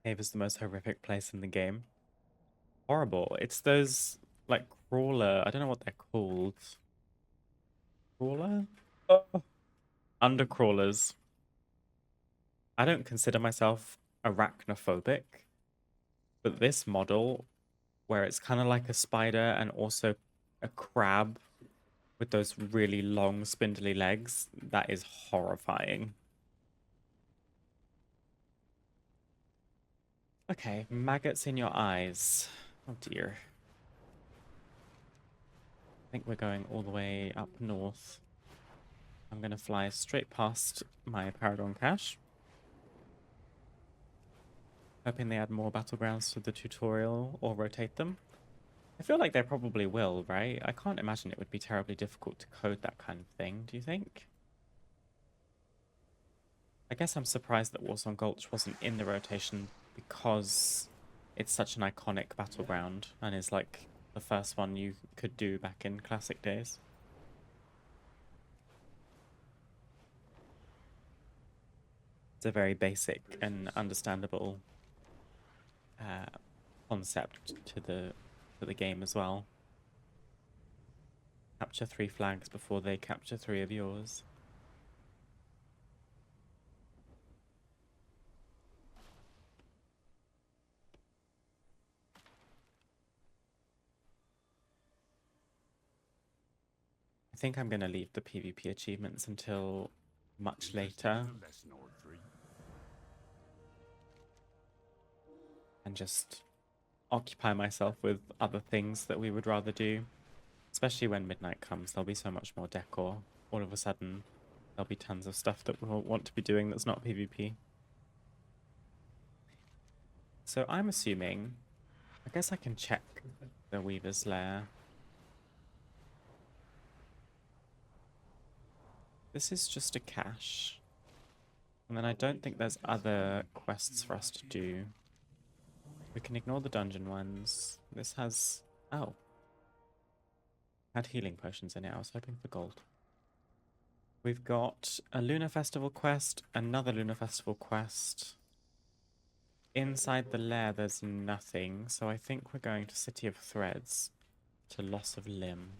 Speaker 1: Cave is the most horrific place in the game. Horrible. It's those, like, crawler... I don't know what they're called. Crawler? Oh. Undercrawlers. I don't consider myself arachnophobic, but this model, where it's kind of like a spider and also a crab with those really long, spindly legs, that is horrifying. Okay, maggots in your eyes. Oh dear. I think we're going all the way up north. I'm gonna fly straight past my Paragon cache. Hoping they add more battlegrounds to the tutorial or rotate them. I feel like they probably will, right? I can't imagine it would be terribly difficult to code that kind of thing, do you think? I guess I'm surprised that Warsong Gulch wasn't in the rotation because it's such an iconic battleground and is like the first one you could do back in classic days. It's a very basic and understandable concept to the game as well. Capture 3 flags before they capture 3 of yours. I think I'm going to leave the PvP achievements until much later. And just occupy myself with other things that we would rather do. Especially when midnight comes, there'll be so much more decor. All of a sudden, there'll be tons of stuff that we'll want to be doing that's not PvP. So I'm assuming... I guess I can check the Weaver's Lair. This is just a cache. And then I don't think there's other quests for us to do. We can ignore the dungeon ones. This has... Oh. Had healing potions in it. I was hoping for gold. We've got a Lunar Festival quest, another Lunar Festival quest. Inside the lair, there's nothing, so I think we're going to City of Threads to Loss of Limb.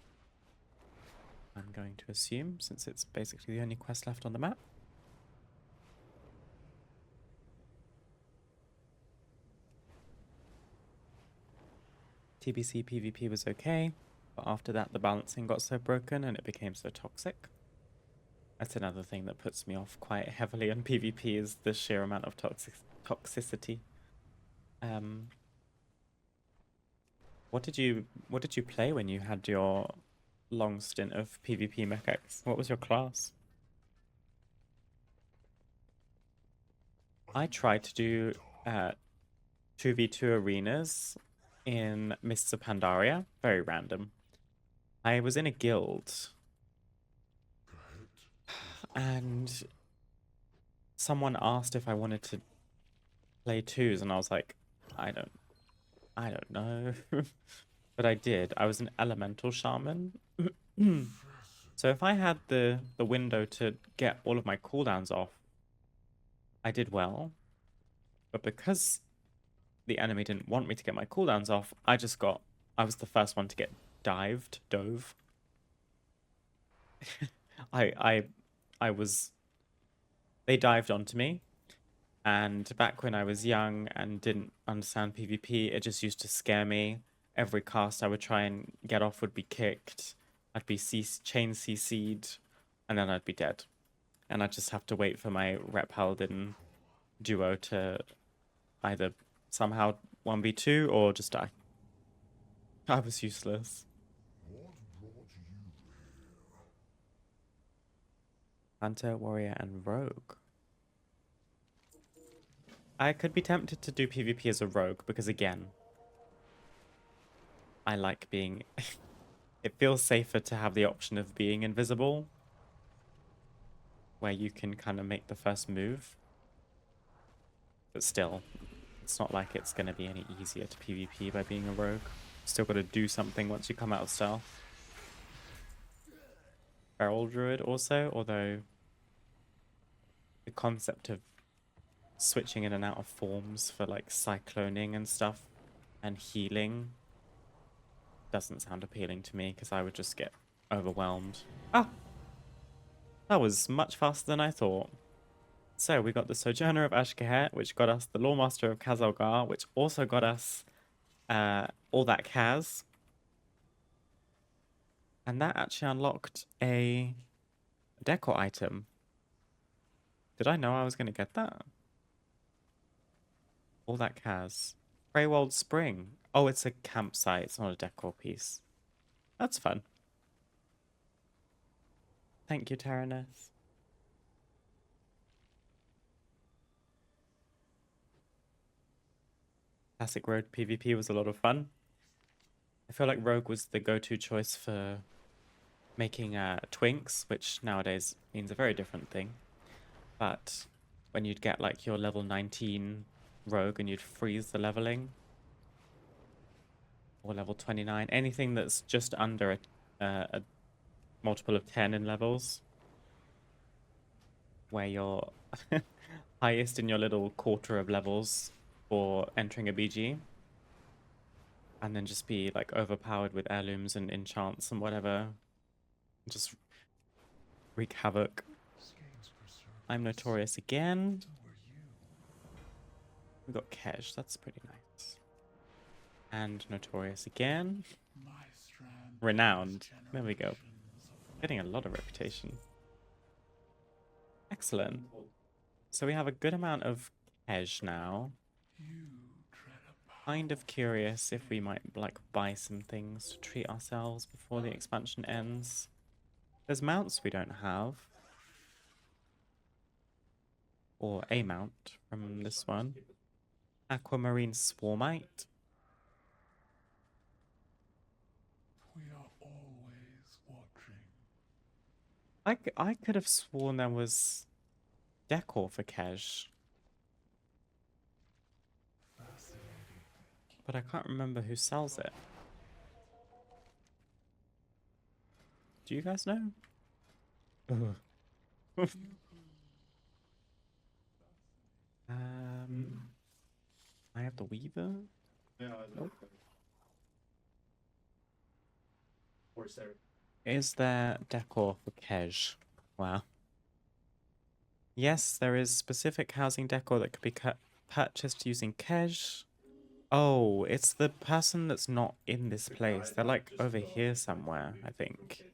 Speaker 1: I'm going to assume, since it's basically the only quest left on the map. TBC PvP was okay, but after that the balancing got so broken and it became so toxic. That's another thing that puts me off quite heavily on PvP is the sheer amount of toxicity. What did you play when you had your long stint of PvP mechs? What was your class? I tried to do 2v2 arenas in Mists of Pandaria. Very random. I was in a guild and someone asked if I wanted to play twos and I was like, I don't know. But I did. I was an elemental shaman. So if I had the window to get all of my cooldowns off, I did well. But because the enemy didn't want me to get my cooldowns off, I was the first one to get dove. They dived onto me. And back when I was young and didn't understand PvP, it just used to scare me. Every cast I would try and get off would be kicked. I'd be chain CC'd, and then I'd be dead. And I'd just have to wait for my rep paladin duo to either somehow 1v2 or just die. I was useless. Hunter, warrior, and rogue. I could be tempted to do PvP as a rogue because, again, I like being... It feels safer to have the option of being invisible, where you can kind of make the first move. But still, it's not like it's going to be any easier to PvP by being a rogue. Still got to do something once you come out of stealth. Feral Druid also, although the concept of switching in and out of forms for like cycloning and stuff and healing doesn't sound appealing to me because I would just get overwhelmed. Ah! That was much faster than I thought. So we got the Sojourner of Azj'Kahet, which got us the Lawmaster of Kazalgar, which also got us all that Kaz. And that actually unlocked a decor item. Did I know I was going to get that? All that Kaz. Greywold Spring. Oh, it's a campsite. It's not a decor piece. That's fun. Thank you, Taranis. Classic Rogue PvP was a lot of fun. I feel like Rogue was the go-to choice for making twinks, which nowadays means a very different thing. But when you'd get like your level 19 Rogue and you'd freeze the leveling, or level 29, anything that's just under a multiple of 10 in levels, where you're highest in your little quarter of levels for entering a BG, and then just be like overpowered with heirlooms and enchants and whatever, just wreak havoc. I'm Notorious again. We got Kej, that's pretty nice. And Notorious again. Renowned. There we go. Getting a lot of reputation. Excellent. So we have a good amount of Kej now. Kind of curious if we might like buy some things to treat ourselves before the expansion ends. There's mounts we don't have. Or a mount from this one. Aquamarine Swarmite.
Speaker 5: We are always watching.
Speaker 1: I could have sworn there was decor for Kej. But I can't remember who sells it. Do you guys know? Ugh. I have the Weaver.
Speaker 9: Yeah,
Speaker 1: Nope.
Speaker 9: or Sarah.
Speaker 1: Is there decor for Kej? Wow. Yes, there is specific housing decor that could be purchased using Kej. Oh, it's the person that's not in this place. They're like over here somewhere, I think.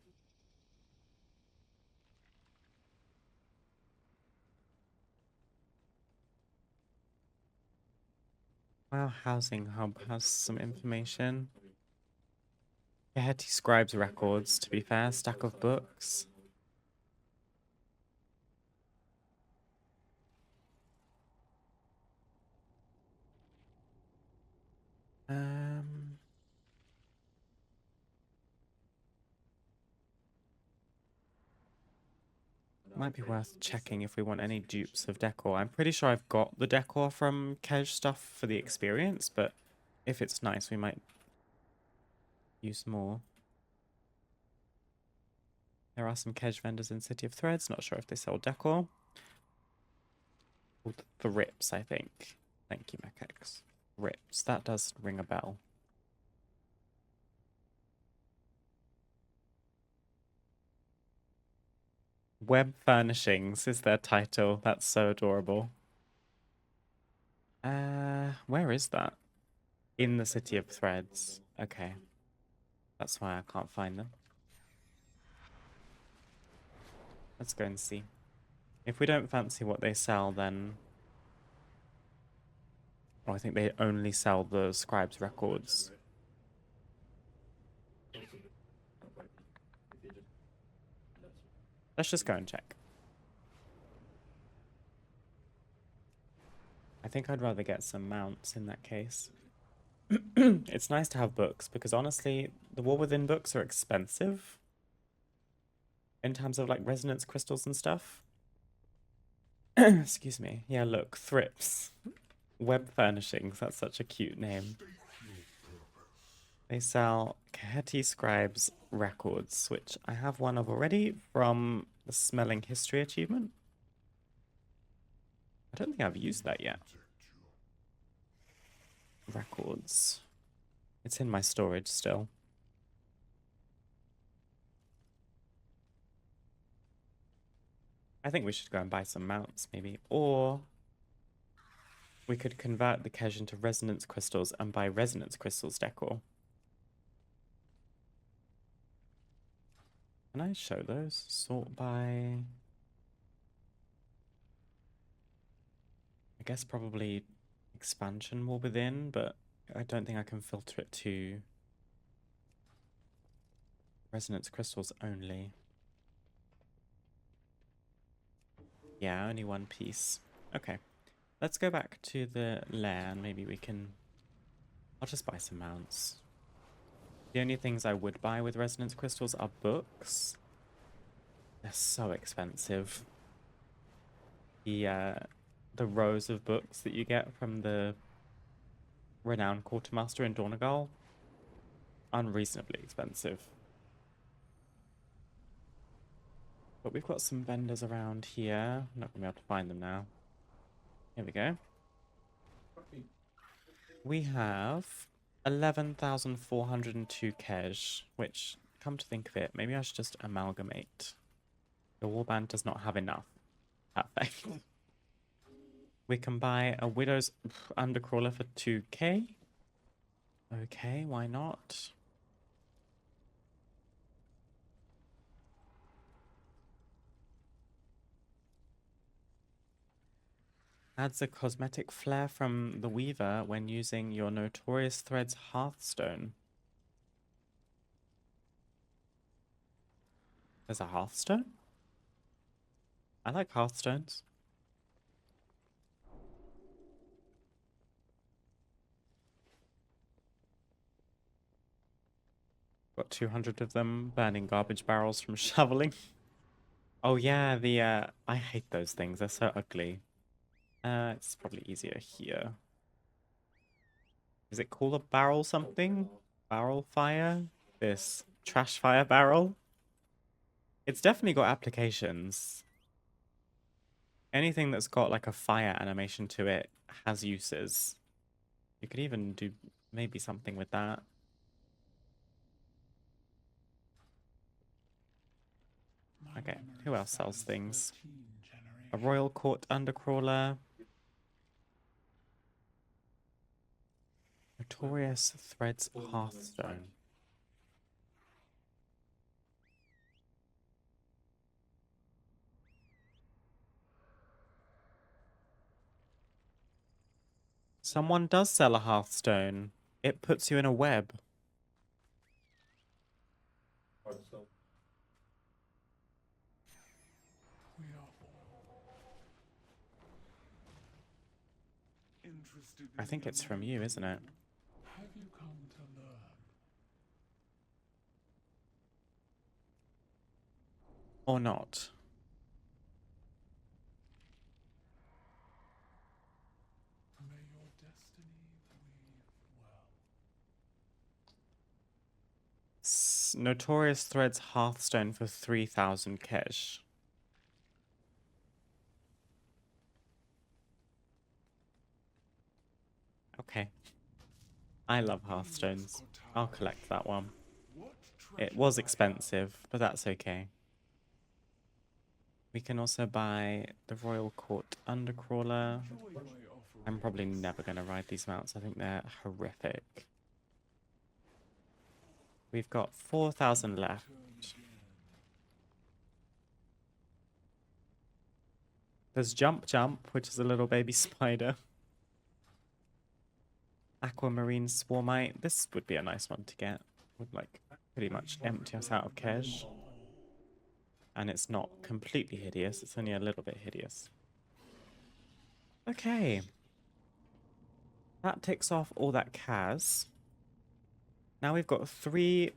Speaker 1: Wow, Housing Hub has some information. Kahetty Scribes records, to be fair, stack of books. Might be worth checking if we want any dupes of decor. I'm pretty sure I've got the decor from Kej stuff for the experience, but if it's nice, we might use more. There are some Kej vendors in City of Threads. Not sure if they sell decor. Called Thrips, I think. Thank you, Macex. Thrips. That does ring a bell. Web Furnishings is their title. That's so adorable. Where is that? In the City of Threads. Okay. That's why I can't find them. Let's go and see. If we don't fancy what they sell, then... Oh, I think they only sell the Scribes records. Let's just go and check. I think I'd rather get some mounts in that case. It's nice to have books, because honestly, the War Within books are expensive. In terms of like resonance crystals and stuff. Excuse me. Yeah, look, Thrips. Web Furnishings, that's such a cute name. They sell Kahetty Scribes records, which I have one of already from the Smelling History achievement. I don't think I've used that yet. Records. It's in my storage still. I think we should go and buy some mounts, maybe. Or we could convert the Kej into resonance crystals and buy resonance crystals decor. Can I show those? Sort by... I guess probably expansion War Within, but I don't think I can filter it to resonance crystals only. Yeah, only one piece. Okay. Let's go back to the lair and maybe we can... I'll just buy some mounts. The only things I would buy with resonance crystals are books. They're so expensive. The rows of books that you get from the renowned quartermaster in Dornegal, unreasonably expensive. But we've got some vendors around here. I'm not gonna be able to find them now. Here we go. We have 11,402 Kej, which, come to think of it, maybe I should just amalgamate. The warband does not have enough. Perfect. We can buy a Widow's Undercrawler for 2k. Okay, why not? Adds a cosmetic flair from the Weaver when using your Notorious Threads Hearthstone. There's a Hearthstone? I like Hearthstones. Got 200 of them, burning garbage barrels from shoveling. Oh yeah, I hate those things, they're so ugly. It's probably easier here. Is it called a barrel something? Barrel fire? This trash fire barrel? It's definitely got applications. Anything that's got like a fire animation to it has uses. You could even do maybe something with that. Okay, who else sells things? A Royal Court Undercrawler. Notorious Threads Hearthstone. Someone does sell a Hearthstone. It puts you in a web. I think it's from you, isn't it?
Speaker 5: Have you come to learn?
Speaker 1: Or not?
Speaker 5: May your destiny weave well.
Speaker 1: Notorious Threads Hearthstone for 3,000 cash. Okay. I love Hearthstones. I'll collect that one. It was expensive, but that's okay. We can also buy the Royal Court Undercrawler. I'm probably never going to ride these mounts. I think they're horrific. We've got 4,000 left. There's Jump Jump, which is a little baby spider. Aquamarine Swarmite. This would be a nice one to get. Would like pretty much empty us out of cash. And it's not completely hideous. It's only a little bit hideous. Okay. That ticks off all that Kaz. Now we've got 3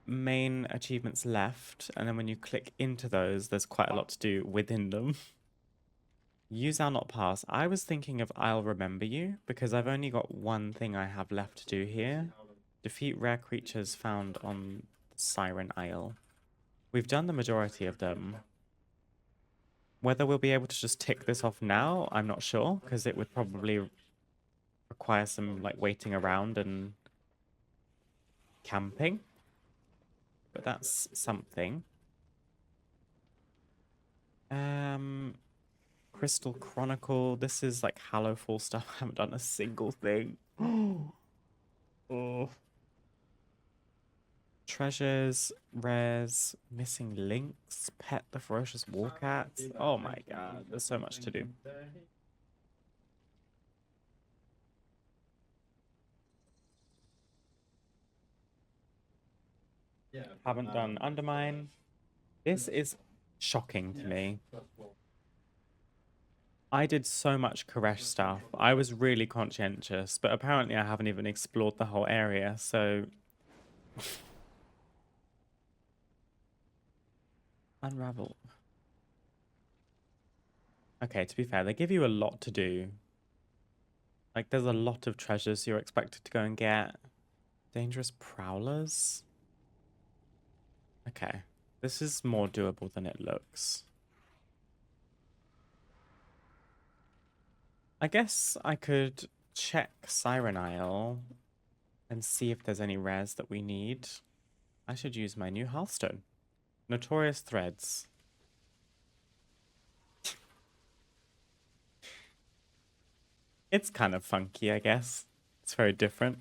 Speaker 1: main achievements left. And then when you click into those, there's quite a lot to do within them. Use I'll not pass. I was thinking of I'll remember you, because I've only got one thing I have left to do here. Defeat rare creatures found on Siren Isle. We've done the majority of them. Whether we'll be able to just tick this off now, I'm not sure, because it would probably require some like waiting around and camping. But that's something. Crystal Chronicle. This is like Hallowfall stuff. I haven't done a single thing. Oh. Treasures, rares, missing links, pet the ferocious warcat. Oh my god, there's so much to do. Haven't done Undermine. This is shocking to me. I did so much Koresh stuff. I was really conscientious, but apparently I haven't even explored the whole area, so... Unravel. Okay, to be fair, they give you a lot to do. Like, there's a lot of treasures you're expected to go and get. Dangerous prowlers? Okay, this is more doable than it looks. I guess I could check Siren Isle and see if there's any rares that we need. I should use my new Hearthstone. Notorious Threads. It's kind of funky, I guess. It's very different.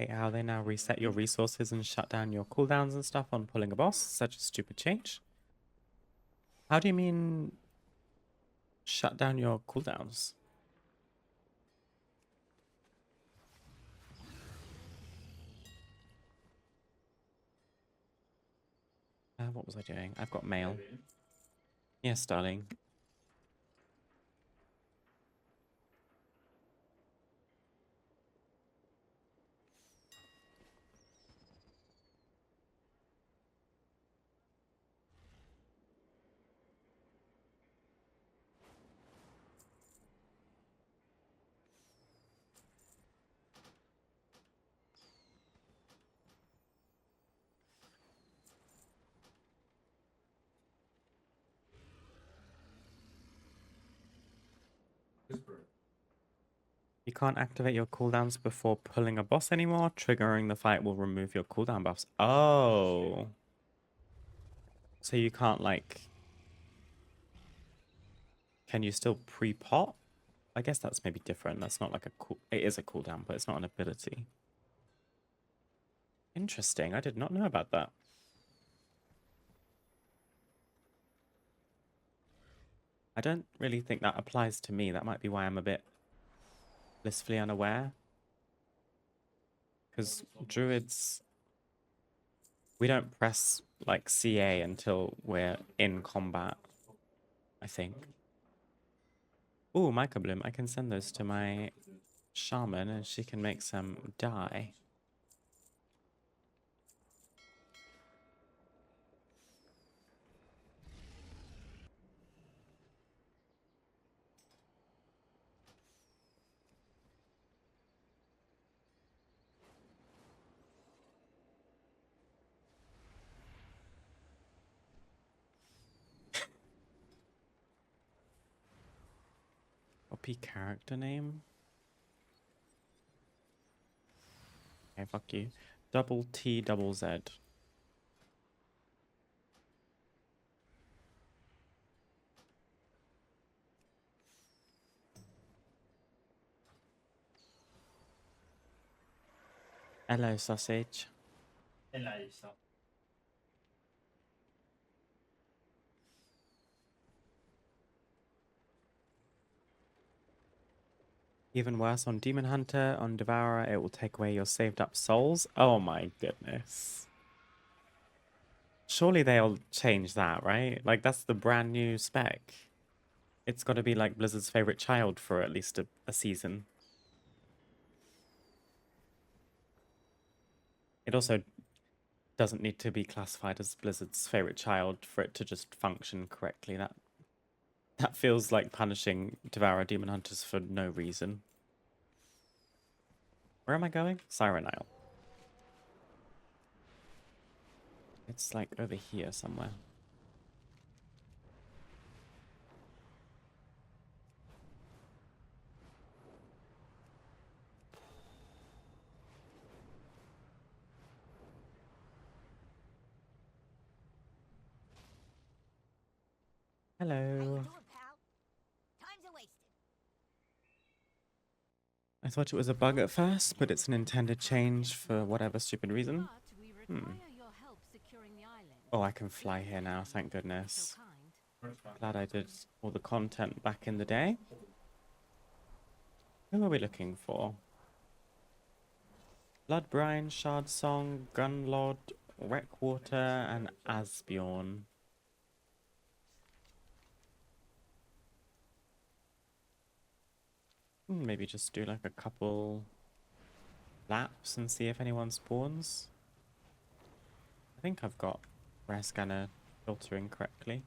Speaker 1: How they now reset your resources and shut down your cooldowns and stuff on pulling a boss. Such a stupid change. How do you mean shut down your cooldowns? What was I doing? I've got mail. Yes, darling. You can't activate your cooldowns before pulling a boss anymore. Triggering the fight will remove your cooldown buffs. Oh. So you can't, like... Can you still pre-pot? I guess that's maybe different. That's not like a cool... It is a cooldown, but it's not an ability. Interesting. I did not know about that. I don't really think that applies to me. That might be why I'm a bit blissfully unaware. Because druids... We don't press, like, CA until we're in combat, I think. Ooh, Mica Bloom. I can send those to my shaman and she can make some dye. Copy character name. Okay, fuck you. Double T double Z. Hello, sausage.
Speaker 9: Eliza.
Speaker 1: Even worse, on Demon Hunter, on Devourer, it will take away your saved up souls. Oh my goodness. Surely they'll change that, right? Like, that's the brand new spec. It's got to be like Blizzard's favorite child for at least a season. It also doesn't need to be classified as Blizzard's favorite child for it to just function correctly. That feels like punishing Devourer Demon Hunters for no reason. Where am I going? Siren Isle. It's like over here somewhere.
Speaker 2: How you
Speaker 1: Hello.
Speaker 2: doing, pal? Time's a wasted.
Speaker 1: I thought it was a bug at first, but it's an intended change for whatever stupid reason.
Speaker 4: But we
Speaker 1: Hmm.
Speaker 4: require your help securing the island.
Speaker 1: Oh, I can fly here now, thank goodness.
Speaker 4: So kind.
Speaker 9: First one.
Speaker 1: Glad I did all the content back in the day. Who are we looking for? Bloodbrine, Shard Song, Gunlord, Wreckwater, and Asbjorn. Maybe just do like a couple laps and see if anyone spawns. I think I've got rare scanner filtering correctly.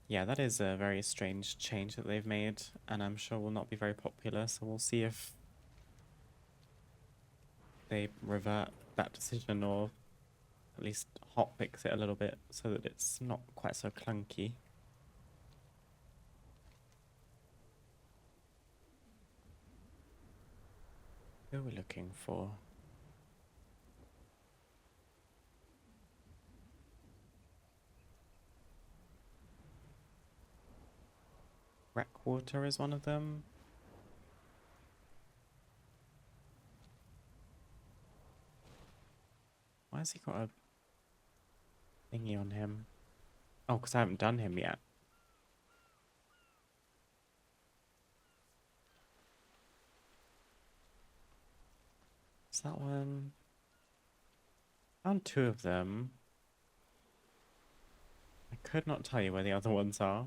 Speaker 1: Yeah, that is a very strange change that they've made, and I'm sure will not be very popular, so we'll see if they revert that decision or at least hotfix it a little bit so that it's not quite so clunky. Who are we looking for? Wreckwater is one of them. Why has he got a thingy on him? Oh, because I haven't done him yet. Is that one? Found two of them. I could not tell you where the other ones are.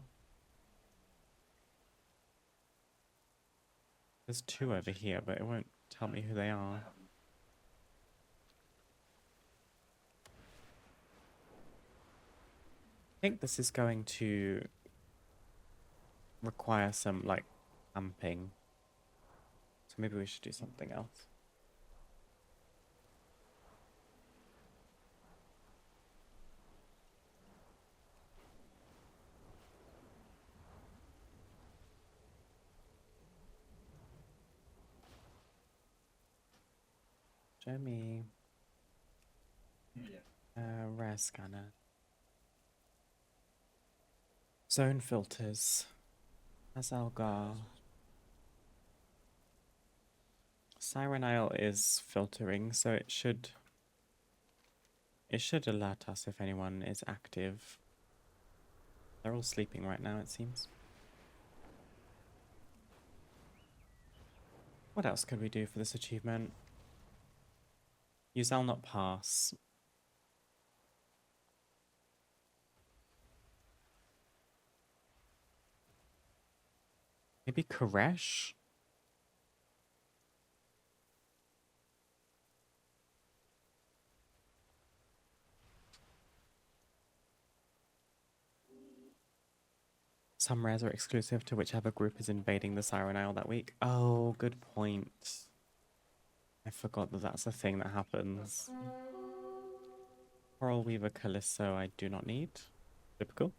Speaker 1: There's two over here, but it won't tell me who they are. I think this is going to require some, like, amping. So maybe we should do something else. Show me.
Speaker 9: Yeah.
Speaker 1: Rare scanner. Zone filters. Azj'Kahet. Siren Isle is filtering, so it should alert us if anyone is active. They're all sleeping right now, it seems. What else could we do for this achievement? Use I'll not pass. Maybe Koresh? Some rares are exclusive to whichever group is invading the Siren Isle that week. Oh, good point. I forgot that that's a thing that happens. Coral Weaver Callisto I do not need. Typical.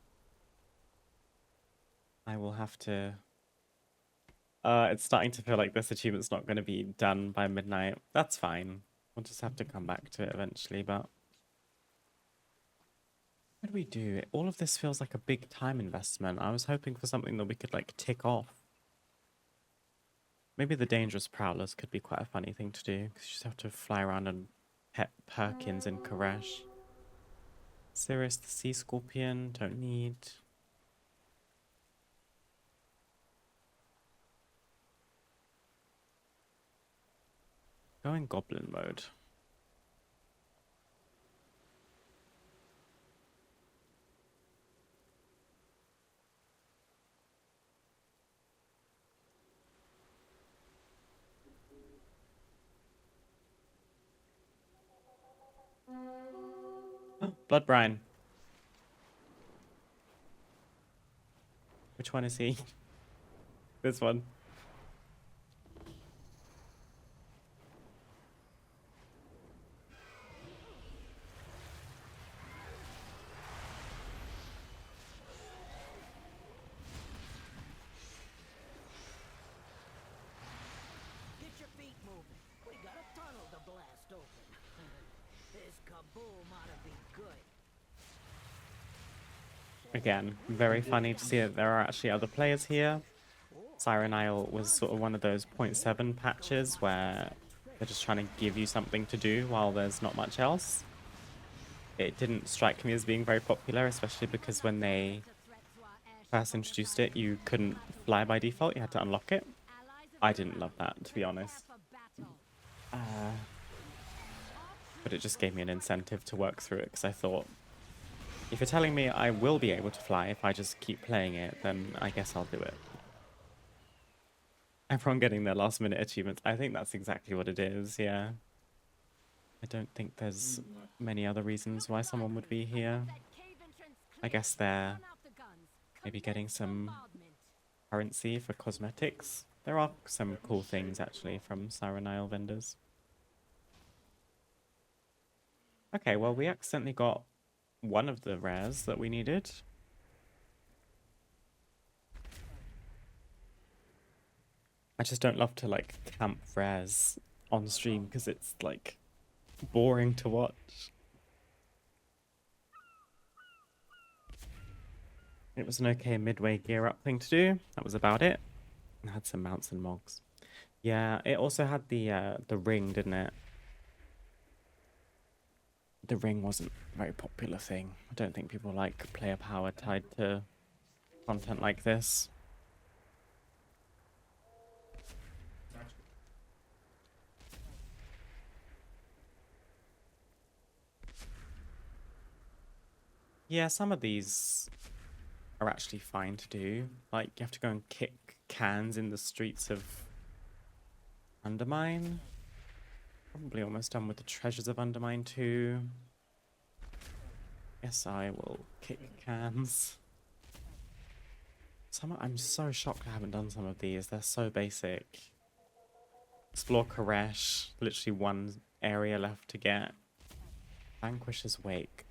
Speaker 1: I will have to... it's starting to feel like this achievement's not going to be done by midnight. That's fine. We'll just have to come back to it eventually, but... What do we do? All of this feels like a big time investment. I was hoping for something that we could, like, tick off. Maybe the Dangerous Prowlers could be quite a funny thing to do, because you just have to fly around and pet Perkins and Koresh. Sirius the Sea Scorpion, don't need. Go in Goblin mode. Blood Brine. Which one is he? This one.
Speaker 2: Get your feet moving. We got a tunnel to blast open. This kaboom ought to be good.
Speaker 1: Again, very funny to see that there are actually other players here. Siren Isle was sort of one of those 0.7 patches where they're just trying to give you something to do while there's not much else. It didn't strike me as being very popular, especially because when they first introduced it, you couldn't fly by default, you had to unlock it. I didn't love that, to be honest. But it just gave me an incentive to work through it, because I thought, if you're telling me I will be able to fly if I just keep playing it, then I guess I'll do it. Everyone getting their last minute achievements. I think that's exactly what it is, yeah. I don't think there's many other reasons why someone would be here. I guess they're maybe getting some currency for cosmetics. There are some cool things, actually, from Siren Isle vendors. Okay, well, we accidentally got one of the rares that we needed. I just don't love to, like, camp rares on stream because it's, like, boring to watch. It was an okay midway gear up thing to do. That was about it. It had some mounts and mogs. Yeah, it also had the ring, didn't it? The ring wasn't a very popular thing. I don't think people like player power tied to content like this. Yeah, some of these are actually fine to do. Like, you have to go and kick cans in the streets of Undermine. Probably almost done with the treasures of Undermine too. Guess I will kick cans. I'm so shocked I haven't done some of these. They're so basic. Explore Koresh. Literally one area left to get. Vanquish's Wake.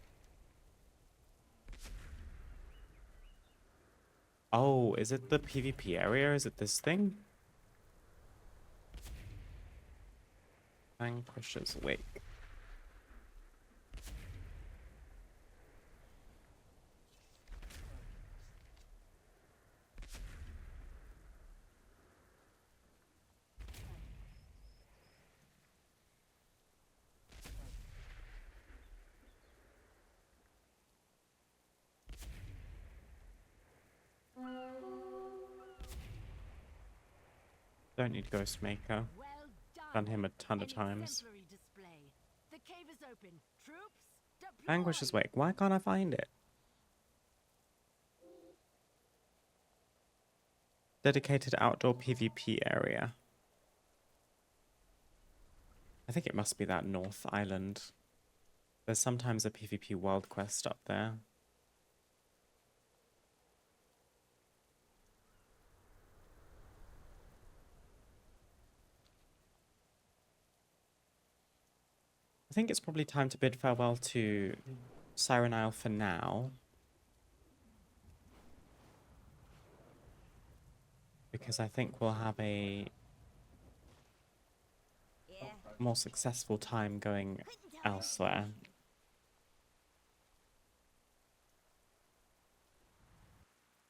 Speaker 1: Oh, is it the PvP area? Is it this thing? Vanquisher's Wake. Don't need Ghostmaker.
Speaker 4: Well
Speaker 1: Done him a ton of
Speaker 4: An
Speaker 1: times.
Speaker 4: exemplary display. The cave is open. Troops, deploy.
Speaker 1: Vanquisher's Wake. Why can't I find it? Dedicated outdoor PvP area. I think it must be that North Island. There's sometimes a PvP world quest up there. I think it's probably time to bid farewell to Siren Isle for now. Because I think we'll have a
Speaker 4: Yeah.
Speaker 1: more successful time going elsewhere.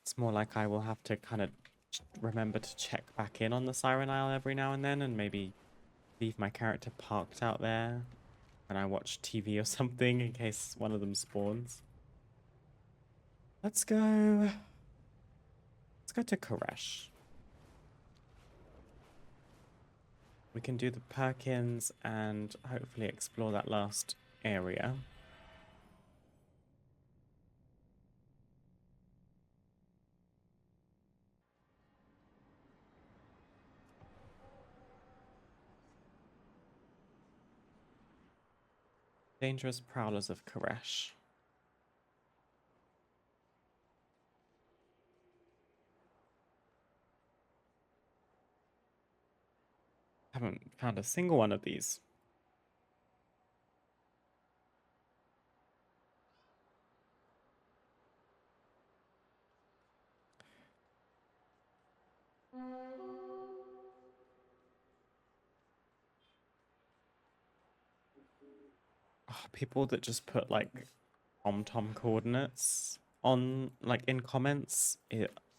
Speaker 1: It's more like I will have to kind of remember to check back in on the Siren Isle every now and then and maybe leave my character parked out there when I watch TV or something in case one of them spawns. Let's go to Koresh. We can do the Perkins and hopefully explore that last area. Dangerous Prowlers of Koresh. Haven't found a single one of these. Oh, people that just put like TomTom coordinates on like in comments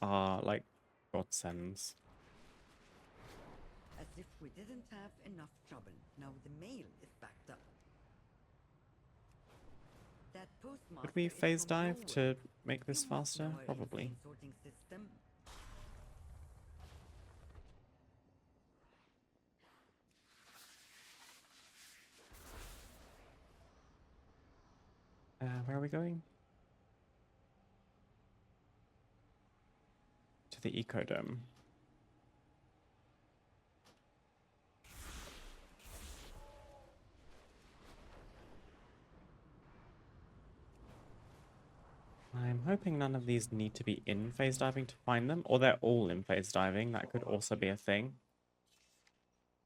Speaker 1: are like godsends.
Speaker 10: As if we didn't have enough trouble. Now the mail is backed up. That postmaster
Speaker 1: Could we
Speaker 10: is
Speaker 1: phase
Speaker 10: from
Speaker 1: dive
Speaker 10: nowhere.
Speaker 1: to make this
Speaker 10: You must
Speaker 1: faster?
Speaker 10: know our
Speaker 1: Probably.
Speaker 10: insane sorting system.
Speaker 1: Where are we going? To the Ecodome. I'm hoping none of these need to be in phase diving to find them, or they're all in phase diving. That could also be a thing.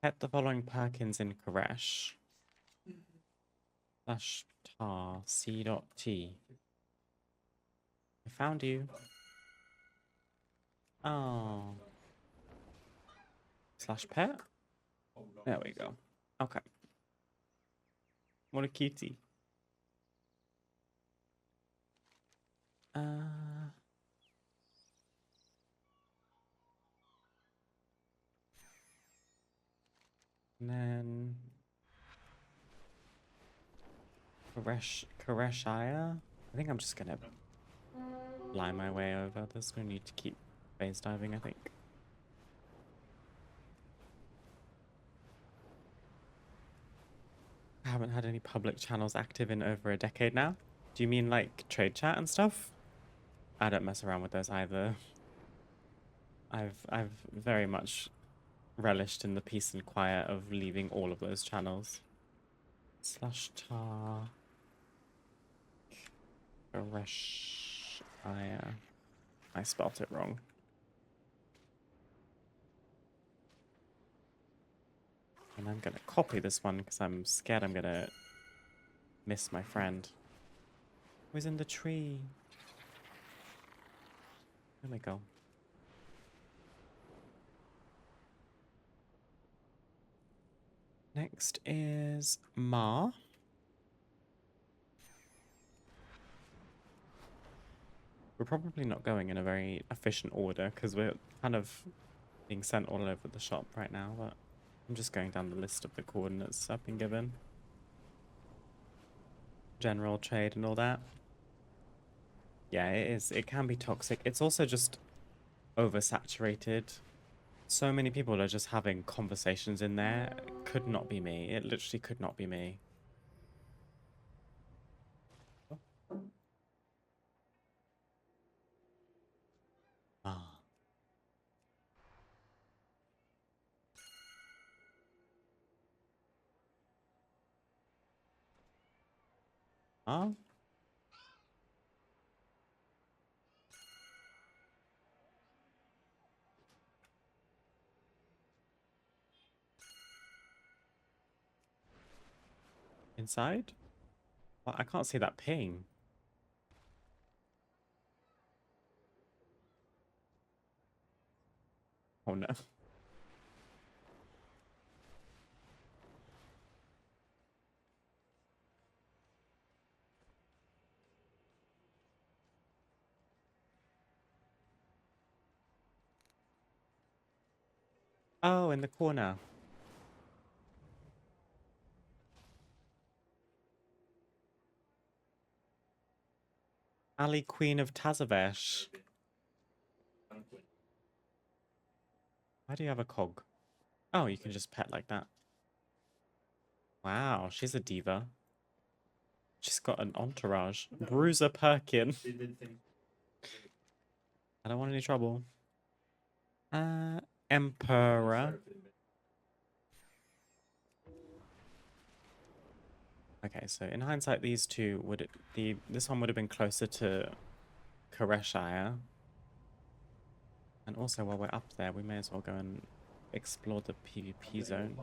Speaker 1: Pet the following Perkins in Koresh. Slash tar c.t. I found you. Oh. Slash pet? There we go. Okay. What a cutie. And then Koreshaya. I think I'm just gonna fly my way over. There's no need to keep phase diving, I think. I haven't had any public channels active in over a decade now. Do you mean like trade chat and stuff? I don't mess around with those either. I've very much relished in the peace and quiet of leaving all of those channels. Slash tar. Koreshaya. I spelt it wrong. And I'm gonna copy this one because I'm scared I'm gonna miss my friend. Who's in the tree? There we go. Next is Ma. We're probably not going in a very efficient order because we're kind of being sent all over the shop right now, but I'm just going down the list of the coordinates I've been given. General trade and all that. Yeah, it is. It can be toxic. It's also just oversaturated. So many people are just having conversations in there. It could not be me. It literally could not be me. Ah. Ah. Inside? Well, I can't see that ping. Oh no. Oh, in the corner. Ali, Queen of Tazavesh. Why do you have a cog? Oh, you can just pet like that. Wow, she's a diva. She's got an entourage. Bruiser Perkin. I don't want any trouble. Emperor. Okay, so in hindsight, these two this one would have been closer to Koreshire. And also, while we're up there, we may as well go and explore the PvP zone.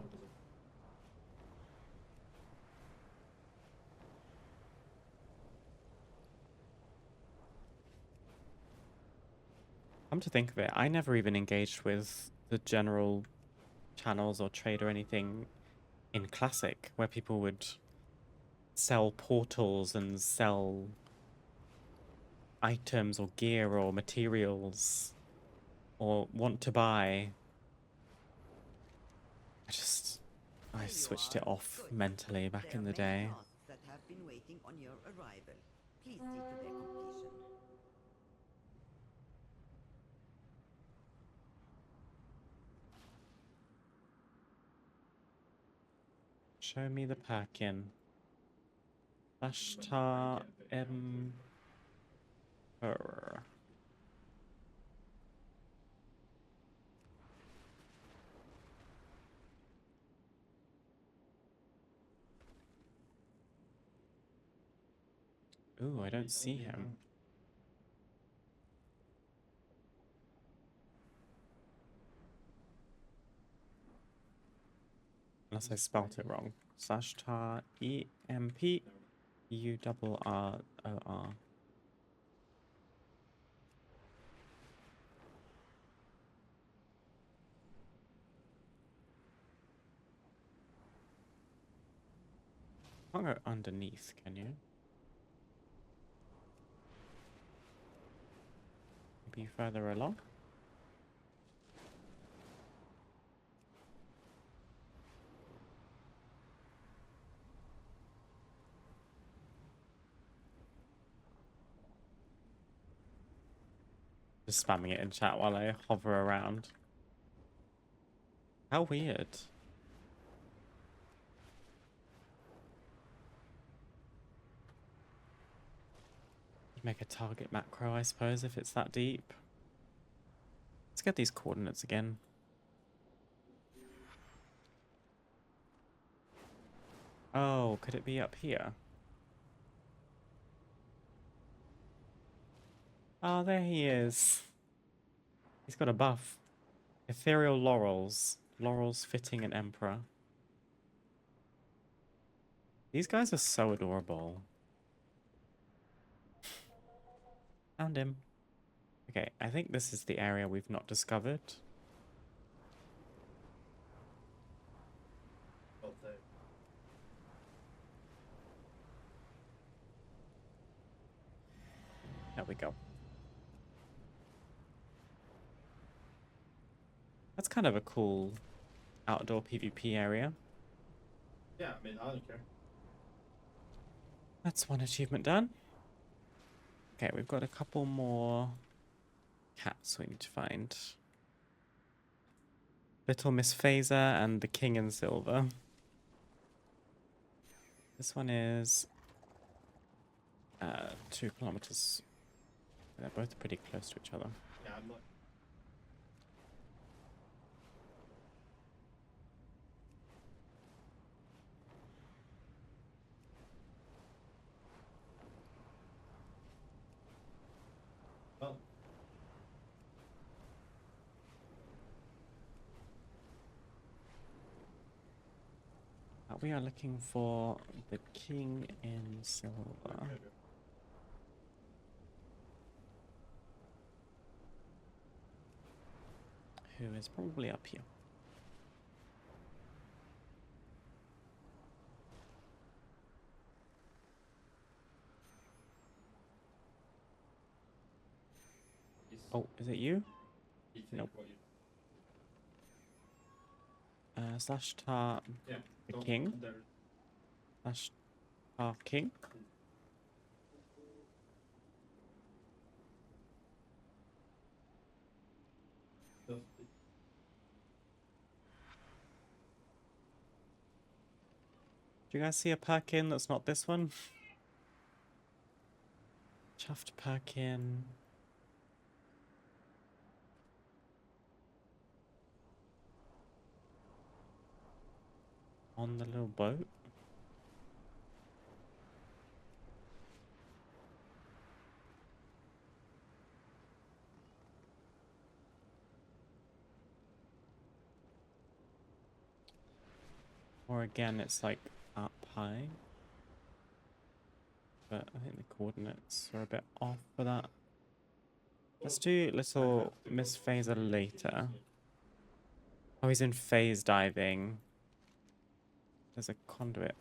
Speaker 1: Come to think of it, I never even engaged with the general channels or trade or anything in Classic, where people would sell portals and sell items or gear or materials or want to buy. I switched it off mentally back in the day.
Speaker 10: That have been waiting on your arrival. Please see to their completion.
Speaker 1: Show me the Perkin. Ashtar Emperor. Ooh, I don't see him. Unless I spelt it wrong. Ashtar Emperor. Can't go underneath, can you? Maybe further along? Just spamming it in chat while I hover around. How weird. Make a target macro, I suppose, if it's that deep. Let's get these coordinates again. Oh, could it be up here? Oh, there he is. He's got a buff. Ethereal laurels. Laurels fitting an emperor. These guys are so adorable. Found him. Okay, I think this is the area we've not discovered.
Speaker 9: But the
Speaker 1: There we go. That's kind of a cool outdoor PvP area.
Speaker 9: Yeah, I mean, I don't care.
Speaker 1: That's one achievement done. Okay, we've got a couple more cats we need to find. Little Miss Phaser and the King in Silver. This one is 2 kilometers. They're both pretty close to each other.
Speaker 9: Yeah, I'm not. Well,
Speaker 1: We are looking for the King in Silver. Who is probably up here. Oh, is it you? Nope. Slash tar
Speaker 9: Yeah,
Speaker 1: the king. Slash tar king. Do you guys see a Perkin that's not this one? Chuffed Perkin. On the little boat. Or again, it's like up high. But I think the coordinates are a bit off for that. Let's do little Miss Phaser later. Oh, he's in phase diving. There's a conduit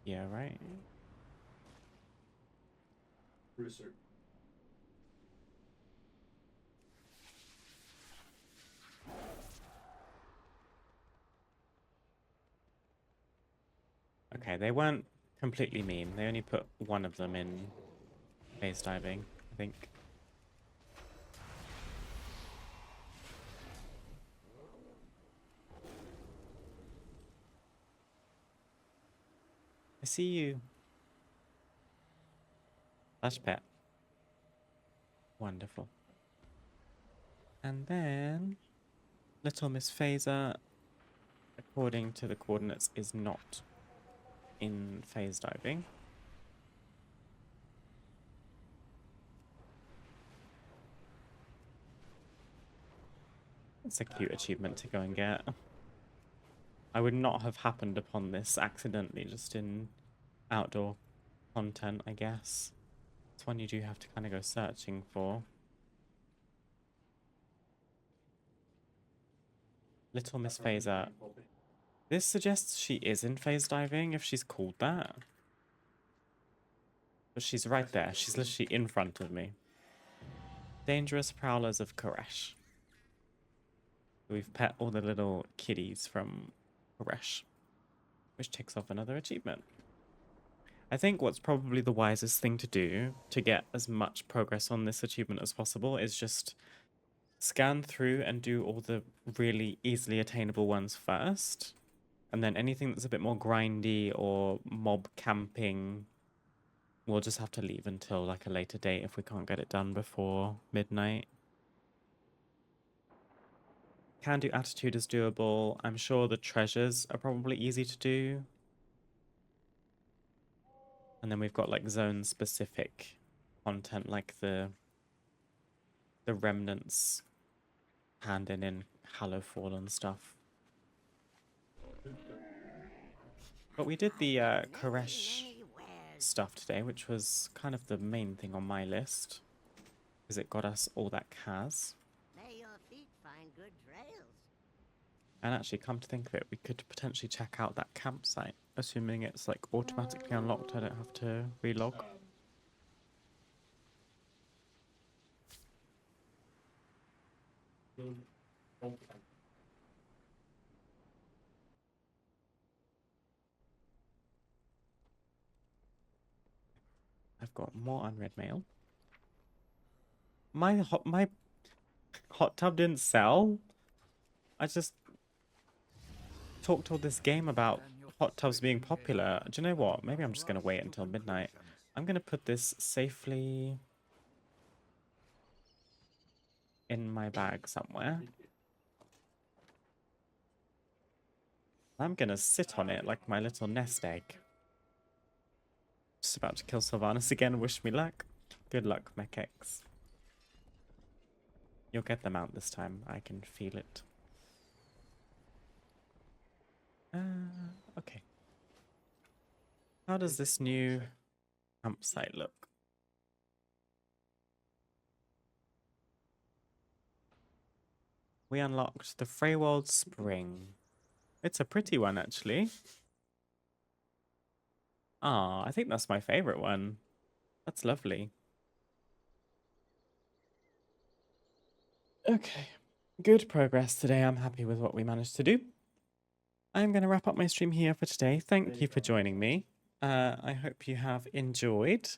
Speaker 1: here, right?
Speaker 9: Bruiser.
Speaker 1: Okay, they weren't completely mean. They only put one of them in phase diving, I think. I see you. Slash pet. Wonderful. And then little Miss Phaser, according to the coordinates, is not in phase diving. It's a cute achievement to go and get. I would not have happened upon this accidentally, just in outdoor content, I guess. It's one you do have to kind of go searching for. Little Miss Phaser. This suggests she is in phase diving, if she's called that. But she's right there. She's literally in front of me. Dangerous Prowlers of Koresh. We've pet all the little kitties from Koresh, which ticks off another achievement. I think what's probably the wisest thing to do to get as much progress on this achievement as possible is just scan through and do all the really easily attainable ones first. And then anything that's a bit more grindy or mob camping, we'll just have to leave until like a later date if we can't get it done before midnight. Can do attitude is doable. I'm sure the treasures are probably easy to do. And then we've got like zone specific content like the remnants handing in Hallowfall and stuff. But we did the Koresh stuff today, which was kind of the main thing on my list, because it got us all that Kaz.
Speaker 2: May your feet find good trails.
Speaker 1: And actually, come to think of it, we could potentially check out that campsite, assuming it's like automatically unlocked. I don't have to relog.
Speaker 9: still hold on.
Speaker 1: I've got more unread mail. My hot tub didn't sell. I just talked all this game about hot tubs being popular. Do you know what? Maybe I'm just gonna wait until midnight. I'm gonna put this safely in my bag somewhere. I'm gonna sit on it like my little nest egg. Just about to kill Sylvanas again. Wish me luck. Good luck, Mechex. You'll get them out this time. I can feel it. Okay. How does this new campsite look? We unlocked the Freywold Spring. It's a pretty one, actually. Ah, I think that's my favorite one. That's lovely. Okay. Good progress today. I'm happy with what we managed to do. I'm going to wrap up my stream here for today. Thank you for joining me. I hope you have enjoyed.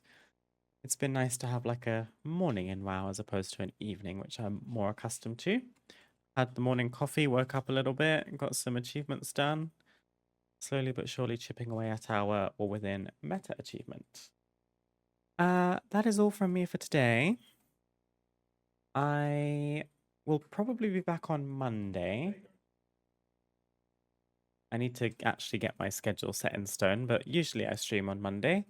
Speaker 1: It's been nice to have like a morning in WoW as opposed to an evening, which I'm more accustomed to. Had the morning coffee, woke up a little bit, got some achievements done. Slowly but surely chipping away at our All Within meta achievement. That is all from me for today. I will probably be back on Monday. I need to actually get my schedule set in stone, but usually I stream on Monday.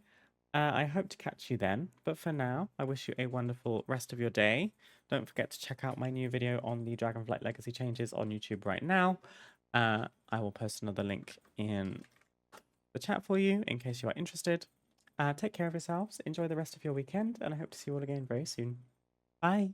Speaker 1: I hope to catch you then, but for now, I wish you a wonderful rest of your day. Don't forget to check out my new video on the Dragonflight Legacy changes on YouTube right now. I will post another link in the chat for you in case you are interested. Take care of yourselves, enjoy the rest of your weekend, and I hope to see you all again very soon. Bye!